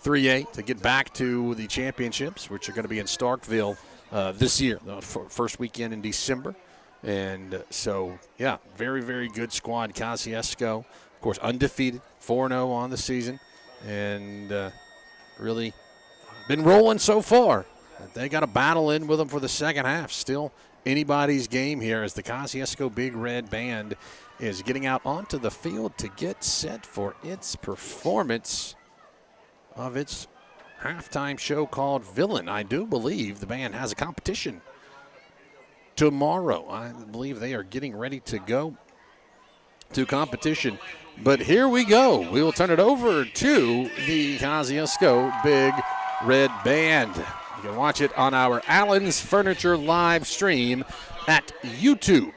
3A to get back to the championships, which are going to be in Starkville this year, the first weekend in December. And so, yeah, very, very good squad. Kosciusko, of course, undefeated, 4-0 on the season, and really been rolling so far. They got a battle in with them for the second half. Still anybody's game here as the Kosciusko Big Red Band is getting out onto the field to get set for its performance of its halftime show called Villain. I do believe the band has a competition tomorrow. I believe they are getting ready to go to competition. But here we go. We will turn it over to the Kosciusko Big Red Band. You can watch it on our Allen's Furniture live stream at YouTube.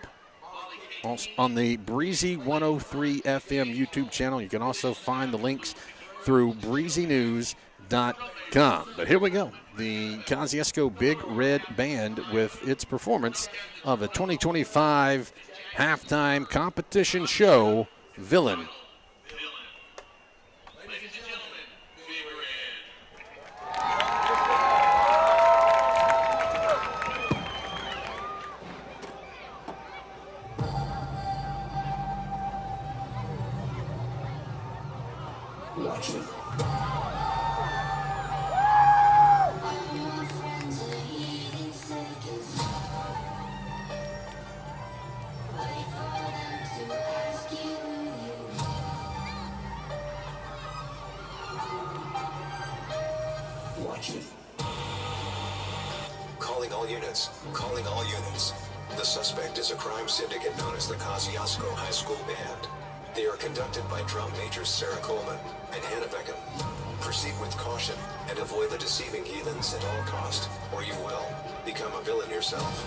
Also on the Breezy 103 FM YouTube channel. You can also find the links through breezynews.com. But here we go. The Kosciusko Big Red Band with its performance of the 2025 halftime competition show, Villain. Watch it. Watch it. Calling all units. Calling all units. The suspect is a crime syndicate known as the Kosciusko High School Band. They are conducted by drum majors Sarah Coleman and Hannah Beckham. Proceed with caution and avoid the deceiving heathens at all cost, or you will become a villain yourself.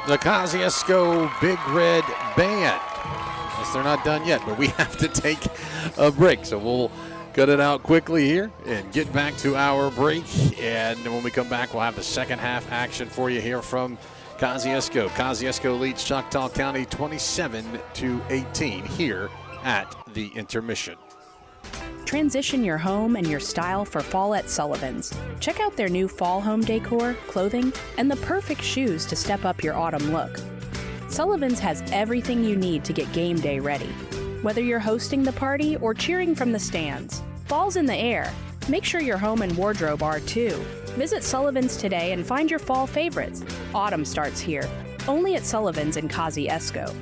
The Kosciusko Big Red Band. I guess they're not done yet, but we have to take a break. So we'll cut it out quickly here and get back to our break. And when we come back, we'll have the second half action for you here from Kosciusko. Kosciusko leads Choctaw County 27-18 here at the intermission. Transition your home and your style for fall at Sullivan's. Check out their new fall home decor, clothing, and the perfect shoes to step up your autumn look. Sullivan's has everything you need to get game day ready. Whether you're hosting the party or cheering from the stands, fall's in the air. Make sure your home and wardrobe are too. Visit Sullivan's today and find your fall favorites. Autumn starts here, only at Sullivan's in Kosciusko.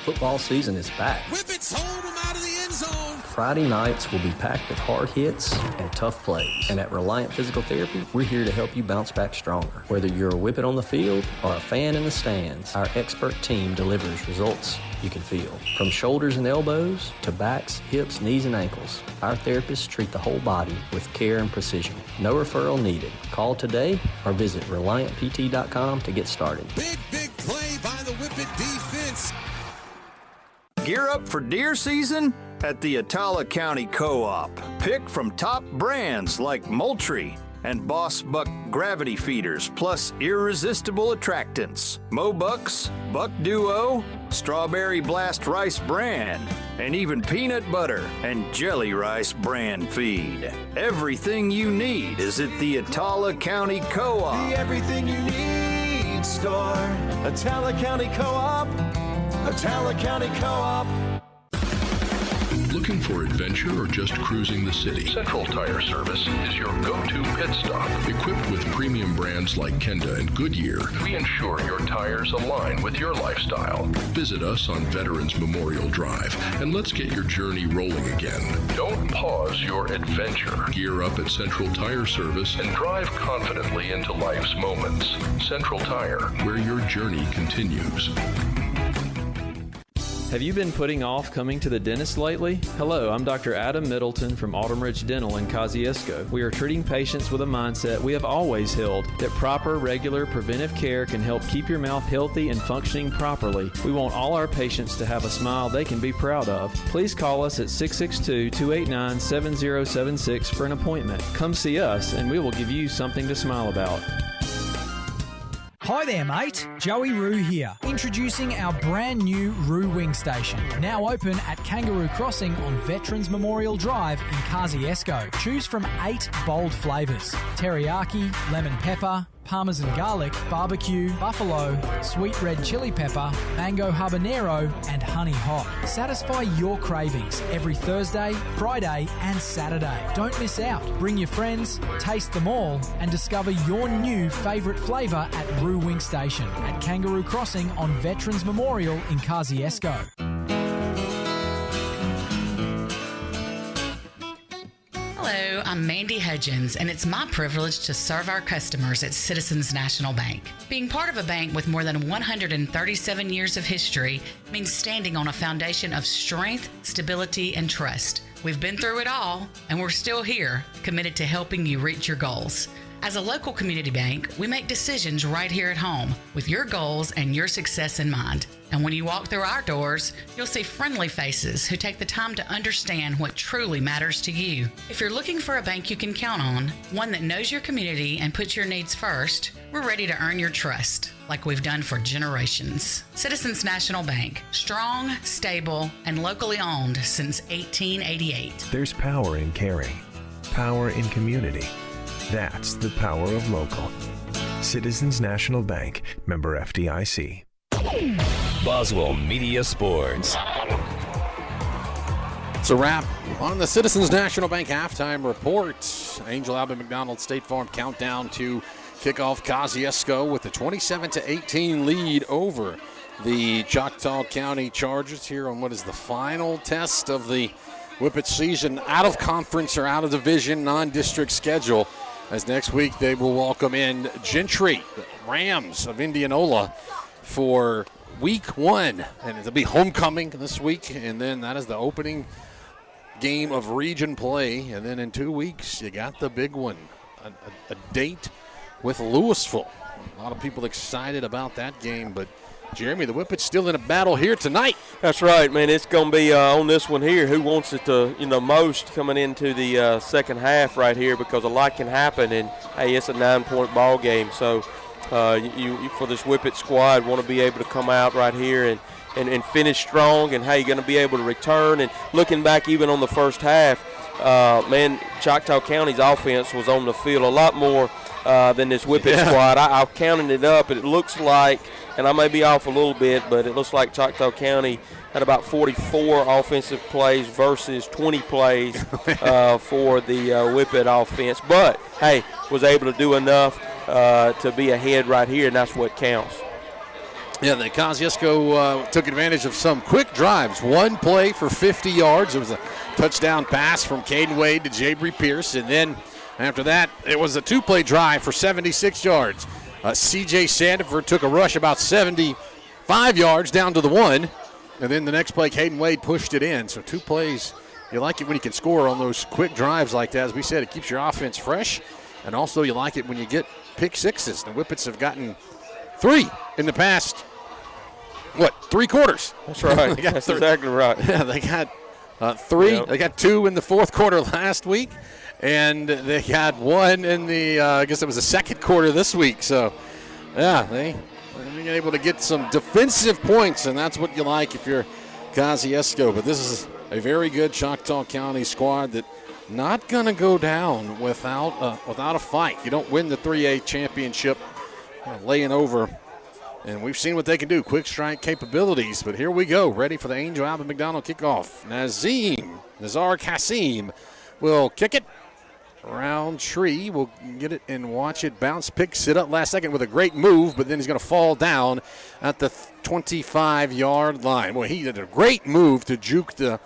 Football season is back. Whippets hold them out of the end zone. Friday nights will be packed with hard hits and tough plays. And at Reliant Physical Therapy, we're here to help you bounce back stronger. Whether you're a Whippet on the field or a fan in the stands, our expert team delivers results you can feel. From shoulders and elbows to backs, hips, knees, and ankles, our therapists treat the whole body with care and precision. No referral needed. Call today or visit ReliantPT.com to get started. Big play by the Whippet defense. Gear up for deer season at the Attala County Co-op. Pick from top brands like Moultrie and Boss Buck gravity feeders, plus irresistible attractants. Mobucks, Buck Duo, Strawberry Blast Rice Bran, and even peanut butter and jelly rice brand feed. Everything you need is at the Attala County Co-op. The everything you need store. Attala County Co-op. Attala County Co-op. Looking for adventure or just cruising the city? Central Tire Service is your go-to pit stop. Equipped with premium brands like Kenda and Goodyear, we ensure your tires align with your lifestyle. Visit us on Veterans Memorial Drive and let's get your journey rolling again. Don't pause your adventure. Gear up at Central Tire Service and drive confidently into life's moments. Central Tire, where your journey continues. Have you been putting off coming to the dentist lately? Hello, I'm Dr. Adam Middleton from Autumn Ridge Dental in Kosciusko. We are treating patients with a mindset we have always held, that proper, regular, preventive care can help keep your mouth healthy and functioning properly. We want all our patients to have a smile they can be proud of. Please call us at 662-289-7076 for an appointment. Come see us and we will give you something to smile about. Hi there, mate. Joey Roo here. Introducing our brand new Roo Wing Station. Now open at Kangaroo Crossing on Veterans Memorial Drive in Kosciusko. Choose from 8 bold flavours: teriyaki, lemon pepper, Parmesan garlic, barbecue, buffalo, sweet red chili pepper, mango habanero, and honey hot. Satisfy your cravings every Thursday, Friday, and Saturday. Don't miss out. Bring your friends, taste them all, and discover your new favourite flavour at Roo Wing Station at Kangaroo Crossing on Veterans Memorial in Kosciusko. Hello, I'm Mandy Hudgens, and it's my privilege to serve our customers at Citizens National Bank. Being part of a bank with more than 137 years of history means standing on a foundation of strength, stability, and trust. We've been through it all, and we're still here, committed to helping you reach your goals. As a local community bank, we make decisions right here at home with your goals and your success in mind. And when you walk through our doors, you'll see friendly faces who take the time to understand what truly matters to you. If you're looking for a bank you can count on, one that knows your community and puts your needs first, we're ready to earn your trust, like we've done for generations. Citizens National Bank, strong, stable, and locally owned since 1888. There's power in caring, power in community. That's the power of local. Citizens National Bank, member FDIC. Boswell Media Sports. It's a wrap on the Citizens National Bank halftime report. Angel Albert McDonald State Farm countdown to kickoff. Kosciusko with a 27-18 lead over the Choctaw County Chargers here on what is the final test of the Whippets season, out of conference or out of division non-district schedule, as next week they will welcome in Gentry, the Rams of Indianola, for week 1. And it'll be homecoming this week, and then that is the opening game of region play. And then in 2 weeks, you got the big one, a date with Louisville. A lot of people excited about that game, but Jeremy, the Whippets still in a battle here tonight. That's right, man. It's going to be on this one here. Who wants it to, most coming into the second half right here, because a lot can happen, and hey, it's a 9-point ball game. So you for this Whippet squad want to be able to come out right here and finish strong, and hey, you're going to be able to return. And looking back even on the first half, man, Choctaw County's offense was on the field a lot more than this Whippet squad. I've counted it up, and it looks like, and I may be off a little bit, but it looks like Choctaw County had about 44 offensive plays versus 20 plays for the Whippet offense. But, hey, was able to do enough to be ahead right here, and that's what counts. Yeah, the Kosciusko took advantage of some quick drives. One play for 50 yards. It was a touchdown pass from Caden Wade to Jabry Pierce, and then after that, it was a 2-play drive for 76 yards. C.J. Sandiford took a rush about 75 yards down to the 1, and then the next play, Caden Wade pushed it in. So 2 plays. You like it when you can score on those quick drives like that. As we said, it keeps your offense fresh, and also you like it when you get pick sixes. The Whippets have gotten 3 in the past, 3 quarters? That's right. That's exactly right. Yeah, they got 3. Yep. They got 2 in the fourth quarter last week, and they got 1 in the, I guess it was the second quarter this week. So, yeah, they're able to get some defensive points, and that's what you like if you're Kosciusko. But this is a very good Choctaw County squad that not going to go down without a fight. You don't win the 3A championship laying over. And we've seen what they can do, quick strike capabilities. But here we go, ready for the Angel Albert McDonald kickoff. Nazar Kassim will kick it. Roundtree will get it and watch it bounce. Picks it up last second with a great move, but then he's going to fall down at the 25-yard line. Well, he did a great move to juke the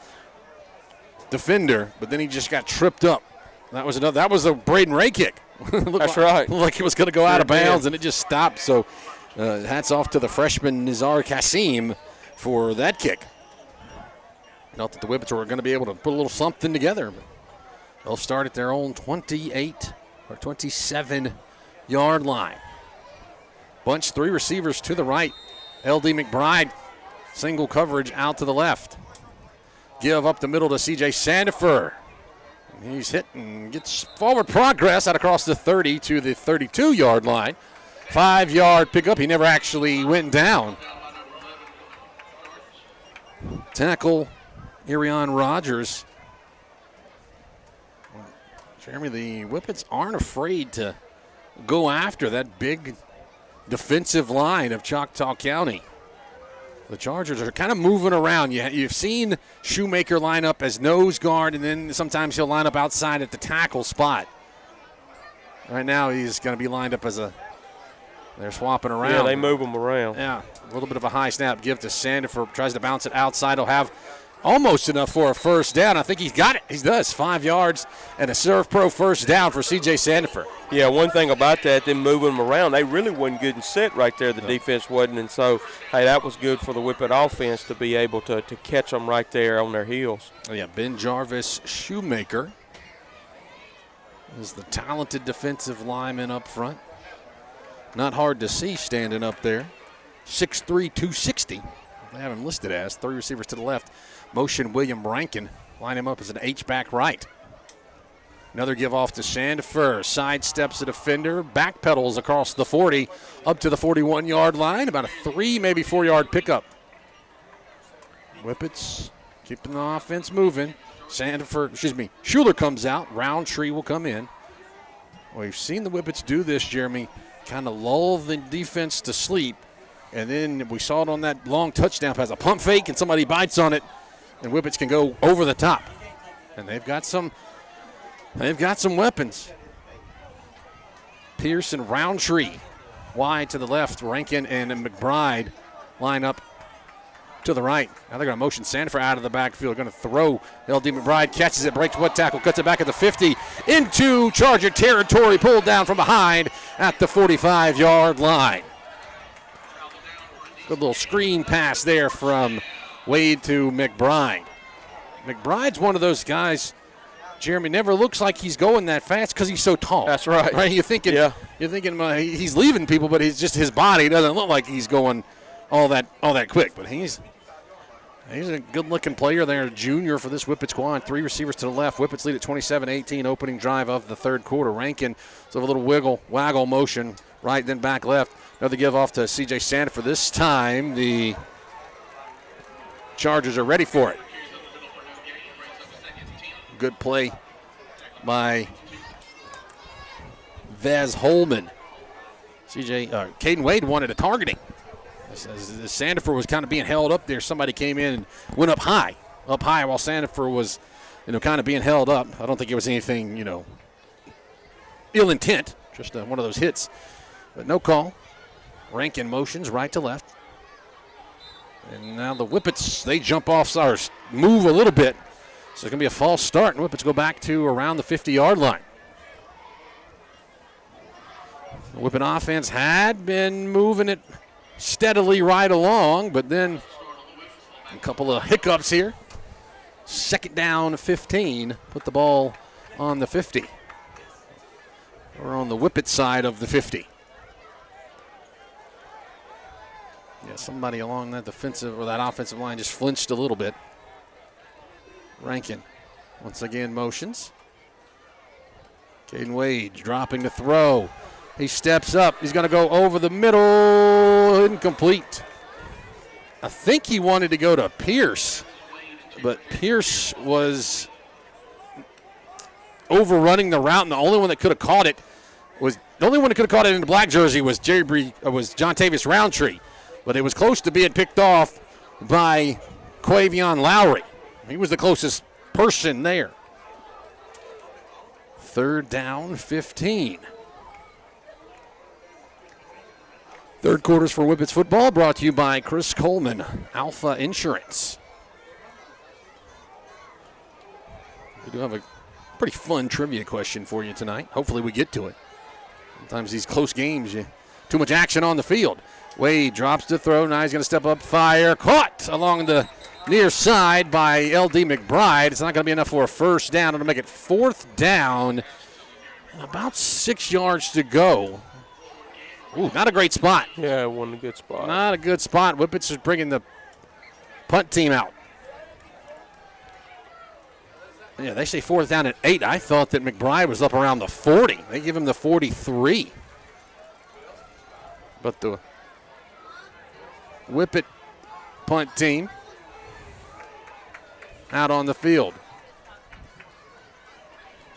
defender, but then he just got tripped up. That was a Braden Ray kick. That's right. Looked like it was going to go out of bounds, and it just stopped. So hats off to the freshman Nazar Kassim for that kick. Not that the Whippets were going to be able to put a little something together, but they'll start at their own 28 or 27-yard line. Bunch 3 receivers to the right. L.D. McBride, single coverage out to the left. Give up the middle to C.J. Sandiford. He's hit and gets forward progress out across the 30 to the 32-yard line. 5-yard pickup. He never actually went down. Tackle, Arion Rogers. Jeremy, the Whippets aren't afraid to go after that big defensive line of Choctaw County. The Chargers are kind of moving around. You've seen Shoemaker line up as nose guard, and then sometimes he'll line up outside at the tackle spot. Right now he's going to be lined up as they're swapping around. Yeah, they move him around. Yeah, a little bit of a high snap give to Sandiford. Tries to bounce it outside. He'll have almost enough for a first down. I think he's got it. He does. 5 yards and a Serve Pro first down for C.J. Sandiford. Yeah, one thing about that, them moving them around, they really wasn't good and set right there. The defense wasn't. And so, hey, that was good for the Whippet offense to be able to catch them right there on their heels. Oh, yeah, Ben Jarvis Shoemaker is the talented defensive lineman up front. Not hard to see standing up there. 6'3", 260. they have him listed as. 3 receivers to the left. Motion William Rankin. Line him up as an H-back right. Another give off to Sandifer. Sidesteps a defender. Backpedals across the 40 up to the 41-yard line. About a 3, maybe 4-yard pickup. Whippets keeping the offense moving. Schuler comes out. Roundtree will come in. We've seen the Whippets do this, Jeremy. Kind of lull the defense to sleep. And then we saw it on that long touchdown pass. A pump fake and somebody bites on it. And Whippets can go over the top. And they've got some weapons. Pierce and Roundtree wide to the left. Rankin and McBride line up to the right. Now they're going to motion Sandifer out of the backfield. Going to throw. LD McBride catches it, breaks one tackle, cuts it back at the 50 into Charger territory. Pulled down from behind at the 45-yard line. Good little screen pass there from Wade to McBride. McBride's one of those guys, Jeremy, never looks like he's going that fast because he's so tall. That's right. Right? You're thinking he's leaving people, but he's just his body doesn't look like he's going all that quick. But he's a good-looking player there, a junior for this Whippets squad. 3 receivers to the left. Whippets lead at 27-18, opening drive of the third quarter. Rankin, so a little waggle motion, right, then back left. Another give off to C.J. Sandifer. This time the Chargers are ready for it. Good play by Vez Holman. Caden Wade wanted a targeting. As Sandifer was kind of being held up there, somebody came in and went up high while Sandifer was, kind of being held up. I don't think it was anything, ill intent, just one of those hits. But no call. Rankin motions right to left. And now the Whippets, they jump off, or move a little bit. So it's going to be a false start, and Whippets go back to around the 50-yard line. The Whippet offense had been moving it steadily right along, but then a couple of hiccups here. 2nd down, 15. Put the ball on the 50. Or on the Whippet side of the 50. Yeah, somebody along that defensive or that offensive line just flinched a little bit. Rankin once again motions. Caden Wade dropping the throw. He steps up. He's going to go over the middle. Incomplete. I think he wanted to go to Pierce, but Pierce was overrunning the route, and the only one that could have caught it in the black jersey was John Tavius Roundtree, but it was close to being picked off by Quavion Lowry. He was the closest person there. 3rd down, 15. Third quarters for Whippets football brought to you by Chris Coleman, Alpha Insurance. We do have a pretty fun trivia question for you tonight. Hopefully we get to it. Sometimes these close games, too much action on the field. Wade drops the throw. Now he's going to step up, fire. Caught along the near side by L.D. McBride. It's not going to be enough for a first down. It'll make it 4th down. About 6 yards to go. Ooh, not a great spot. Yeah, it wasn't a good spot. Not a good spot. Whippets is bringing the punt team out. Yeah, they say 4th down at 8. I thought that McBride was up around the 40. They give him the 43. But the Whippet punt team out on the field.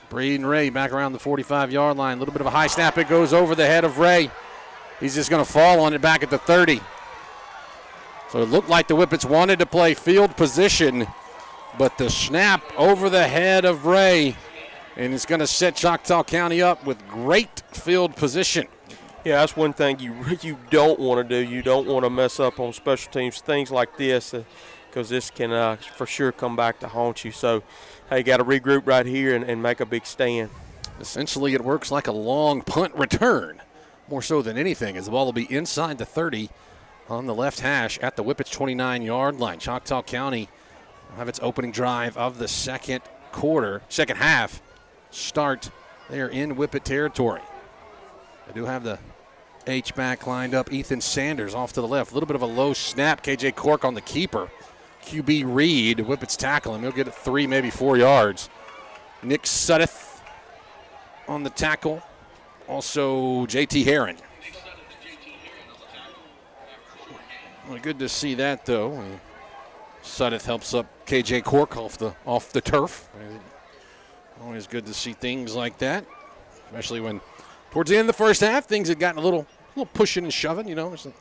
Braden Ray back around the 45-yard line. A little bit of a high snap. It goes over the head of Ray. He's just going to fall on it back at the 30. So it looked like the Whippets wanted to play field position, but the snap over the head of Ray, and it's going to set Choctaw County up with great field position. Yeah, that's one thing you don't want to do. You don't want to mess up on special teams, things like this, because this can for sure come back to haunt you. So, hey, got to regroup right here and make a big stand. Essentially, it works like a long punt return, more so than anything, as the ball will be inside the 30 on the left hash at the Whippets 29-yard line. Choctaw County will have its opening drive of the second half start there in Whippet territory. I do have the H-back lined up. Ethan Sanders off to the left. A little bit of a low snap. KJ Cork on the keeper. QB Reed. Whippets tackle him. He'll get it 3, maybe 4 yards. Nick Suddeth on the tackle. Also JT Herron. Well, good to see that, though. Suddeth helps up KJ Cork off the turf. Always good to see things like that, especially when towards the end of the first half, things had gotten a little pushing and shoving. It's a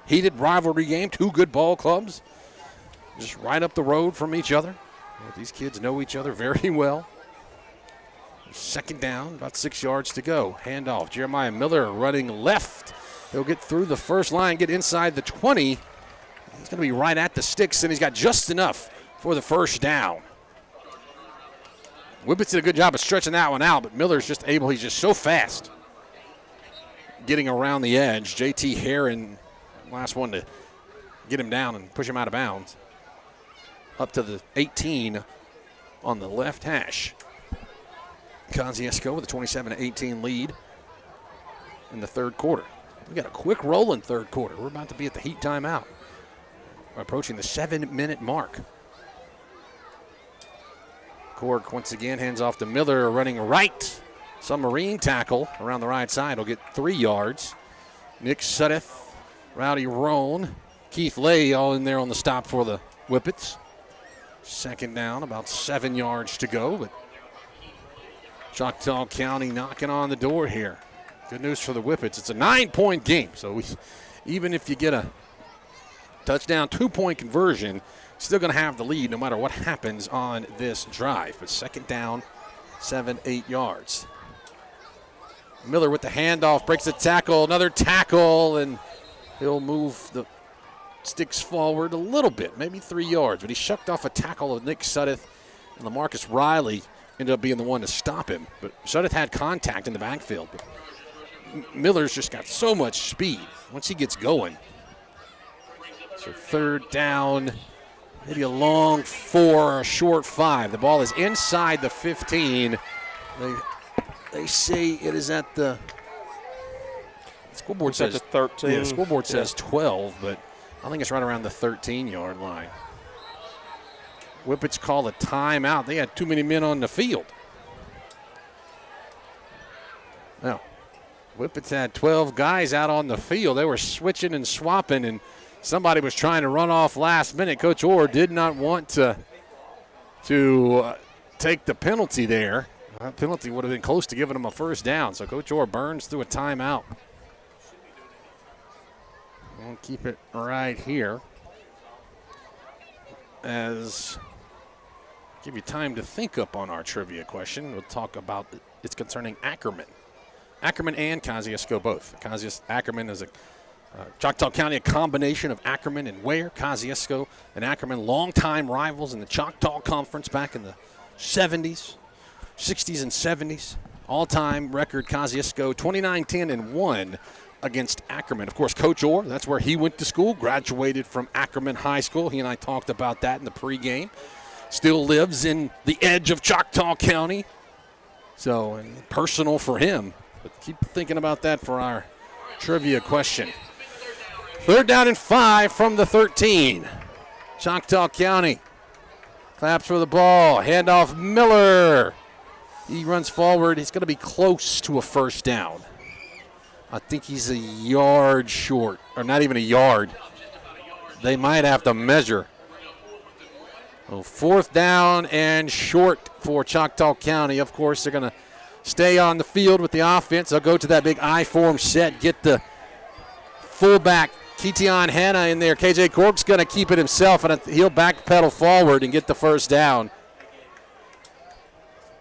heated rivalry game. 2 good ball clubs, just right up the road from each other. These kids know each other very well. Second down, about 6 yards to go. Handoff. Jeremiah Miller running left. He'll get through the first line, get inside the 20. He's going to be right at the sticks, and he's got just enough for the first down. Whippets did a good job of stretching that one out, but Miller's just able. He's just so fast getting around the edge. JT Herron, last one to get him down and push him out of bounds. Up to the 18 on the left hash. Kosciusko with a 27-18 lead in the third quarter. We got a quick rolling third quarter. We're about to be at the heat timeout. We're approaching the 7-minute mark. Cork once again hands off to Miller, running right. Submarine tackle around the right side. Will get 3 yards. Nick Suddeth, Rowdy Roan, Keith Lay all in there on the stop for the Whippets. Second down, about 7 yards to go, but Choctaw County knocking on the door here. Good news for the Whippets. It's a 9-point game, so even if you get a touchdown, 2-point conversion, still going to have the lead no matter what happens on this drive. But second down, 7-8 yards. Miller with the handoff, breaks the tackle, another tackle, and he'll move the sticks forward a little bit, maybe 3 yards. But he shucked off a tackle of Nick Suddeth, and LaMarcus Riley ended up being the one to stop him. But Suddeth had contact in the backfield. But Miller's just got so much speed once he gets going. So third down, maybe a long 4 or a short 5. The ball is inside the 15. They say it is at the scoreboard says 13. Yeah, the scoreboard says 12, but I think it's right around the 13-yard line. Whippets call a timeout. They had too many men on the field. Now, Whippets had 12 guys out on the field. They were switching and swapping, and somebody was trying to run off last minute. Coach Orr did not want to take the penalty there. That penalty would have been close to giving him a first down. So Coach Orr burns through a timeout. We'll keep it right here as give you time to think up on our trivia question. We'll talk about it's concerning Ackerman. Ackerman and Kosciusko both. Ackerman is a Choctaw County, a combination of Ackerman and Ware. Kosciusko and Ackerman, longtime rivals in the Choctaw Conference back in the 70s, 60s, and 70s. All-time record Kosciusko, 29-10-1 against Ackerman. Of course, Coach Orr, that's where he went to school, graduated from Ackerman High School. He and I talked about that in the pregame. Still lives in the edge of Choctaw County. So, personal for him. But keep thinking about that for our trivia question. Third down and 5 from the 13. Choctaw County claps for the ball. Handoff Miller. He runs forward. He's going to be close to a first down. I think he's a yard short, or not even a yard. They might have to measure. So fourth down and short for Choctaw County. Of course, they're going to stay on the field with the offense. They'll go to that big I-form set, get the fullback, Keaton Hanna, in there. KJ Cork's going to keep it himself, and he'll backpedal forward and get the first down.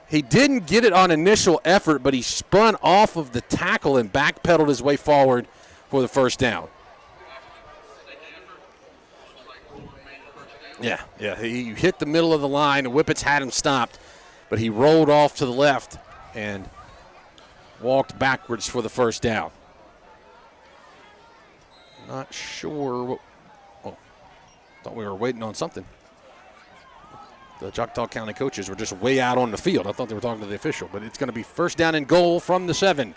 He didn't get it on initial effort, but he spun off of the tackle and backpedaled his way forward for the first down. Yeah, he hit the middle of the line. The Whippets had him stopped, but he rolled off to the left and walked backwards for the first down. Not sure. Thought we were waiting on something. The Choctaw County coaches were just way out on the field. I thought they were talking to the official, but it's going to be first down and goal from the 7.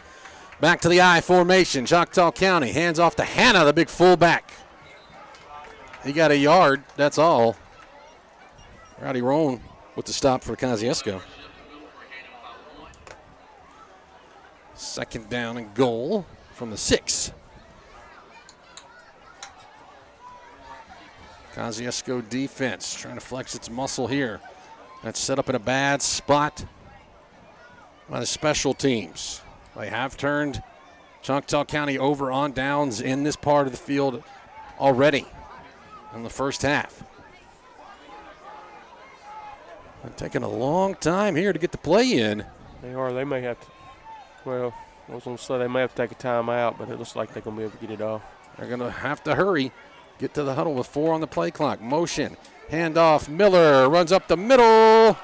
Back to the I formation. Choctaw County hands off to Hannah, the big fullback. He got a yard, that's all. Rowdy Roan with the stop for Kosciusko. Second down and goal from the 6. Kosciusko defense trying to flex its muscle here. That's set up in a bad spot by the special teams. They have turned Choctaw County over on downs in this part of the field already in the first half. They're taking a long time here to get the play in. They are. They may have to. Well, I was going to say they may have to take a timeout, but it looks like they're going to be able to get it off. They're going to have to hurry. Get to the huddle with 4 on the play clock. Motion. Handoff. Miller runs up the middle.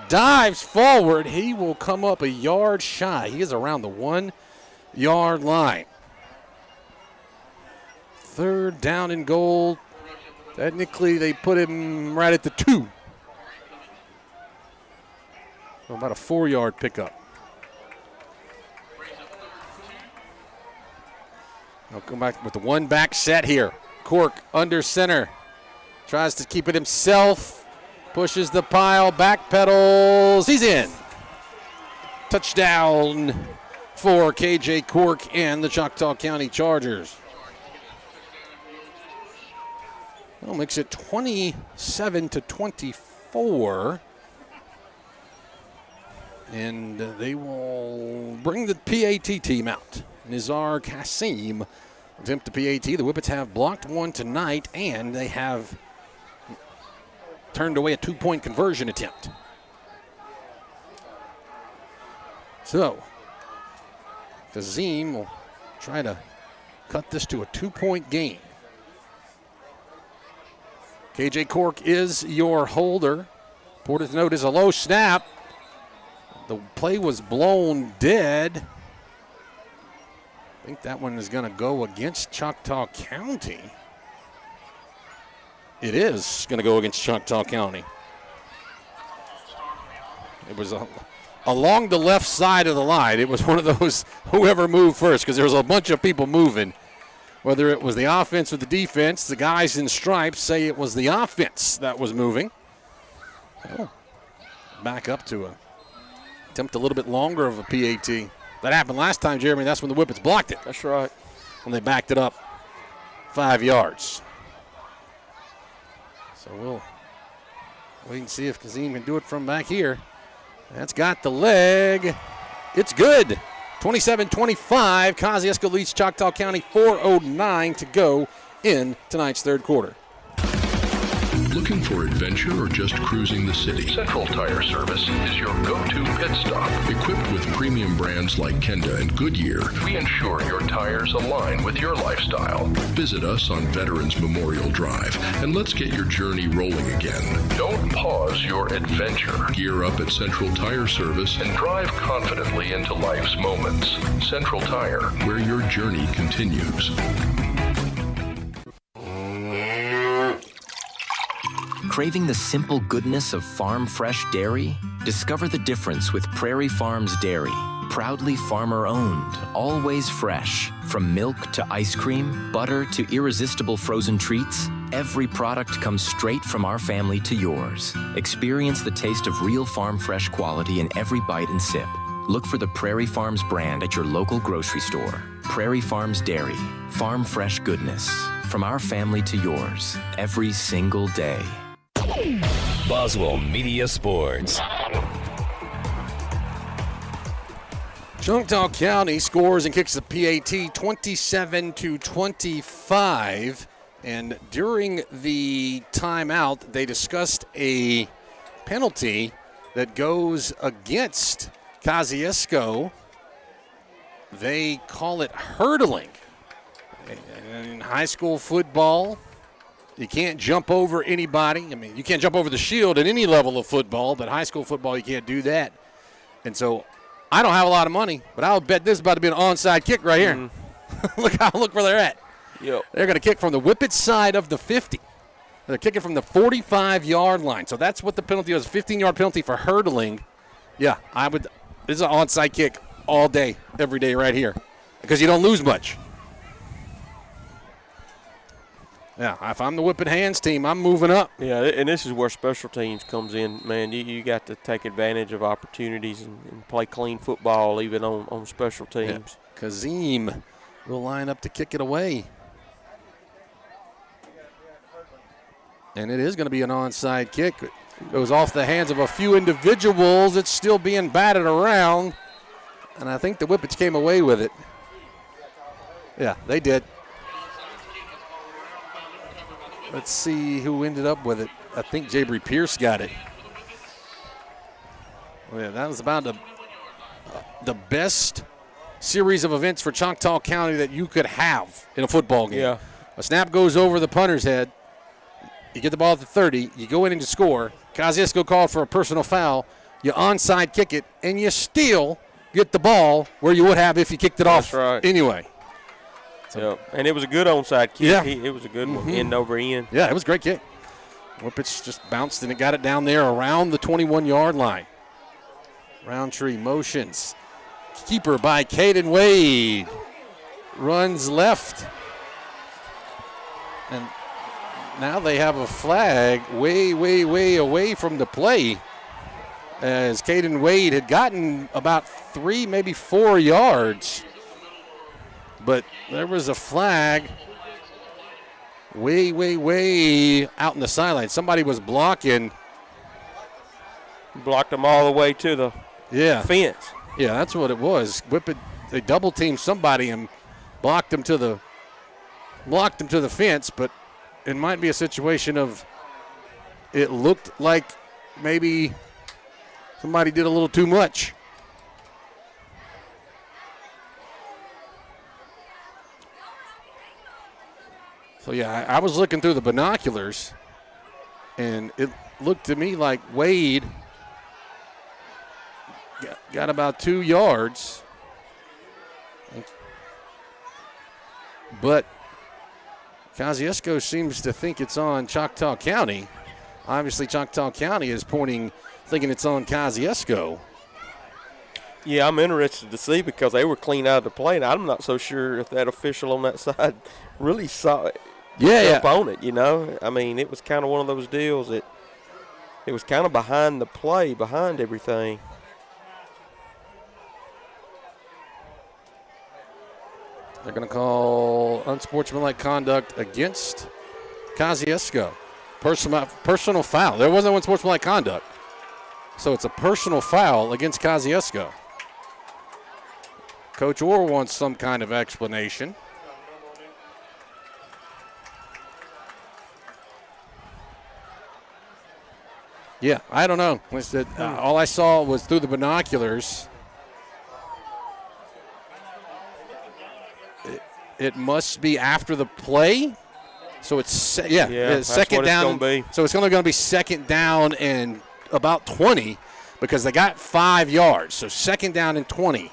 Dives forward. He will come up a yard shy. He is around the 1-yard line. Third down and goal. Technically, they put him right at the 2. So about a 4-yard pickup. They'll come back with the 1-back set here. Cork under center. Tries to keep it himself. Pushes the pile, backpedals. He's in. Touchdown for KJ Cork and the Choctaw County Chargers. That makes it 27-24. And they will bring the PAT team out. Nizar Kassim attempt the PAT. The Whippets have blocked one tonight, and they have turned away a 2-point conversion attempt. So, Kazim will try to cut this to a 2-point game. KJ Cork is your holder. Porter's note is a low snap. The play was blown dead. I think that one is going to go against Choctaw County. It is going to go against Choctaw County. It was along the left side of the line. It was one of those whoever moved first, because there was a bunch of people moving. Whether it was the offense or the defense, the guys in stripes say it was the offense that was moving. Oh, back up to attempt a little bit longer of a PAT. That happened last time, Jeremy. That's when the Whippets blocked it. That's right. When they backed it up 5 yards. So we'll wait and see if Kazim can do it from back here. That's got the leg. It's good. 27-25. Kosciusko leads Choctaw County. 4:09 to go in tonight's third quarter. Looking for adventure or just cruising the city? Central Tire Service is your go-to pit stop. Equipped with premium brands like Kenda and Goodyear, we ensure your tires align with your lifestyle. Visit us on Veterans Memorial Drive and let's get your journey rolling again. Don't pause your adventure. Gear up at Central Tire Service and drive confidently into life's moments. Central Tire, where your journey continues. Craving the simple goodness of farm fresh dairy? Discover the difference with Prairie Farms Dairy. Proudly farmer owned, always fresh. From milk to ice cream, butter to irresistible frozen treats, every product comes straight from our family to yours. Experience the taste of real farm fresh quality in every bite and sip. Look for the Prairie Farms brand at your local grocery store. Prairie Farms Dairy. Farm fresh goodness. From our family to yours, every single day. Boswell Media Sports. Choctaw County scores and kicks the PAT 27-25. And during the timeout, they discussed a penalty that goes against Kosciusko. They call it hurdling. In high school football, you can't jump over anybody. I mean, you can't jump over the shield at any level of football, but high school football, you can't do that. And so I don't have a lot of money, but I'll bet this is about to be an onside kick right here. Mm-hmm. Look where they're at. Yep. They're going to kick from the Whippets side of the 50. They're kicking from the 45-yard line. So that's what the penalty was, a 15-yard penalty for hurdling. Yeah, this is an onside kick all day, every day right here. because you don't lose much. Yeah, if I'm the Whippet Hands team, I'm moving up. Yeah, and this is where special teams comes in, man. You got to take advantage of opportunities and play clean football even on special teams. Yeah. Kazim will line up to kick it away. And it is going to be an onside kick. It goes off the hands of a few individuals. It's still being batted around. And I think the Whippets came away with it. Yeah, they did. Let's see who ended up with it. I think Jabry Pierce got it. Oh, yeah, that was about the best series of events for Choctaw County that you could have in a football game. Yeah. A snap goes over the punter's head. You get the ball at the 30. You go in and you score. Kosciusko called for a personal foul. You onside kick it, and you still get the ball where you would have if you kicked it off anyway. Yeah, and it was a good onside kick. Yeah. It was a good one, end over end. Yeah, it was a great kick. Whippets just bounced and it got it down there around the 21-yard line. Roundtree motions. Keeper by Caden Wade. Runs left. And now they have a flag way, way, way away from the play, as Caden Wade had gotten about 3, maybe 4 yards. But there was a flag way, way, way out in the sideline. Somebody was blocking. Blocked them all the way to the fence. Yeah, that's what it was. Whippet, they double teamed somebody and blocked him to the fence, but it might be a situation of it looked like maybe somebody did a little too much. So, yeah, I was looking through the binoculars, and it looked to me like Wade got about 2 yards. But Kosciusko seems to think it's on Choctaw County. Obviously, Choctaw County is thinking it's on Kosciusko. Yeah, I'm interested to see because they were clean out of the play, and I'm not so sure if that official on that side really saw it. Up on it, you know. I mean, it was kind of one of those deals that it was kind of behind the play, behind everything. They're going to call unsportsmanlike conduct against Kosciusko. Personal foul. There wasn't unsportsmanlike conduct. So it's a personal foul against Kosciusko. Coach Orr wants some kind of explanation. Yeah, I don't know. All I saw was through the binoculars. It must be after the play. So it's second down. So it's only going to be second down and about 20 because they got 5 yards. So second down and 20.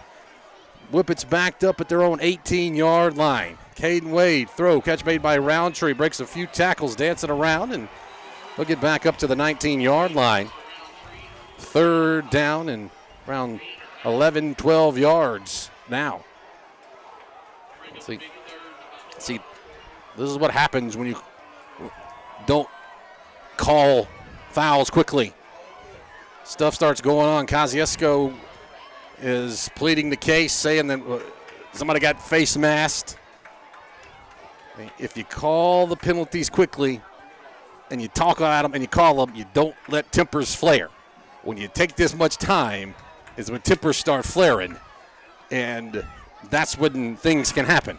Whippets backed up at their own 18-yard line. Caden Wade, throw, catch made by Roundtree, breaks a few tackles, dancing around, and they'll get back up to the 19-yard line. Third down and around 11, 12 yards now. See, this is what happens when you don't call fouls quickly. Stuff starts going on. Kosciusko is pleading the case, saying that somebody got face masked. If you call the penalties quickly and you talk at them and you call them, you don't let tempers flare. When you take this much time is when tempers start flaring, and that's when things can happen.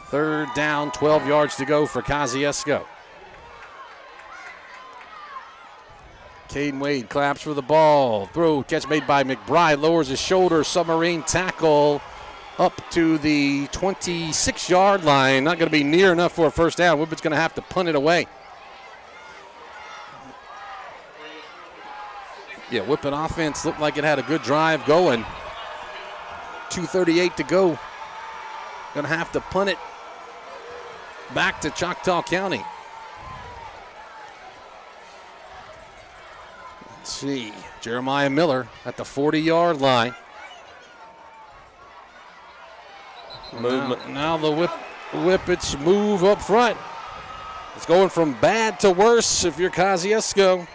Third down, 12 yards to go for Kosciusko. Caden Wade claps for the ball. Throw, catch made by McBride. Lowers his shoulder. Submarine tackle up to the 26-yard line. Not going to be near enough for a first down. Whippet's going to have to punt it away. Yeah, Whippet offense looked like it had a good drive going. 2:38 to go. Going to have to punt it back to Choctaw County. Let's see. Jeremiah Miller at the 40-yard line. Movement. Now the Whippets move up front. It's going from bad to worse if you're Kosciusko.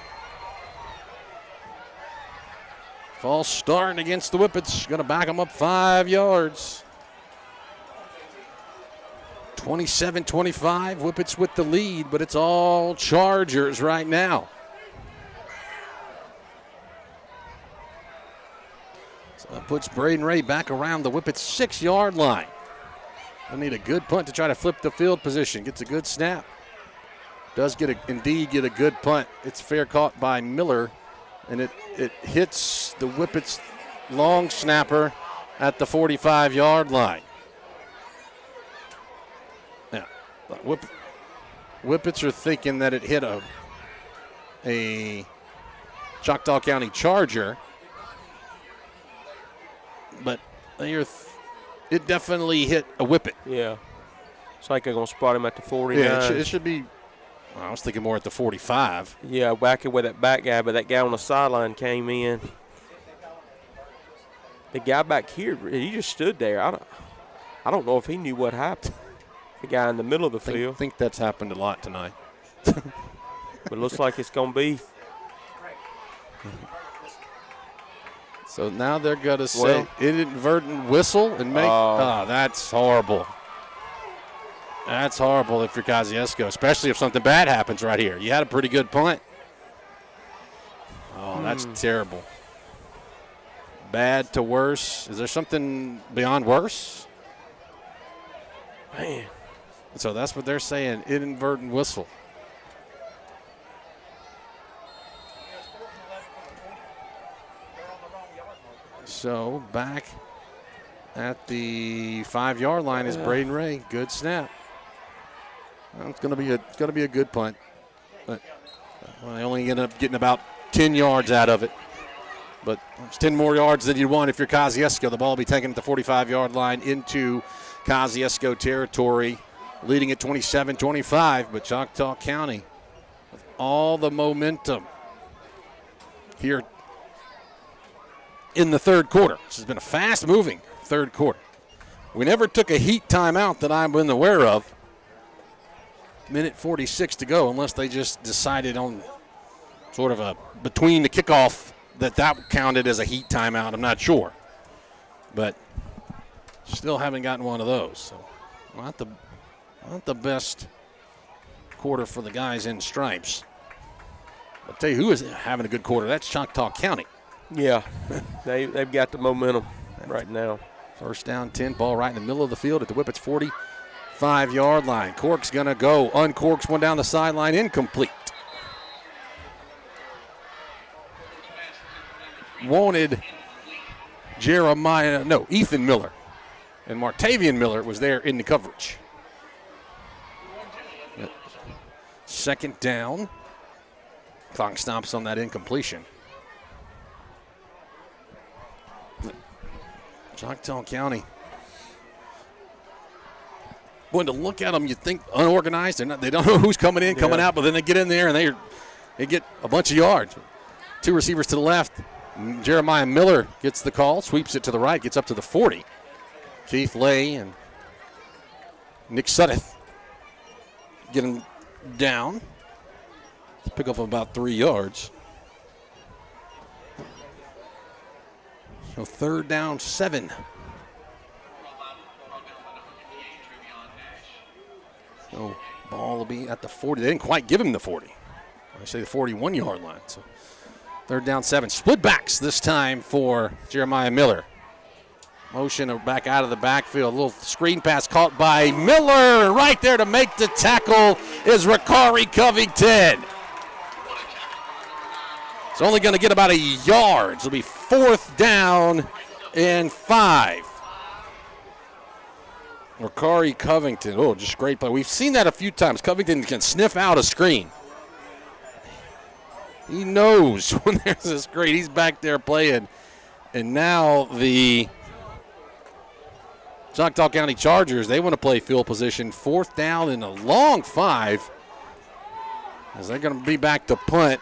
False start against the Whippets. Going to back them up 5 yards. 27-25. Whippets with the lead, but it's all Chargers right now. So that puts Braden Ray back around the Whippets 6-yard line. They need a good punt to try to flip the field position. Gets a good snap. Does indeed get a good punt. It's fair caught by Miller, and it hits the Whippets long snapper at the 45-yard line. Now, Whippets are thinking that it hit a Choctaw County Charger, but it definitely hit a Whippet. Yeah. It's like they're going to spot him at the 49. Yeah, it should be. I was thinking more at the 45. Yeah, back with that back guy, but that guy on the sideline came in. The guy back here, he just stood there. I don't know if he knew what happened. The guy in the middle of the field. I think that's happened a lot tonight. But it looks like it's going to be. So now they're going to say inadvertent whistle and make. Oh, that's horrible. That's horrible if you're Kosciusko, especially if something bad happens right here. You had a pretty good punt. Oh, that's terrible. Bad to worse. Is there something beyond worse? Man. So that's what they're saying, inadvertent whistle. So back at the 5-yard line is Braden Ray. Good snap. Well, it's going to be a good punt, but they only end up getting about 10 yards out of it. But it's 10 more yards than you'd want if you're Kosciusko. The ball will be taken at the 45-yard line into Kosciusko territory, leading at 27-25. But Choctaw County, with all the momentum here in the third quarter. This has been a fast-moving third quarter. We never took a heat timeout that I've been aware of. Minute 46 to go, unless they just decided on sort of a between the kickoff that counted as a heat timeout. I'm not sure. But still haven't gotten one of those. So not the best quarter for the guys in stripes. I'll tell you who is having a good quarter. That's Choctaw County. Yeah, they've got the momentum right now. First down, 10, ball right in the middle of the field at the Whippets 45-yard line. Cork's going to go. Uncorks one down the sideline, incomplete. Wanted Ethan Miller. And Martavian Miller was there in the coverage. Second down. Clock stops on that incompletion. Choctaw County. When to look at them, you think unorganized. They don't know who's coming in, coming out, but then they get in there and they get a bunch of yards. Two receivers to the left. Jeremiah Miller gets the call, sweeps it to the right, gets up to the 40. Keith Lay and Nick Suddeth get him down. Pick up about 3 yards. So third down, 7. So ball will be at the 40. They didn't quite give him the 40. I say the 41-yard line. So third down, 7. Split backs this time for Jeremiah Miller. Motion back out of the backfield. A little screen pass caught by Miller. Right there to make the tackle is Ricari Covington. It's only going to get about a yard. It'll be 4th down and 5. Ricari Covington. Oh, just great play. We've seen that a few times. Covington can sniff out a screen. He knows when there's a screen. He's back there playing. And now the Choctaw County Chargers, they want to play field position. 4th down and a long 5. As they're going to be back to punt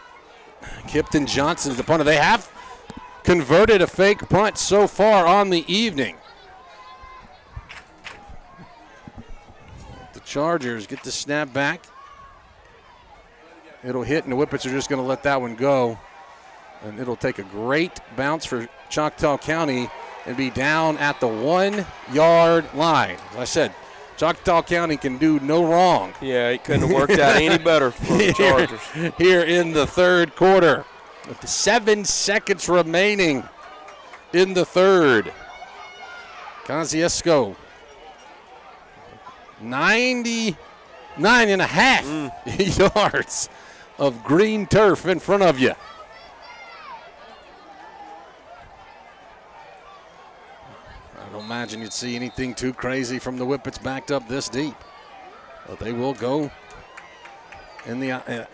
Kipton Johnson's the punter. They have converted a fake punt so far on the evening. The Chargers get the snap back. It'll hit, and the Whippets are just going to let that one go. And it'll take a great bounce for Choctaw County and be down at the 1-yard line. As I said, Choctaw County can do no wrong. Yeah, it couldn't have worked out any better for the Chargers. Here in the third quarter, with 7 seconds remaining in the third. Kosciusko, 99.5 yards of green turf in front of you. I don't imagine you'd see anything too crazy from the Whippets backed up this deep. But they will go in the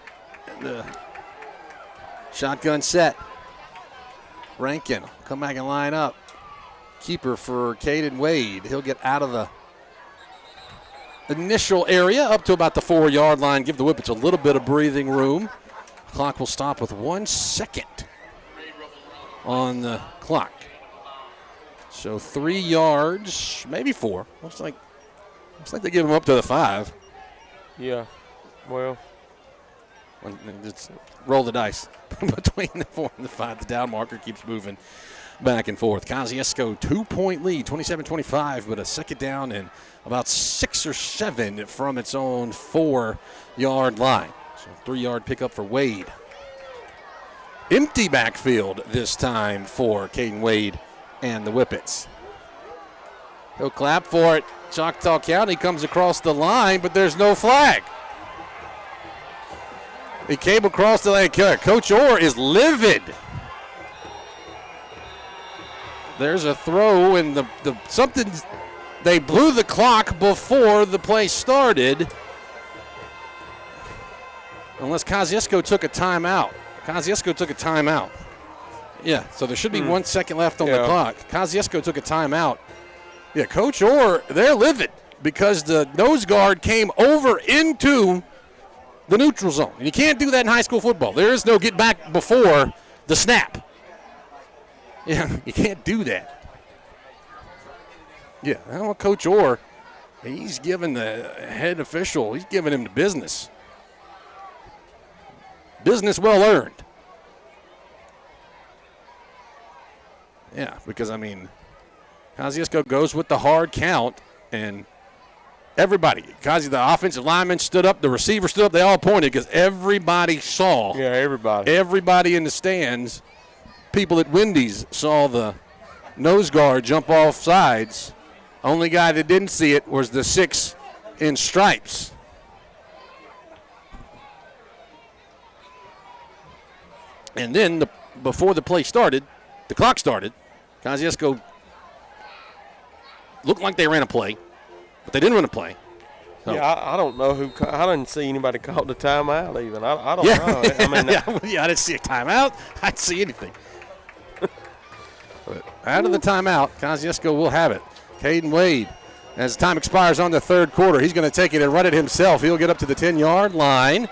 shotgun set. Rankin will come back and line up. Keeper for Caden Wade. He'll get out of the initial area up to about the 4-yard line. Give the Whippets a little bit of breathing room. Clock will stop with 1 second on the clock. So 3 yards, maybe 4. Looks like they give them up to the 5. Yeah, well. Just roll the dice between the 4 and the 5. The down marker keeps moving back and forth. Kosciusko, 2-point lead, 27-25, but a second down and about 6 or 7 from its own 4-yard line. So 3-yard pickup for Wade. Empty backfield this time for Caden Wade and the Whippets. He'll clap for it. Choctaw County comes across the line, but there's no flag. He came across the line. Coach Orr is livid. There's a throw, and they blew the clock before the play started. Unless Kosciusko took a timeout. Yeah, so there should be 1 second left on the clock. Kosciusko took a timeout. Yeah, Coach Orr, they're livid because the nose guard came over into the neutral zone. And you can't do that in high school football. There is no get back before the snap. Yeah, you can't do that. Yeah, I don't know, Coach Orr, he's giving the head official, he's giving him the business. Business well earned. Yeah, because, Kosciusko goes with the hard count, and everybody, the offensive lineman stood up, the receiver stood up, they all pointed because everybody saw. Yeah, everybody. Everybody in the stands, people at Wendy's saw the nose guard jump off sides. Only guy that didn't see it was the 6 in stripes. And then before the play started, the clock started, Kosciusko looked like they ran a play, but they didn't run a play. So. Yeah, I don't know I didn't see anybody call the timeout even. I don't know. I didn't see a timeout. I didn't see anything. But out of the timeout, Kosciusko will have it. Caden Wade, as time expires on the third quarter, he's going to take it and run it himself. He'll get up to the 10-yard line,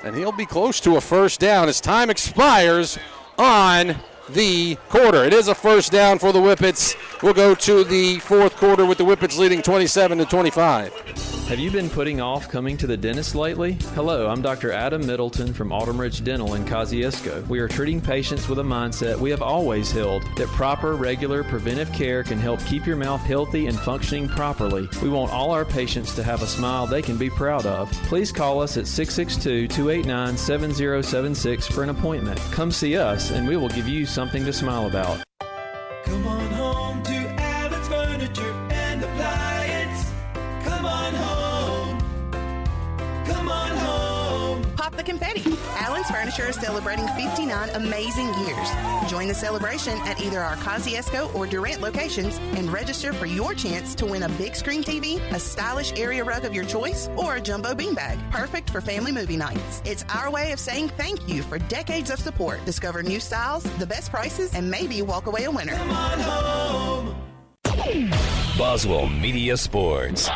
and he'll be close to a first down as time expires on the quarter. It is a first down for the Whippets. We'll go to the fourth quarter with the Whippets leading 27-25. Have you been putting off coming to the dentist lately? Hello, I'm Dr. Adam Middleton from Autumn Ridge Dental in Kosciusko. We are treating patients with a mindset we have always held, that proper, regular, preventive care can help keep your mouth healthy and functioning properly. We want all our patients to have a smile they can be proud of. Please call us at 662-289-7076 for an appointment. Come see us and we will give you something to smile about. Come on home to Allen's Furniture and Appliance. Come on home. Come on home. Pop the confetti. Allen's Furniture is celebrating 59 amazing years. Join the celebration at either our Kosciusko or Durant locations and register for your chance to win a big screen TV, a stylish area rug of your choice, or a jumbo beanbag, perfect for family movie nights. It's our way of saying thank you for decades of support. Discover new styles, the best prices, and maybe walk away a winner. Come on home. Boswell Media Sports.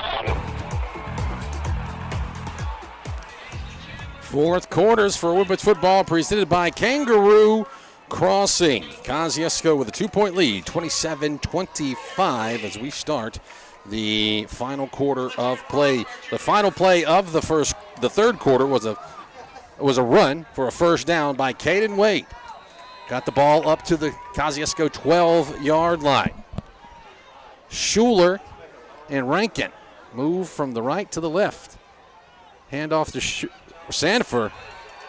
Fourth quarters for Whippets football presented by Kangaroo Crossing. Kosciusko with a 2-point lead, 27-25 as we start the final quarter of play. The final play of the third quarter was a run for a first down by Caden Wade. Got the ball up to the Kosciusko 12-yard line. Schuler and Rankin move from the right to the left. Hand off to Sanford.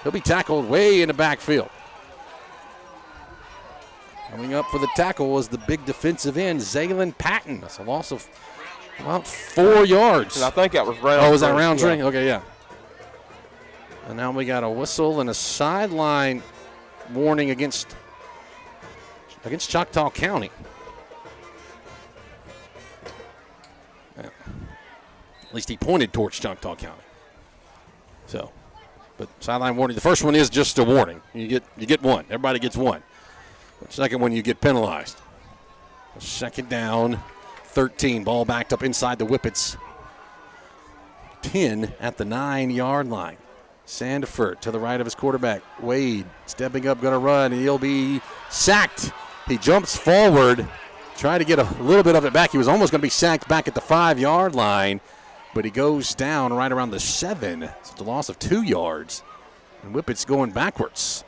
He'll be tackled way in the backfield. Coming up for the tackle was the big defensive end, Zaylin Patton. That's a loss of about 4 yards. And I think that was Roundtree. Oh, was that Roundtree? Yeah. Okay, yeah. And now we got a whistle and a sideline warning against Choctaw County. Yeah. At least he pointed towards Choctaw County. So, but sideline warning. The first one is just a warning. You get one. Everybody gets one. The second one, you get penalized. Second down, 13. Ball backed up inside the Whippets. 10 at the 9-yard line. Sandiford to the right of his quarterback. Wade stepping up, going to run, and he'll be sacked. He jumps forward, trying to get a little bit of it back. He was almost going to be sacked back at the 5-yard line, but he goes down right around the 7. So it's a loss of 2 yards, and Whippets going backwards.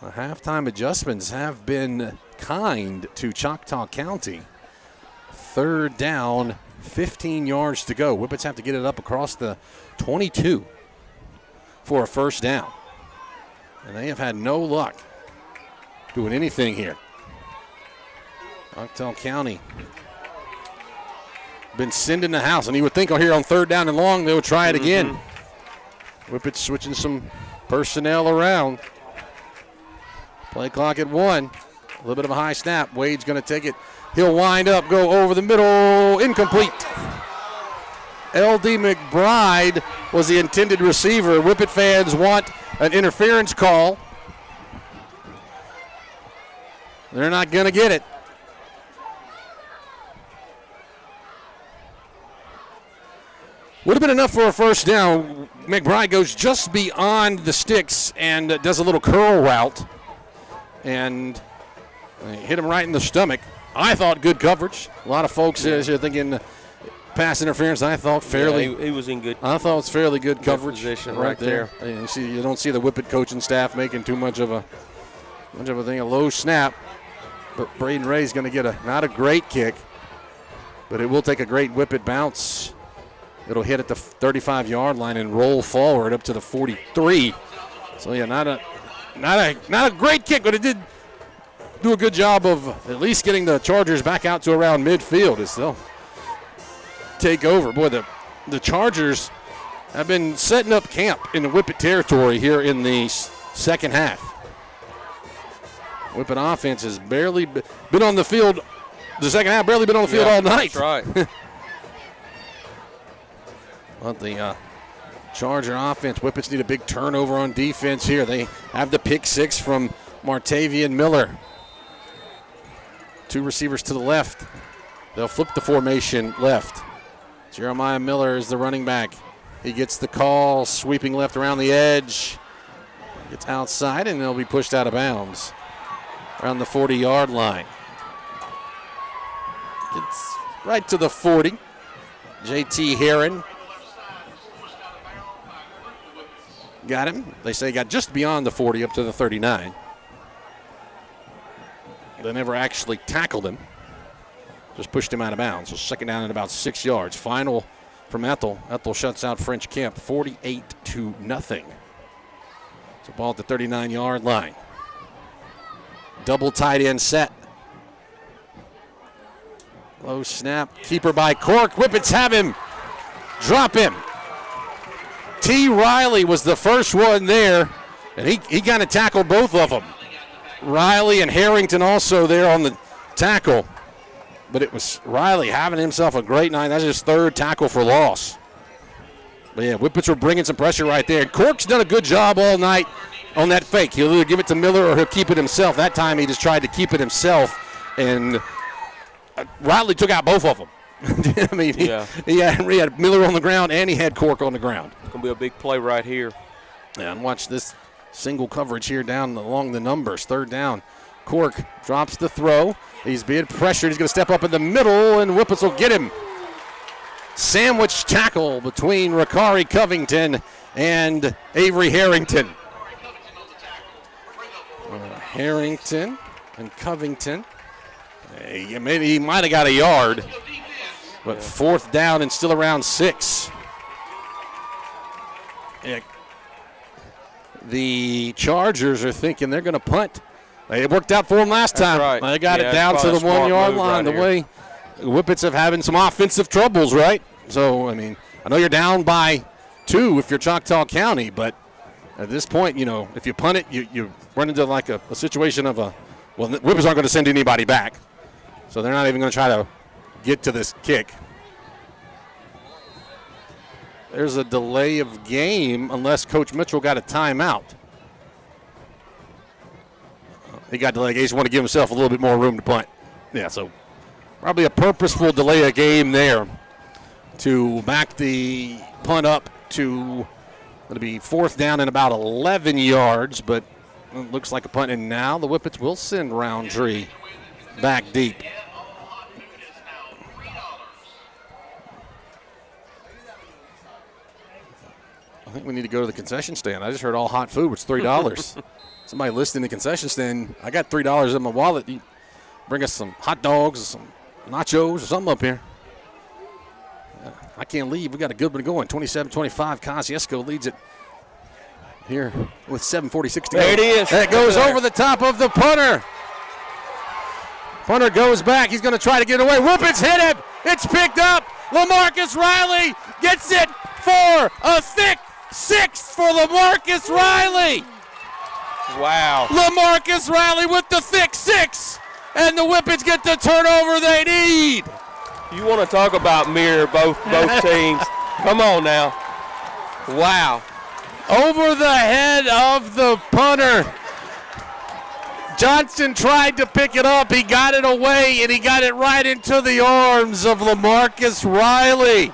The halftime adjustments have been kind to Choctaw County. Third down, 15 yards to go. Whippets have to get it up across the 22 for a first down. And they have had no luck doing anything here. Choctaw County been sending the house, and you would think here on third down and long they'll try it again. Whippets switching some personnel around. Play clock at 1. A little bit of a high snap. Wade's going to take it. He'll wind up, go over the middle. Incomplete. L.D. McBride was the intended receiver. Whippet fans want an interference call. They're not going to get it. Would have been enough for a first down. McBride goes just beyond the sticks and does a little curl route. And hit him right in the stomach. I thought good coverage. A lot of folks are thinking pass interference. I thought fairly. Yeah, he was in good. I thought it was fairly good coverage position right there. And you don't see the Whippet coaching staff making too much of a thing. A low snap, but Braden Ray's going to get not a great kick, but it will take a great Whippet bounce. It'll hit at the 35-yard line and roll forward up to the 43. So yeah, not a great kick, but it did do a good job of at least getting the Chargers back out to around midfield as they'll take over. Boy, the Chargers have been setting up camp in the Whippet territory here in the second half. Whippet offense has barely been on the field. The second half barely been on the field all night. That's right. But the Charger offense, Whippets need a big turnover on defense here. They have the pick 6 from Martavian Miller. 2 receivers to the left. They'll flip the formation left. Jeremiah Miller is the running back. He gets the call, sweeping left around the edge. Gets outside, and they'll be pushed out of bounds around the 40-yard line. Gets right to the 40. J.T. Heron got him. They say he got just beyond the 40 up to the 39. They never actually tackled him. Just pushed him out of bounds. So second down at about 6 yards. Final from Ethel. Ethel shuts out French Kemp 48-0. So ball at the 39-yard line. Double tight end set. Low snap. Keeper by Cork. Whippets have him. Drop him. T. Riley was the first one there, and he kind of tackled both of them. Riley and Harrington also there on the tackle. But it was Riley having himself a great night. That's his third tackle for loss. But yeah, Whippets were bringing some pressure right there. And Cork's done a good job all night on that fake. He'll either give it to Miller or he'll keep it himself. That time he just tried to keep it himself, and Riley took out both of them. I mean, he had Miller on the ground and he had Cork on the ground. It's going to be a big play right here. Yeah, and watch this single coverage here down along the numbers. Third down. Cork drops the throw. He's being pressured. He's going to step up in the middle, and Whippets will get him. Sandwich tackle between Ricari Covington and Avery Harrington. Harrington and Covington. Maybe he might have got a yard, but fourth down and still around 6. The Chargers are thinking they're going to punt. It worked out for them last time. Right. They got it down to the 1 yard line. The way Whippets have having some offensive troubles, right? So, I mean, I know you're down by 2 if you're Choctaw County, but at this point, if you punt it, you run into like a situation of Whippets aren't going to send anybody back. So they're not even going to try to get to this kick. There's a delay of game unless Coach Mitchell got a timeout. He got delayed. He just want to give himself a little bit more room to punt. Yeah, so probably a purposeful delay of game there to back the punt up to it'll be fourth down and about 11 yards, but it looks like a punt. And now the Whippets will send Roundtree back deep. I think we need to go to the concession stand. I just heard all hot food was $3. Somebody listed in the concession stand. I got $3 in my wallet. You bring us some hot dogs, some nachos, or something up here. I can't leave. We got a good one going. 27-25. Kosciusko leads it here with 7:46 to go. There it is. That goes over the top of the punter. Punter goes back. He's going to try to get away. Whippets hit him. It's picked up. LaMarcus Riley gets it for a thick 6 for LaMarcus Riley. Wow. LaMarcus Riley with the thick 6. And the Whippets get the turnover they need. You want to talk about mirror both teams. Come on now. Wow. Over the head of the punter. Johnson tried to pick it up. He got it away, and he got it right into the arms of LaMarcus Riley.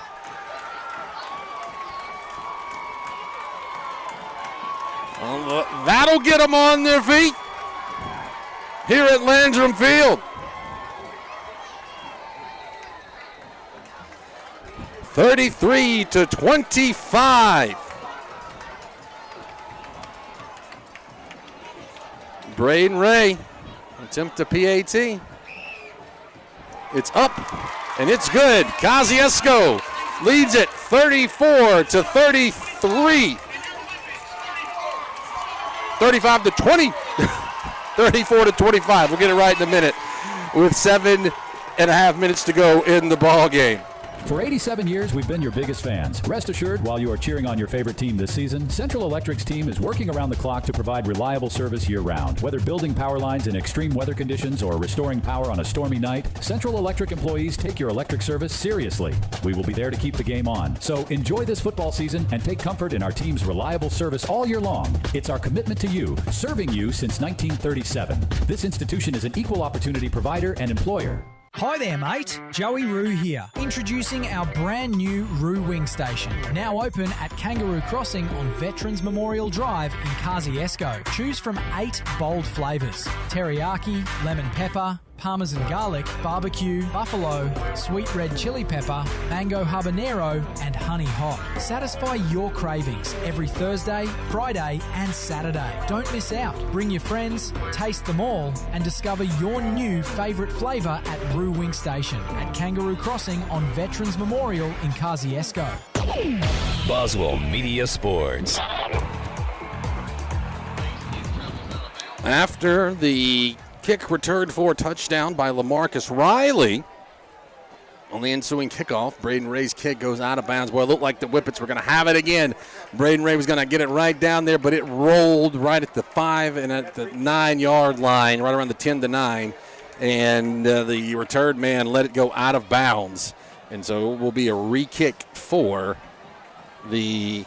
That'll get them on their feet here at Landrum Field. 33-25. Braden Ray attempt a PAT. It's up and it's good. Kosciusko leads it 34-33. 35-20. 34-25. We'll get it right in a minute with 7.5 minutes to go in the ball game. For 87 years, we've been your biggest fans. Rest assured, while you are cheering on your favorite team this season, Central Electric's team is working around the clock to provide reliable service year-round. Whether building power lines in extreme weather conditions or restoring power on a stormy night, Central Electric employees take your electric service seriously. We will be there to keep the game on. So enjoy this football season and take comfort in our team's reliable service all year long. It's our commitment to you, serving you since 1937. This institution is an equal opportunity provider and employer. Hi there, mate. Joey Roo here. Introducing our brand new Roo Wing Station. Now open at Kangaroo Crossing on Veterans Memorial Drive in Kosciusko. Choose from 8 bold flavours. Teriyaki, lemon pepper, Parmesan garlic, barbecue, buffalo, sweet red chili pepper, mango habanero, and honey hot. Satisfy your cravings every Thursday, Friday, and Saturday. Don't miss out. Bring your friends, taste them all, and discover your new favourite flavour at Roo Wing Station at Kangaroo Crossing on Veterans Memorial in Kosciusko. Boswell Media Sports. After the kick returned for a touchdown by LaMarcus Riley. On the ensuing kickoff, Braden Ray's kick goes out of bounds. Boy, it looked like the Whippets were going to have it again. Braden Ray was going to get it right down there, but it rolled right at the 5 and at the 9-yard line, right around the 10-9. And the return man let it go out of bounds. And so it will be a re-kick for the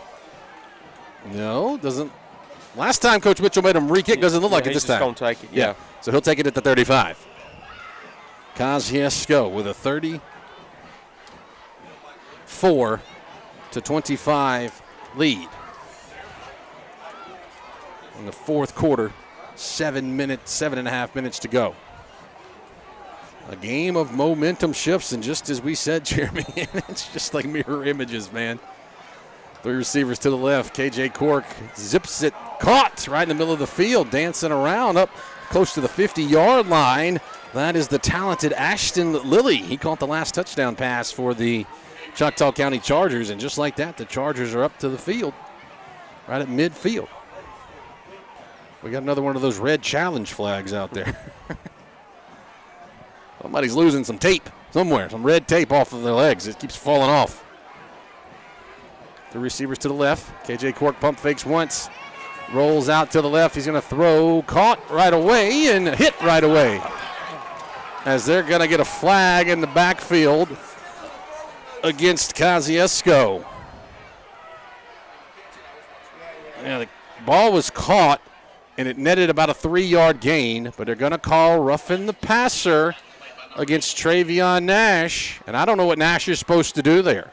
– no, doesn't – last time Coach Mitchell made him re-kick. Doesn't look like it this time. He's just going to take it, yeah. So he'll take it at the 35. Kosciusko with a 34-25 lead. In the fourth quarter, 7.5 minutes to go. A game of momentum shifts, and just as we said, Jeremy, it's just like mirror images, man. 3 receivers to the left. KJ Cork zips it, caught right in the middle of the field, dancing around up close to the 50-yard line. That is the talented Ashton Lilly. He caught the last touchdown pass for the Choctaw County Chargers, and just like that, the Chargers are up to the field, right at midfield. We got another one of those red challenge flags out there. Somebody's losing some tape somewhere, some red tape off of their legs. It keeps falling off. 3 receivers to the left. KJ Cork pump fakes once. Rolls out to the left. He's going to throw. Caught right away and hit right away. As they're going to get a flag in the backfield against Kosciusko. Yeah, the ball was caught, and it netted about a 3-yard gain, but they're going to call roughing the passer against Travion Nash, and I don't know what Nash is supposed to do there.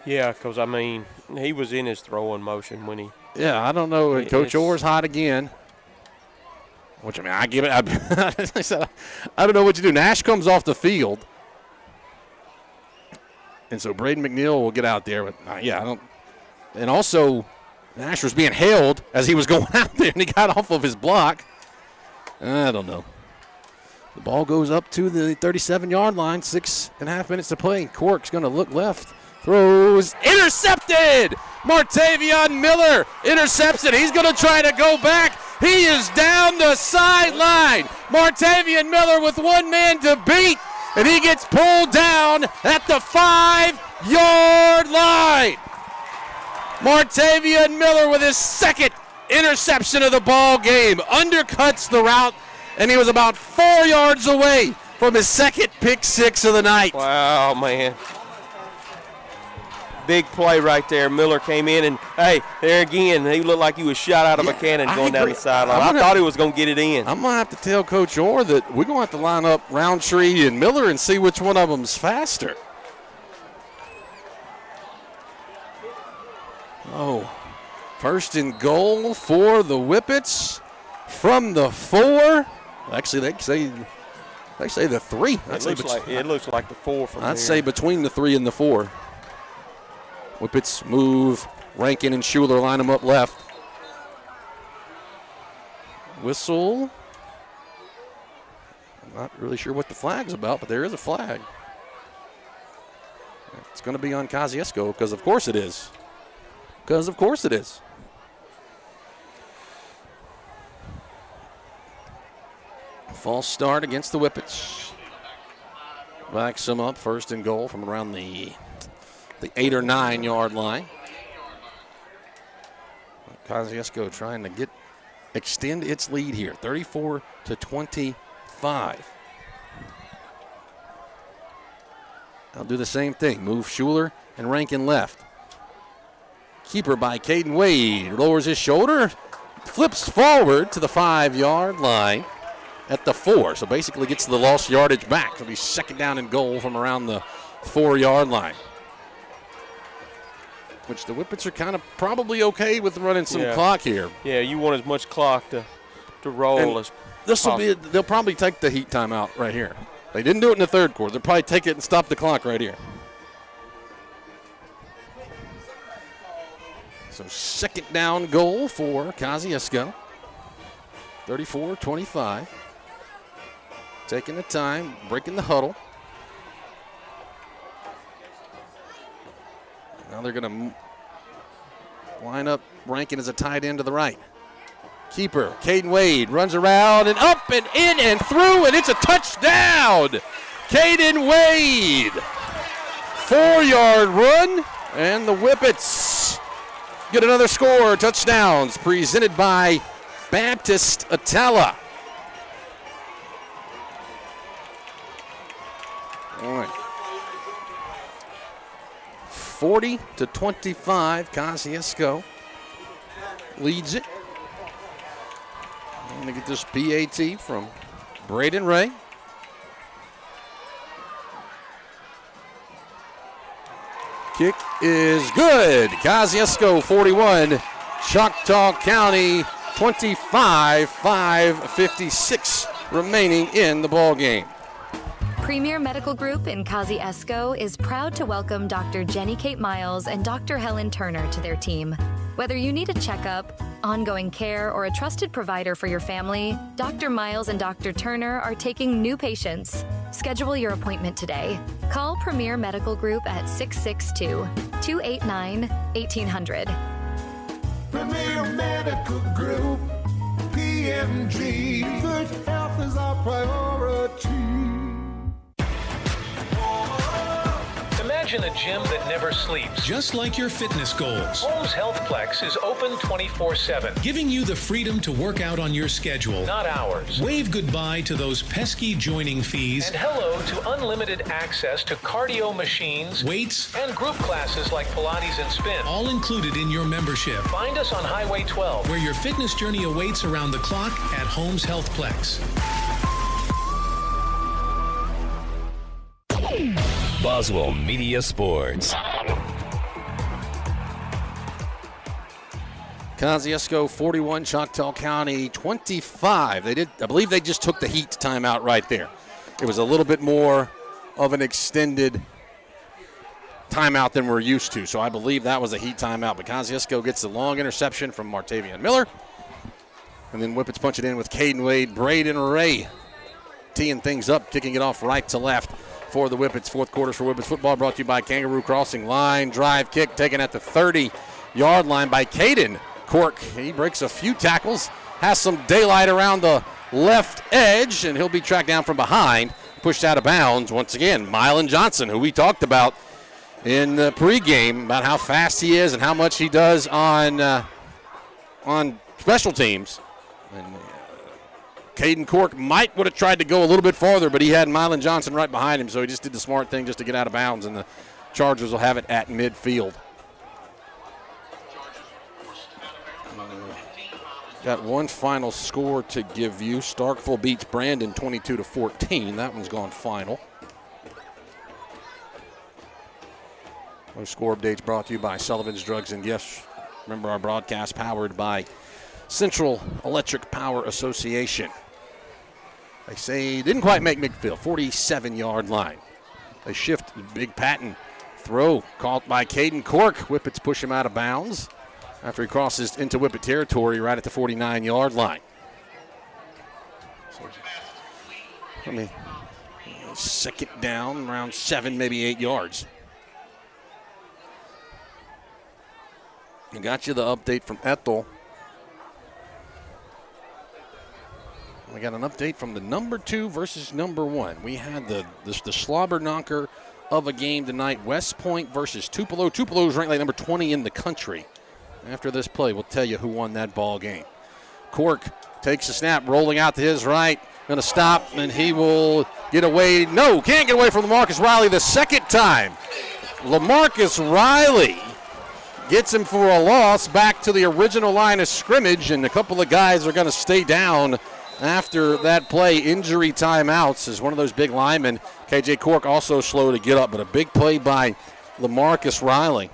Yeah, because, I mean, he was in his throwing motion when he. Yeah, I don't know. Coach Orr's hot again. Which, I mean, I give it. I don't know what to do. Nash comes off the field. And so Braden McNeil will get out there. But, I don't. And also, Nash was being held as he was going out there, and he got off of his block. I don't know. The ball goes up to the 37-yard line. 6.5 minutes to play. Cork's going to look left. Throws. Intercepted! Martavion Miller intercepts it. He's going to try to go back. He is down the sideline. Martavion Miller with one man to beat, and he gets pulled down at the 5-yard line. Martavion Miller with his second interception of the ball game. Undercuts the route, and he was about 4 yards away from his second pick six of the night. Wow, man. Big play right there. Miller came in, and, hey, there again, he looked like he was shot out of a cannon going down the sideline. I thought he was going to get it in. I'm going to have to tell Coach Orr that we're going to have to line up Roundtree and Miller and see which one of them's faster. Oh, first and goal for the Whippets from the 4. Actually, they say the 3. It looks like the 4 from I'd say between the 3 and the 4. Whippets move. Rankin and Schuler line them up left. Whistle. I'm not really sure what the flag's about, but there is a flag. It's going to be on Kosciusko because of course it is. Because of course it is. False start against the Whippets. Backs them up, first and goal from around the 8 or 9 yard line. Kosciusko trying to extend its lead here, 34-25. I'll do the same thing. Move Schuler and Rankin left. Keeper by Caden Wade. Lowers his shoulder, flips forward to the 5-yard line at the 4. So basically gets the lost yardage back. It'll be second down and goal from around the 4-yard line. Which the Whippets are kind of probably okay with running some clock here. Yeah, you want as much clock to roll as possible. They'll probably take the heat timeout right here. They didn't do it in the third quarter. They'll probably take it and stop the clock right here. So second down goal for Kosciusko. 34-25. Taking the time, breaking the huddle. Now they're going to line up Rankin as a tight end to the right. Keeper, Caden Wade, runs around and up and in and through, and it's a touchdown. Caden Wade. 4-yard run, and the Whippets get another score. Touchdowns presented by Baptist Atala. All right. 40-25, Kosciusko leads it. I'm going to get this PAT from Braden Ray. Kick is good. Kosciusko 41, Choctaw County 25, 5:56 remaining in the ball game. Premier Medical Group in Kosciusko is proud to welcome Dr. Jenny Kate Miles and Dr. Helen Turner to their team. Whether you need a checkup, ongoing care, or a trusted provider for your family, Dr. Miles and Dr. Turner are taking new patients. Schedule your appointment today. Call Premier Medical Group at 662-289-1800. Premier Medical Group, PMG. Good health is our priority. Imagine a gym that never sleeps, just like your fitness goals. Holmes Healthplex is open 24/7, giving you the freedom to work out on your schedule, not ours. Wave goodbye to those pesky joining fees, and hello to unlimited access to cardio machines, weights, and group classes like Pilates and spin, all included in your membership. Find us on Highway 12, where your fitness journey awaits around the clock at Holmes Healthplex. Boswell Media Sports. Kosciusko 41, Choctaw County 25. I believe they just took the Heat timeout right there. It was a little bit more of an extended timeout than we're used to, so I believe that was a Heat timeout. But Kosciusko gets the long interception from Martavian Miller. And then Whippets punch it in with Caden Wade, Braden Ray teeing things up, kicking it off right to left for the Whippets. Fourth quarters for Whippets football brought to you by Kangaroo Crossing. Line drive kick taken at the 30-yard line by Caden Cork. He breaks a few tackles, has some daylight around the left edge, and he'll be tracked down from behind, pushed out of bounds. Once again, Mylan Johnson, who we talked about in the pregame about how fast he is and how much he does on special teams. And Caden Cork might would have tried to go a little bit farther, but he had Mylan Johnson right behind him, so he just did the smart thing just to get out of bounds, and the Chargers will have it at midfield. Got one final score to give you. Starkville beats Brandon 22-14. That one's gone final. Those score updates brought to you by Sullivan's Drugs and Gifts. Remember, our broadcast powered by Central Electric Power Association. They say didn't quite make midfield, 47-yard line. They shift, big Patton throw caught by Caden Cork. Whippets push him out of bounds after he crosses into Whippet territory right at the 49-yard line. So, second down, around 7, maybe 8 yards. I got you the update from Ethel. We got an update from the number 2 versus number 1. We had the slobber knocker of a game tonight. West Point versus Tupelo. Tupelo is ranked like number 20 in the country. After this play, we'll tell you who won that ball game. Cork takes a snap, rolling out to his right. Going to stop, and he will get away. No, can't get away from LaMarcus Riley the second time. LaMarcus Riley gets him for a loss back to the original line of scrimmage, and a couple of guys are going to stay down after that play. Injury timeouts as one of those big linemen. KJ Cork also slow to get up, but a big play by LaMarcus Riley.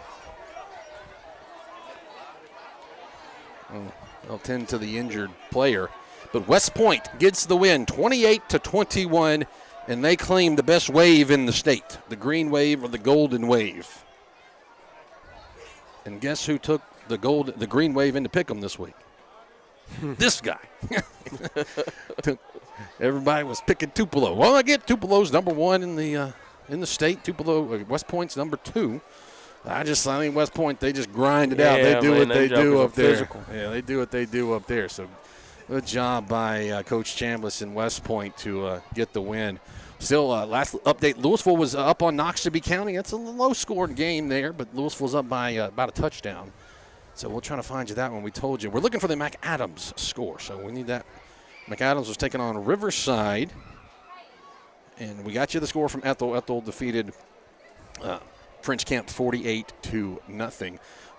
They'll tend to the injured player. But West Point gets the win, 28-21, and they claim the best wave in the state, the green wave or the golden wave. And guess who took the green wave into Pick'em this week? This guy. Everybody was picking Tupelo. Well, I get Tupelo's number 1 in the state. Tupelo, West Point's number 2. I think West Point, they just grind it out. They do what they do up there. Physical. Yeah, they do what they do up there. So good job by Coach Chambliss in West Point to get the win. Still, last update, Louisville was up on Noxubee County. That's a low-scored game there, but Louisville's up by about a touchdown. So we'll try to find you that one. We told you. We're looking for the McAdams score, so we need that. McAdams was taking on Riverside, and we got you the score from Ethel. Ethel defeated French Camp 48-0. We're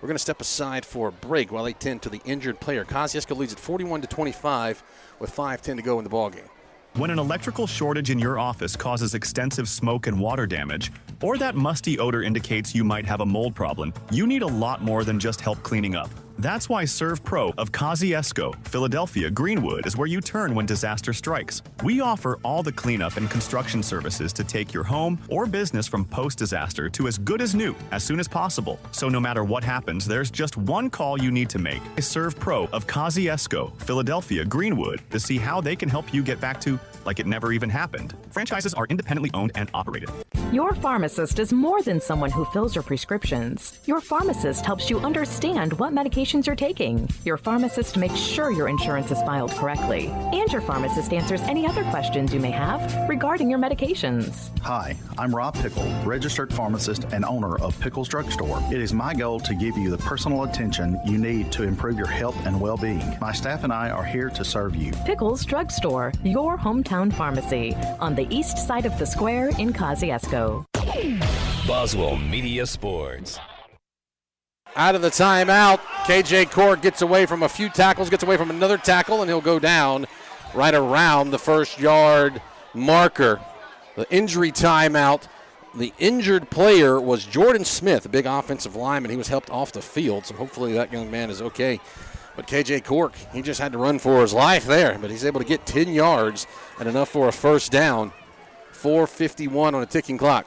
going to step aside for a break while they tend to the injured player. Kosciusko leads at 41-25 with 5:10 to go in the ballgame. When an electrical shortage in your office causes extensive smoke and water damage, or that musty odor indicates you might have a mold problem, you need a lot more than just help cleaning up. That's why Serve Pro of Kosciusko, Philadelphia, Greenwood is where you turn when disaster strikes. We offer all the cleanup and construction services to take your home or business from post-disaster to as good as new as soon as possible. So no matter what happens, there's just one call you need to make. Serve Pro of Kosciusko, Philadelphia, Greenwood to see how they can help you get back to like it never even happened. Franchises are independently owned and operated. Your pharmacist is more than someone who fills your prescriptions. Your pharmacist helps you understand what medications you're taking. Your pharmacist makes sure your insurance is filed correctly. And your pharmacist answers any other questions you may have regarding your medications. Hi, I'm Rob Pickle, registered pharmacist and owner of Pickle's Drugstore. It is my goal to give you the personal attention you need to improve your health and well-being. My staff and I are here to serve you. Pickle's Drugstore, your hometown pharmacy, on the east side of the square in Kosciusko. Boswell Media Sports. Out of the timeout, KJ Cork gets away from a few tackles, gets away from another tackle, and he'll go down right around the first-yard marker. The injury timeout, the injured player was Jordan Smith, a big offensive lineman. He was helped off the field, so hopefully that young man is okay. But KJ Cork, he just had to run for his life there, but he's able to get 10 yards and enough for a first down. 4:51 on a ticking clock.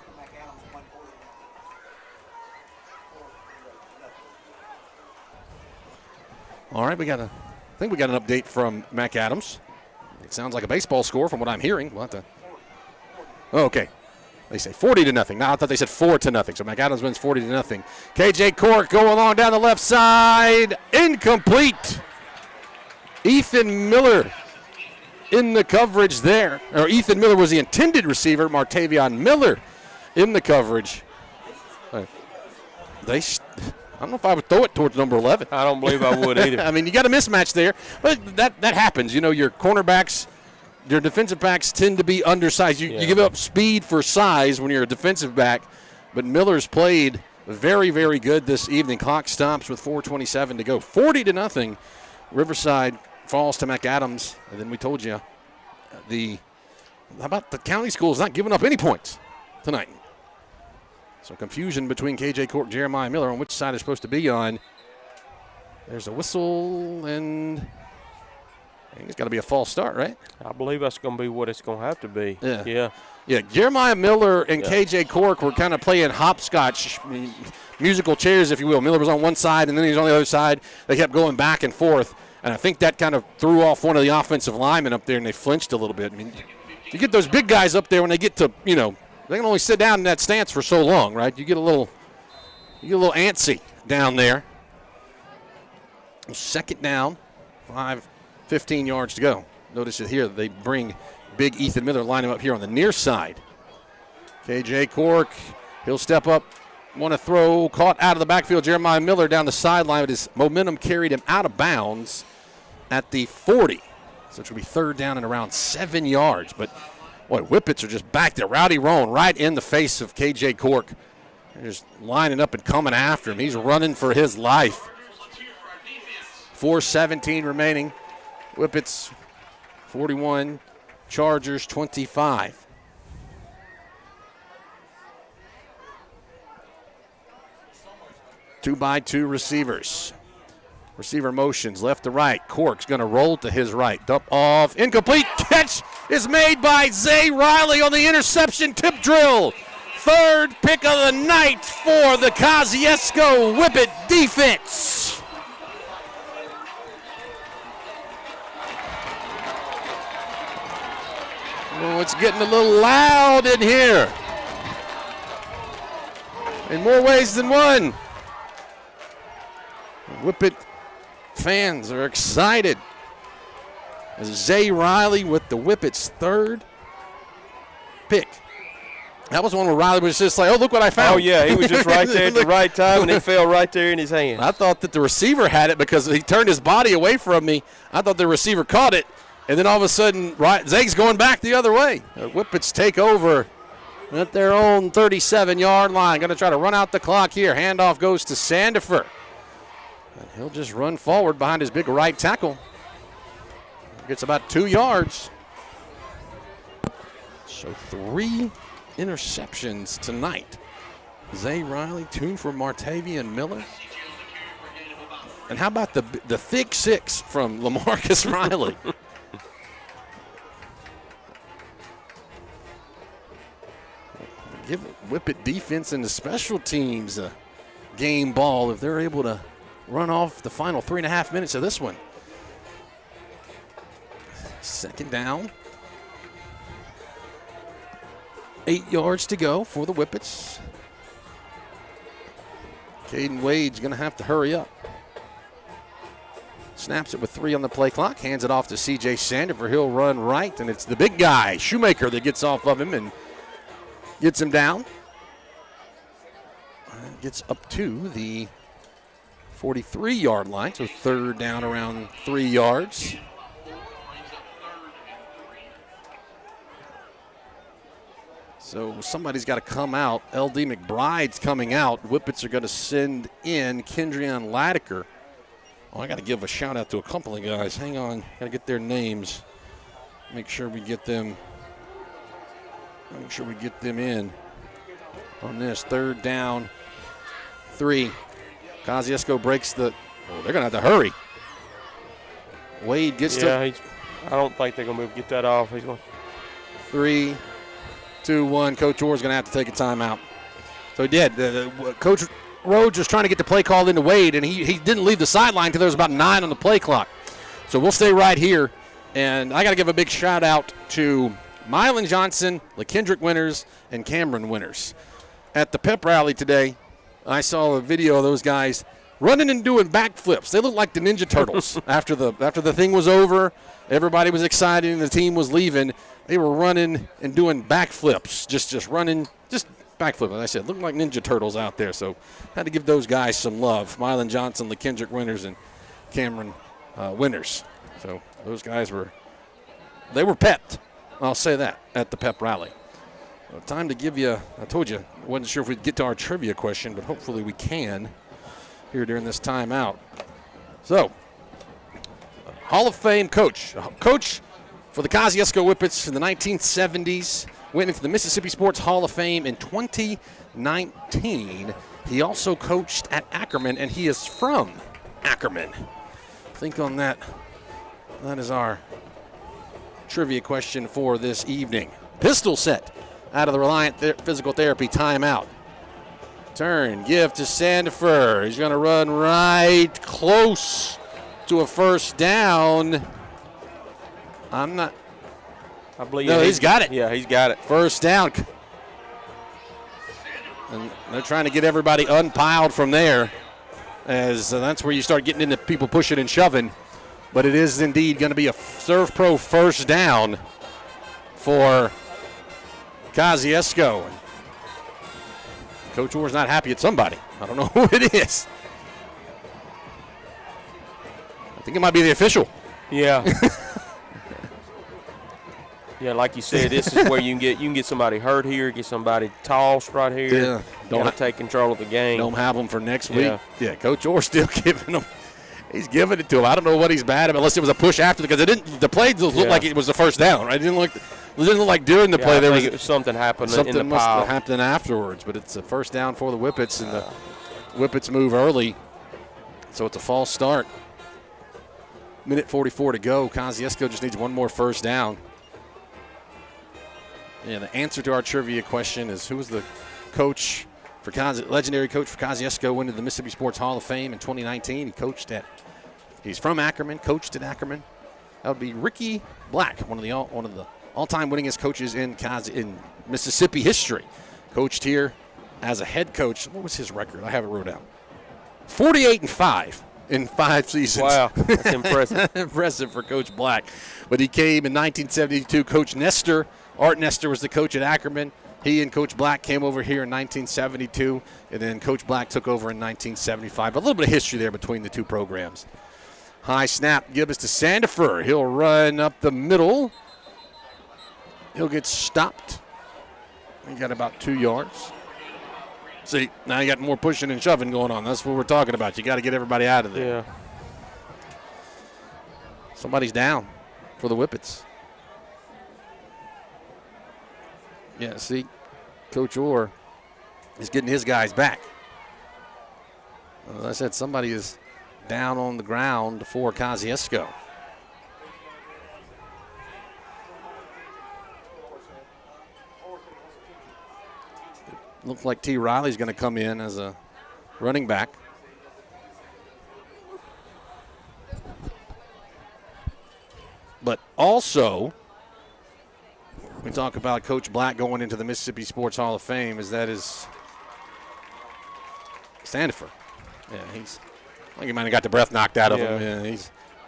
All right, I think we got an update from Mac Adams. It sounds like a baseball score from what I'm hearing. We'll have to. Oh, okay. They say 40-0. Now I thought they said 4-0. So Mac Adams wins 40-0. KJ Cork going along down the left side. Incomplete. Ethan Miller in the coverage there. Or Ethan Miller was the intended receiver. Martavion Miller in the coverage. I don't know if I would throw it towards number 11. I don't believe I would either. I mean, you got a mismatch there. But that happens. You know, your cornerbacks, your defensive backs tend to be undersized. You give up speed for size when you're a defensive back. But Miller's played very, very good this evening. Clock stops with 4:27 to go. 40-0. Riverside falls to McAdams. And then we told you, how about the county schools not giving up any points tonight? So confusion between KJ Cork, Jeremiah Miller on which side they're supposed to be on. There's a whistle, and I think it's got to be a false start, right? I believe that's going to be what it's going to have to be. Yeah, Jeremiah Miller and KJ Cork were kind of playing hopscotch, musical chairs, if you will. Miller was on one side, and then he was on the other side. They kept going back and forth, and I think that kind of threw off one of the offensive linemen up there, and they flinched a little bit. I mean, you get those big guys up there when they get to, they can only sit down in that stance for so long, right? You get a little antsy down there. Second down, 15 yards to go. Notice it here. They bring big Ethan Miller, line him up here on the near side. KJ Cork, he'll step up, want to throw, caught out of the backfield. Jeremiah Miller down the sideline, but his momentum carried him out of bounds at the 40. So it will be third down and around 7 yards. But boy, Whippets are just back there. Rowdy Roan right in the face of KJ Cork. They're just lining up and coming after him. He's running for his life. 4:17 remaining. Whippets 41, Chargers 25. Two-by-two receivers. Receiver motions left to right. Cork's going to roll to his right. Dump off. Incomplete. Catch is made by Zay Riley on the interception tip drill. Third pick of the night for the Kosciusko Whippet defense. Oh, it's getting a little loud in here. In more ways than one. Whippet fans are excited as Zay Riley with the Whippets' third pick. That was one where Riley was just like, oh, look what I found. Oh, yeah, he was just right there at the right time, and it fell right there in his hands. I thought that the receiver had it because he turned his body away from me. I thought the receiver caught it, and then all of a sudden, Zay's going back the other way. The Whippets take over at their own 37-yard line. Going to try to run out the clock here. Handoff goes to Sandifer. And he'll just run forward behind his big right tackle. Gets about 2 yards. So 3 interceptions tonight. Zay Riley, 2 for Martavian Miller. And how about the thick 6 from LaMarcus Riley? Give Whippet defense and the special teams a game ball if they're able to run off the final 3.5 minutes of this one. Second down. 8 yards to go for the Whippets. Caden Wade's going to have to hurry up. Snaps it with 3 on the play clock. Hands it off to C.J. Sandifer. He'll run right, and it's the big guy, Shoemaker, that gets off of him and gets him down. Gets up to the 43-yard line, so third down around 3 yards. So somebody's got to come out. L.D. McBride's coming out. Whippets are going to send in Kendrion Latiker. Oh, I got to give a shout out to a couple of guys. Hang on, got to get their names. Make sure we get them. Make sure we get them in on this third down. 3. Kosciusko breaks the. Oh, they're going to have to hurry. Wade gets to. I don't think they're going to be able to get that off. He's going. 3, 2, 1. Coach Orr's going to have to take a timeout. So he did. Coach Rhodes was trying to get the play called into Wade, and he didn't leave the sideline until there was about 9 on the play clock. So we'll stay right here. And I got to give a big shout out to Mylan Johnson, LaKendrick Winters, and Cameron Winters. At the pep rally today, I saw a video of those guys running and doing backflips. They looked like the Ninja Turtles. After the thing was over, everybody was excited and the team was leaving. They were running and doing backflips, just running, just backflipping. As I said, looked like Ninja Turtles out there. So had to give those guys some love. Mylan Johnson, LaKendrick Winters, and Cameron Winters. So those guys were pepped. I'll say that at the pep rally. Time to give you, I told you, I wasn't sure if we'd get to our trivia question, but hopefully we can here during this timeout. So, Hall of Fame coach for the Kosciusko Whippets in the 1970s, went into the Mississippi Sports Hall of Fame in 2019. He also coached at Ackerman, and he is from Ackerman. Think on that. That is our trivia question for this evening. Pistol set out of the Reliant Physical Therapy timeout. Turn, give to Sandifer. He's going to run right close to a first down. I believe. No, he's got it. Yeah, he's got it. First down. And they're trying to get everybody unpiled from there, as that's where you start getting into people pushing and shoving. But it is indeed going to be a Serve Pro first down for Kosciusko. Coach Orr's not happy at somebody. I don't know who it is. I think it might be the official. Yeah. Yeah, like you said, this is where you can get somebody hurt here, get somebody tossed right here. Yeah. Don't take control of the game. Don't have them for next week. Yeah, Coach Orr's still giving them. He's giving it to him. I don't know what he's bad about, unless it was a push after, because the play looked like it was the first down, right? It didn't look like during the play there was something happened. Something in the must pile. have happened afterwards, but it's a first down for the Whippets, and the Whippets move early, so it's a false start. Minute 44 to go. Kosciusko just needs one more first down. Yeah, the answer to our trivia question is, who was the coach for legendary coach for Kosciusko, went to the Mississippi Sports Hall of Fame in 2019. He's from Ackerman, coached at Ackerman. That would be Ricky Black, one of the all-time winningest coaches in Mississippi history. Coached here as a head coach. What was his record? I have it wrote down. 48-5 in 5 seasons. Wow, that's impressive. Impressive for Coach Black. But he came in 1972. Coach Nestor, Art Nestor, was the coach at Ackerman. He and Coach Black came over here in 1972, and then Coach Black took over in 1975. But a little bit of history there between the two programs. High snap, give us to Sandifer. He'll run up the middle. He'll get stopped. He got about 2 yards. See, now you got more pushing and shoving going on. That's what we're talking about. You got to get everybody out of there. Yeah. Somebody's down for the Whippets. Yeah, see, Coach Orr is getting his guys back. As I said, somebody is down on the ground for Kosciusko. Looks like T. Riley's going to come in as a running back. But also, we talk about Coach Black going into the Mississippi Sports Hall of Fame, as that is Standifer. Yeah, I think he might have got the breath knocked out of him. Yeah,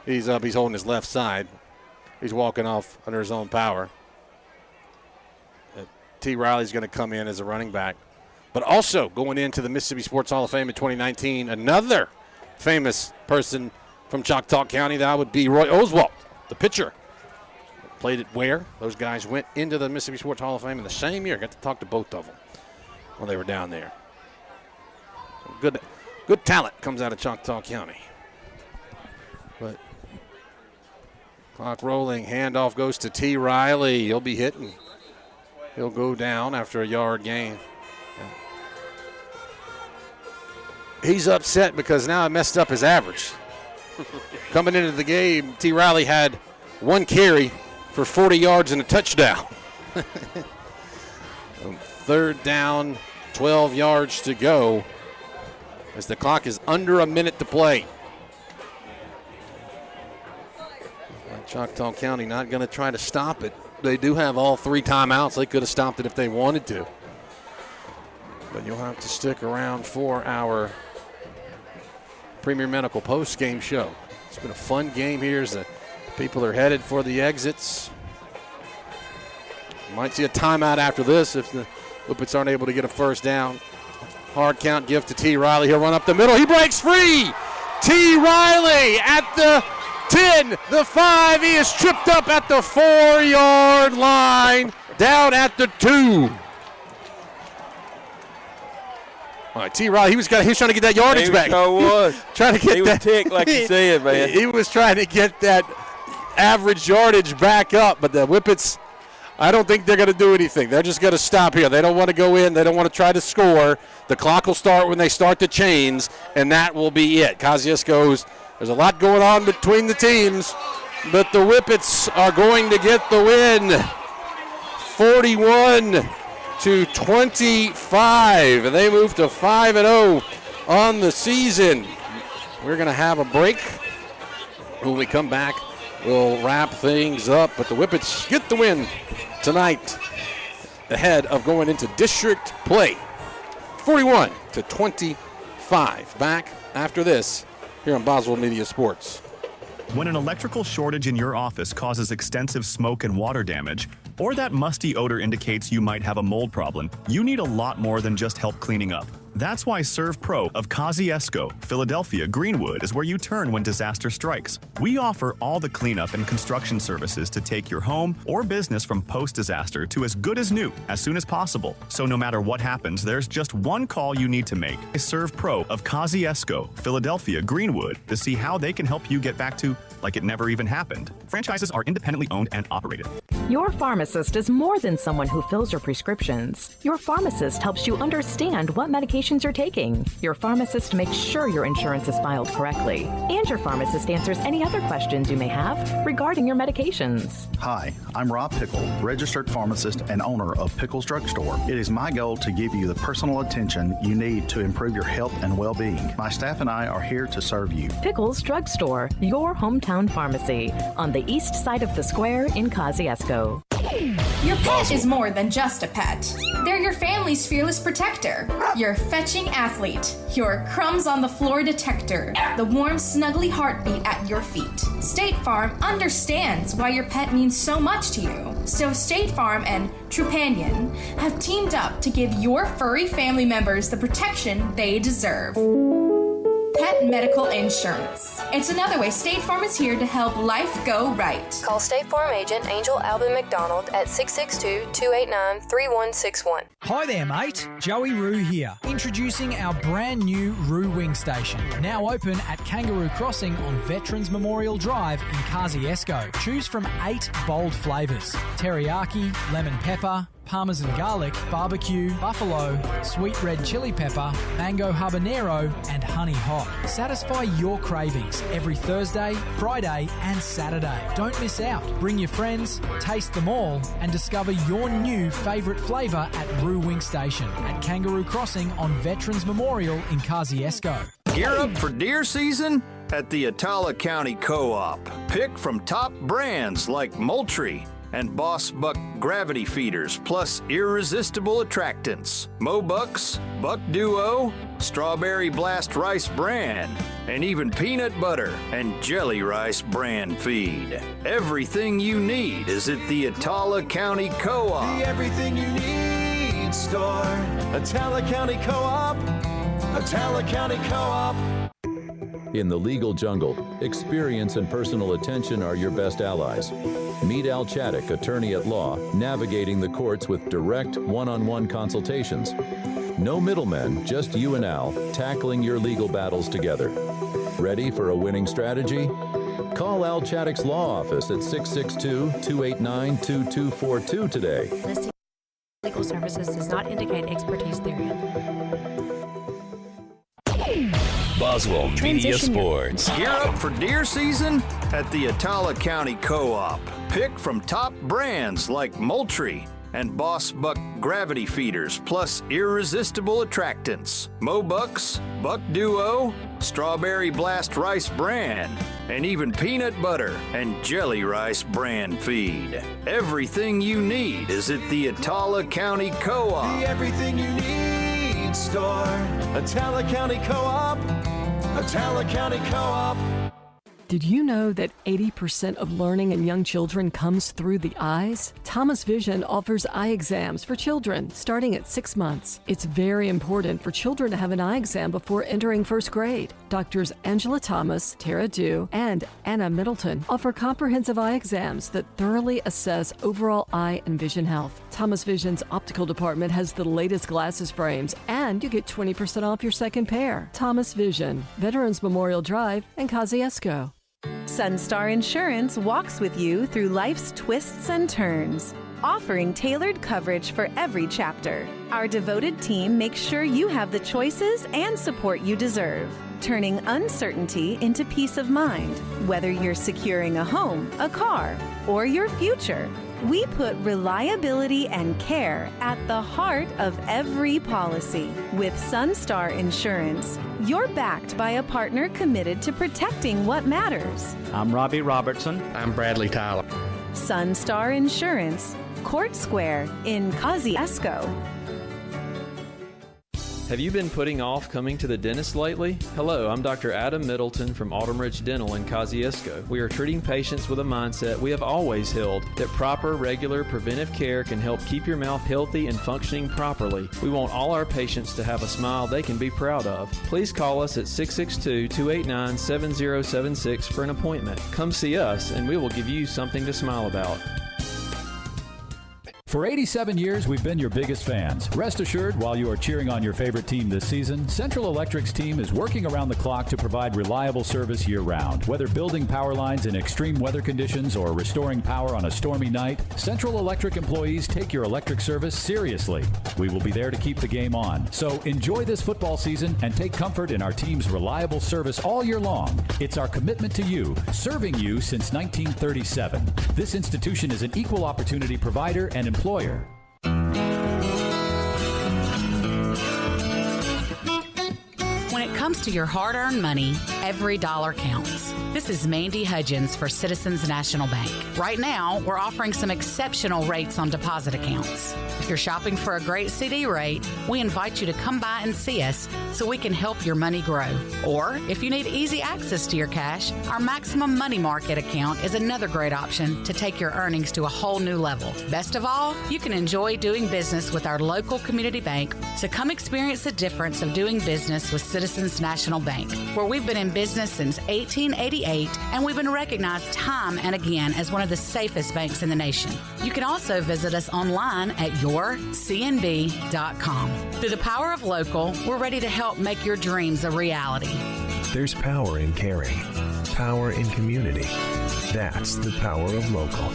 he's up. He's holding his left side. He's walking off under his own power. T. Riley's going to come in as a running back. But also going into the Mississippi Sports Hall of Fame in 2019, another famous person from Choctaw County, that would be Roy Oswalt, the pitcher. Played at Ware. Those guys went into the Mississippi Sports Hall of Fame in the same year. Got to talk to both of them while they were down there. Good talent comes out of Choctaw County. But clock rolling, handoff goes to T. Riley. He'll be hitting. He'll go down after a yard gain. He's upset because now I messed up his average. Coming into the game, T. Riley had one carry for 40 yards and a touchdown. Third down, 12 yards to go as the clock is under a minute to play. Choctaw County not going to try to stop it. They do have all 3 timeouts. They could have stopped it if they wanted to. But you'll have to stick around for our Premier Medical post-game show. It's been a fun game here as the people are headed for the exits. You might see a timeout after this if the Whippets aren't able to get a first down. Hard count give to T. Riley. He'll run up the middle. He breaks free. T. Riley at the 10, the 5. He is tripped up at the 4-yard line, down at the 2. All right, T. Riley, he was trying to get that yardage back. He was. Trying to get he was ticked, like you said, man. He was trying to get that average yardage back up, but the Whippets, I don't think they're going to do anything. They're just going to stop here. They don't want to go in. They don't want to try to score. The clock will start when they start the chains, and that will be it. Kosciusko's, there's a lot going on between the teams, but the Whippets are going to get the win. 41-25. They move to 5-0 on the season. We're going to have a break. When we come back, we'll wrap things up, but the Whippets get the win tonight ahead of going into district play. 41-25. Back after this here on Boswell Media Sports. When an electrical shortage in your office causes extensive smoke and water damage, or that musty odor indicates you might have a mold problem, you need a lot more than just help cleaning up. That's why Serve Pro of Kosciusko, Philadelphia, Greenwood is where you turn when disaster strikes. We offer all the cleanup and construction services to take your home or business from post-disaster to as good as new as soon as possible. So no matter what happens, there's just one call you need to make. Serve Pro of Kosciusko, Philadelphia, Greenwood to see how they can help you get back to like it never even happened. Franchises are independently owned and operated. Your pharmacist is more than someone who fills your prescriptions. Your pharmacist helps you understand what medications you're taking. Your pharmacist makes sure your insurance is filed correctly. And your pharmacist answers any other questions you may have regarding your medications. Hi, I'm Rob Pickle, registered pharmacist and owner of Pickle's Drugstore. It is my goal to give you the personal attention you need to improve your health and well-being. My staff and I are here to serve you. Pickle's Drugstore, your hometown pharmacy, on the east side of the square in Kosciusko. Your pet is more than just a pet. They're your family's fearless protector, your fetching athlete, your crumbs on the floor detector, the warm, snuggly heartbeat at your feet. State Farm understands why your pet means so much to you. So State Farm and Trupanion have teamed up to give your furry family members the protection they deserve. Pet medical insurance. It's another way State Farm is here to help life go right. Call State Farm agent Angel Alvin McDonald at 662-289-3161. Hi there, mate. Joey Roo here. Introducing our brand new Roo Wing Station. Now open at Kangaroo Crossing on Veterans Memorial Drive in Kosciusko. Choose from 8 bold flavours: teriyaki, lemon pepper, Parmesan garlic, barbecue, buffalo, sweet red chili pepper, mango habanero, and honey hot. Satisfy your cravings every Thursday, Friday, and Saturday. Don't miss out. Bring your friends, taste them all, and discover your new favourite flavour at Brew Wing Station at Kangaroo Crossing on Veterans Memorial in Kosciusko. Gear up for deer season at the Attala County Co-op. Pick from top brands like Moultrie and Boss Buck gravity feeders, plus irresistible attractants. Mobucks, Buck Duo, Strawberry Blast Rice Bran, and even peanut butter and jelly rice bran feed. Everything you need is at the Attala County Co-op. The everything you need store. Attala County Co-op. Attala County Co-op. In the legal jungle, experience and personal attention are your best allies. Meet Al Chaddick, attorney at law, navigating the courts with direct one-on-one consultations. No middlemen, just you and Al, tackling your legal battles together. Ready for a winning strategy? Call Al Chaddick's law office at 662-289-2242 today. Listing legal services does not indicate expertise therein. Boswell Media Sports. Gear up for deer season at the Attala County Co-op. Pick from top brands like Moultrie and Boss Buck gravity feeders, plus irresistible attractants. Mobucks, Buck Duo, Strawberry Blast Rice Bran, and even peanut butter and jelly rice bran feed. Everything you need is at the Attala County Co-op. The everything you need store. Attala County Co-op. Attala County Co-op. Did you know that 80% of learning in young children comes through the eyes? Thomas Vision offers eye exams for children starting at 6 months. It's very important for children to have an eye exam before entering first grade. Doctors Angela Thomas, Tara Dew, and Anna Middleton offer comprehensive eye exams that thoroughly assess overall eye and vision health. Thomas Vision's optical department has the latest glasses frames, and you get 20% off your second pair. Thomas Vision, Veterans Memorial Drive, and Kosciusko. Sunstar Insurance walks with you through life's twists and turns, offering tailored coverage for every chapter. Our devoted team makes sure you have the choices and support you deserve, turning uncertainty into peace of mind. Whether you're securing a home, a car, or your future, we put reliability and care at the heart of every policy. With Sunstar Insurance, you're backed by a partner committed to protecting what matters. I'm Robbie Robertson. I'm Bradley Tyler. Sunstar Insurance, Court Square in Kosciusko. Have you been putting off coming to the dentist lately? Hello, I'm Dr. Adam Middleton from Autumn Ridge Dental in Kosciusko. We are treating patients with a mindset we have always held, that proper, regular, preventive care can help keep your mouth healthy and functioning properly. We want all our patients to have a smile they can be proud of. Please call us at 662-289-7076 for an appointment. Come see us and we will give you something to smile about. For 87 years, we've been your biggest fans. Rest assured, while you are cheering on your favorite team this season, Central Electric's team is working around the clock to provide reliable service year-round. Whether building power lines in extreme weather conditions or restoring power on a stormy night, Central Electric employees take your electric service seriously. We will be there to keep the game on. So enjoy this football season and take comfort in our team's reliable service all year long. It's our commitment to you, serving you since 1937. This institution is an equal opportunity provider and employer. When it comes to your hard-earned money, every dollar counts. This is Mandy Hudgens for Citizens National Bank. Right now, we're offering some exceptional rates on deposit accounts. If you're shopping for a great CD rate, we invite you to come by and see us so we can help your money grow. Or, if you need easy access to your cash, our Maximum Money Market account is another great option to take your earnings to a whole new level. Best of all, you can enjoy doing business with our local community bank, so come experience the difference of doing business with Citizens National Bank, where we've been in business since 1888, and we've been recognized time and again as one of the safest banks in the nation. You can also visit us online at yourcnb.com. Through the power of local, we're ready to help make your dreams a reality. There's power in caring, power in community. That's the power of local.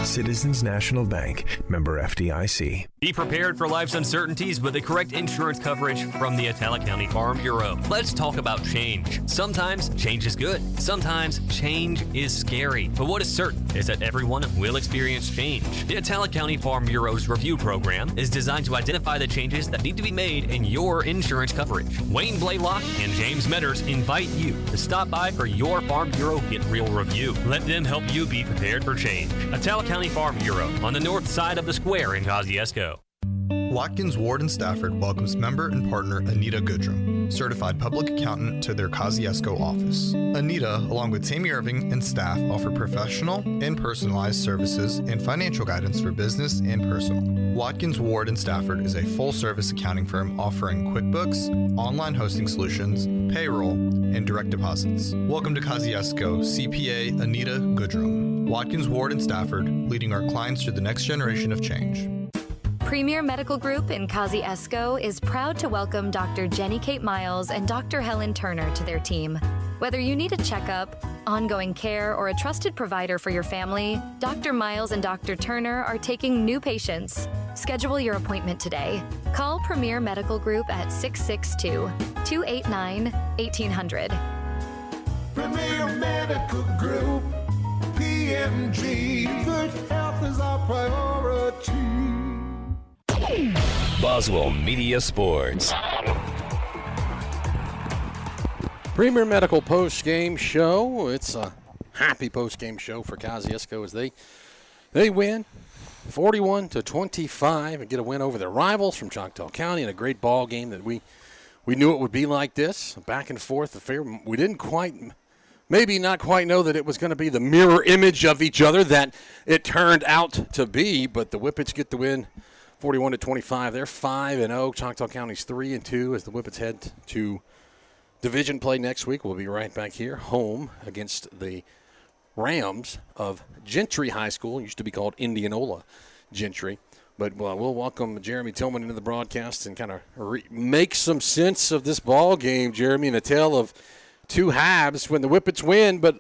Citizens National Bank, member FDIC. Be prepared for life's uncertainties with the correct insurance coverage from the Atala County Farm Bureau. Let's talk about change. Sometimes change is good. Sometimes change is scary. But what is certain is that everyone will experience change. The Atala County Farm Bureau's review program is designed to identify the changes that need to be made in your insurance coverage. Wayne Blaylock and James Metters invite you to stop by for your Farm Bureau Get Real review. Let them help you be prepared for change. Atala County Farm Bureau on the north side of the square in Kosciusko. Watkins Ward and Stafford welcomes member and partner Anita Goodrum, certified public accountant, to their Kosciusko office. Anita, along with Tammy Irving and staff, offer professional and personalized services and financial guidance for business and personal. Watkins Ward and Stafford is a full-service accounting firm offering QuickBooks, online hosting solutions, payroll, and direct deposits. Welcome to Kosciusko, CPA Anita Goodrum. Watkins Ward and Stafford, leading our clients through the next generation of change. Premier Medical Group in Kosciusko is proud to welcome Dr. Jenny Kate Miles and Dr. Helen Turner to their team. Whether you need a checkup, ongoing care, or a trusted provider for your family, Dr. Miles and Dr. Turner are taking new patients. Schedule your appointment today. Call Premier Medical Group at 662-289-1800. Premier Medical Group, PMG, good health is our priority. Boswell Media Sports. Premier Medical Postgame Show. It's a happy postgame show for Kosciusko as they win 41-25 and get a win over their rivals from Choctaw County in a great ball game that we knew it would be like this, back and forth affair. We didn't maybe not quite know that it was going to be the mirror image of each other that it turned out to be, but the Whippets get the win 41-25. They're 5-0. Choctaw County's 3-2 as the Whippets head to division play next week. We'll be right back here, home against the Rams of Gentry High School. It used to be called Indianola Gentry. But we'll welcome Jeremy Tillman into the broadcast and kind of make some sense of this ball game, Jeremy, in a tale of two halves when the Whippets win, but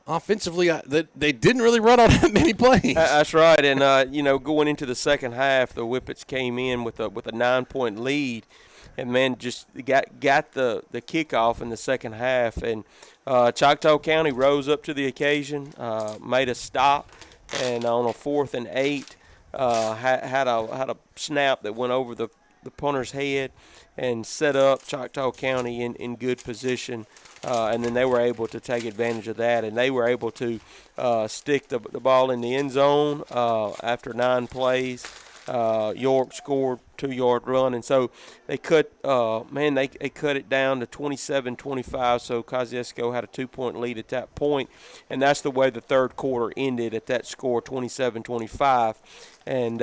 offensively, they didn't really run on that many plays. That's right, and going into the second half, the Whippets came in with a 9-point lead, and man, just got the kickoff in the second half, and Choctaw County rose up to the occasion, made a stop, and on a 4th and 8, had a snap that went over the punter's head and set up Choctaw County in good position. And then they were able to take advantage of that, and they were able to stick the ball in the end zone after 9 plays. York scored 2-yard run, and so they cut it down to 27-25. So Kosciusko had a 2-point lead at that point, and that's the way the third quarter ended at that score, 27-25. And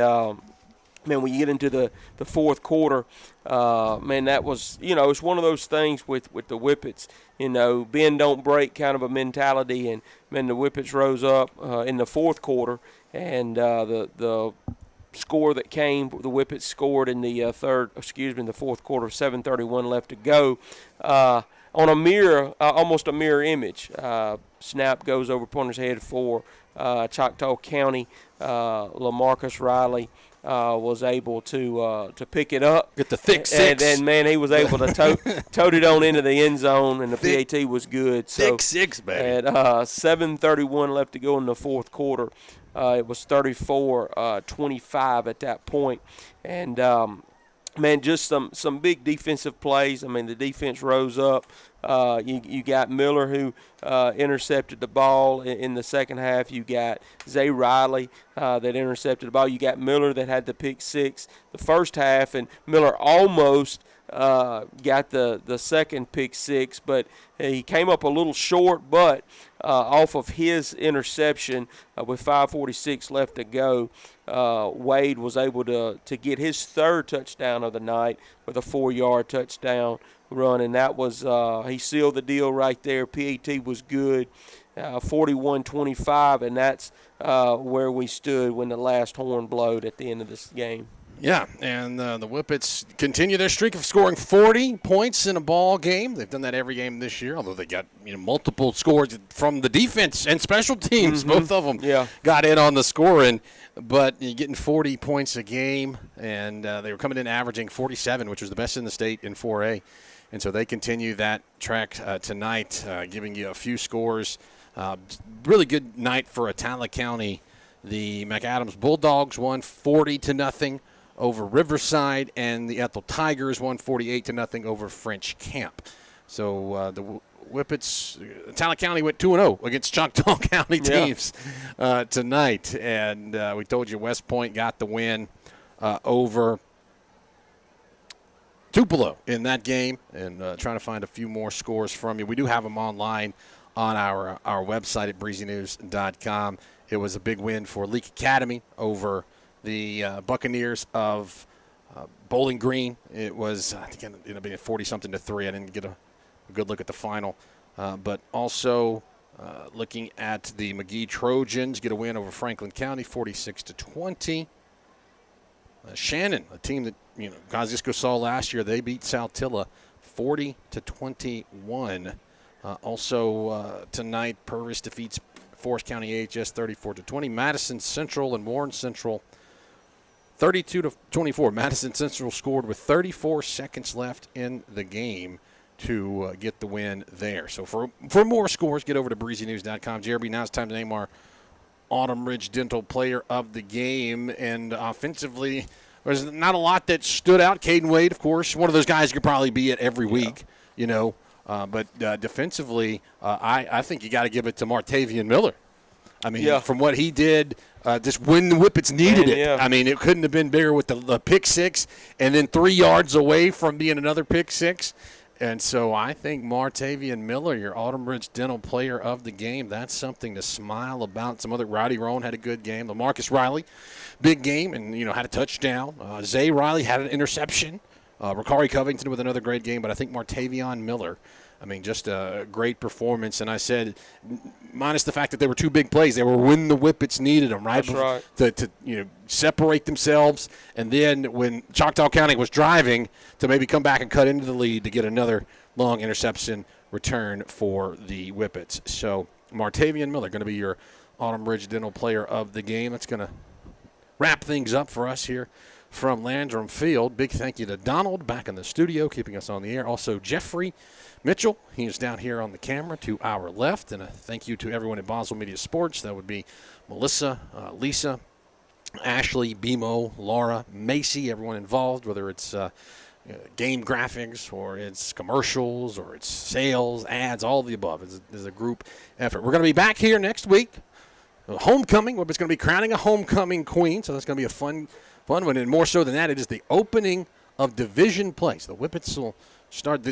when you get into the fourth quarter, that was, it's one of those things with the Whippets, bend don't break kind of a mentality, and the Whippets rose up in the fourth quarter, and the score that came, the Whippets scored in the fourth quarter, 7:31 left to go, on almost a mirror image. Snap goes over punter's head for Choctaw County. LaMarcus Riley was able to pick it up. Get the thick six. And man, he was able to tote it on into the end zone, and the PAT was good. Thick six, baby. At 7:31 left to go in the fourth quarter, it was 34-25 at that point. And, just some big defensive plays. The defense rose up. You got Miller, who intercepted the ball in the second half. You got Zay Riley that intercepted the ball. You got Miller that had the pick six the first half, and Miller almost got the second pick six, but he came up a little short. But off of his interception with 5:46 left to go, Wade was able to get his third touchdown of the night with a 4-yard touchdown run, and that was he sealed the deal right there. PAT was good, 41-25, and that's where we stood when the last horn blowed at the end of this game. Yeah, and the Whippets continue their streak of scoring 40 points in a ball game. They've done that every game this year, although they got multiple scores from the defense and special teams. Mm-hmm. Both of them got in on the scoring. But you're getting 40 points a game, and they were coming in averaging 47, which was the best in the state in 4A. And so they continue that track tonight, giving you a few scores. Really good night for Atala County. The McAdams Bulldogs won 40-0 over Riverside, and the Ethel Tigers won 48-0 over French Camp. So the Whippets, Atala County went 2-0 against Choctaw County teams tonight. And we told you West Point got the win over Tupelo in that game, and trying to find a few more scores from you. We do have them online on our website at breezynews.com. It was a big win for Leak Academy over the Buccaneers of Bowling Green. It was, I think, it ended up being 40-something-3. I didn't get a good look at the final. But also looking at the McGee Trojans, get a win over Franklin County, 46-20. Shannon, a team that Kosciusko saw last year, they beat Saltillo 40-21. Also tonight, Purvis defeats Forest County AHS 34-20. Madison Central and Warren Central 32-24. Madison Central scored with 34 seconds left in the game to get the win there. So for more scores, get over to breezynews.com. JRB, now it's time to name our Autumn Ridge Dental Player of the Game. And offensively, there's not a lot that stood out. Caden Wade, of course, one of those guys you could probably be at every week, But defensively, I think you got to give it to Martavian Miller. I mean, from what he did, just when the Whippets needed it. I mean, it couldn't have been bigger with the pick six, and then 3 yards away from being another pick six. And so I think Martavian Miller, your Autumn Ridge Dental Player of the Game, that's something to smile about. Some other Roddy Roan had a good game. LaMarcus Riley, big game, and had a touchdown. Zay Riley had an interception. Ricari Covington with another great game, but I think Martavian Miller, just a great performance. And I said, minus the fact that there were 2 big plays, they were when the Whippets needed them, right? That's right. To separate themselves, and then when Choctaw County was driving, to maybe come back and cut into the lead to get another long interception return for the Whippets. So Martavian Miller going to be your Autumn Ridge Dental Player of the Game. That's going to wrap things up for us here from Landrum Field. Big thank you to Donald back in the studio, keeping us on the air. Also, Jeffrey Mitchell, he is down here on the camera to our left. And a thank you to everyone at Boswell Media Sports. That would be Melissa, Lisa, Ashley, BMO, Laura, Macy, everyone involved, whether it's game graphics or it's commercials or it's sales, ads, all of the above. It's a group effort. We're going to be back here next week. Homecoming. It's going to be crowning a homecoming queen, so that's going to be a fun one. And more so than that, it is the opening of division play. So the Whippets will start,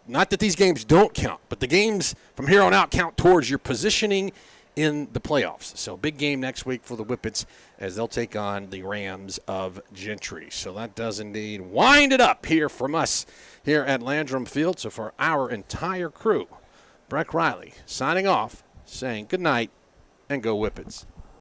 not that these games don't count, but the games from here on out count towards your positioning in the playoffs. So big game next week for the Whippets as they'll take on the Rams of Gentry. So that does indeed wind it up here from us here at Landrum Field. So for our entire crew, Breck Riley signing off, saying good night and go Whippets.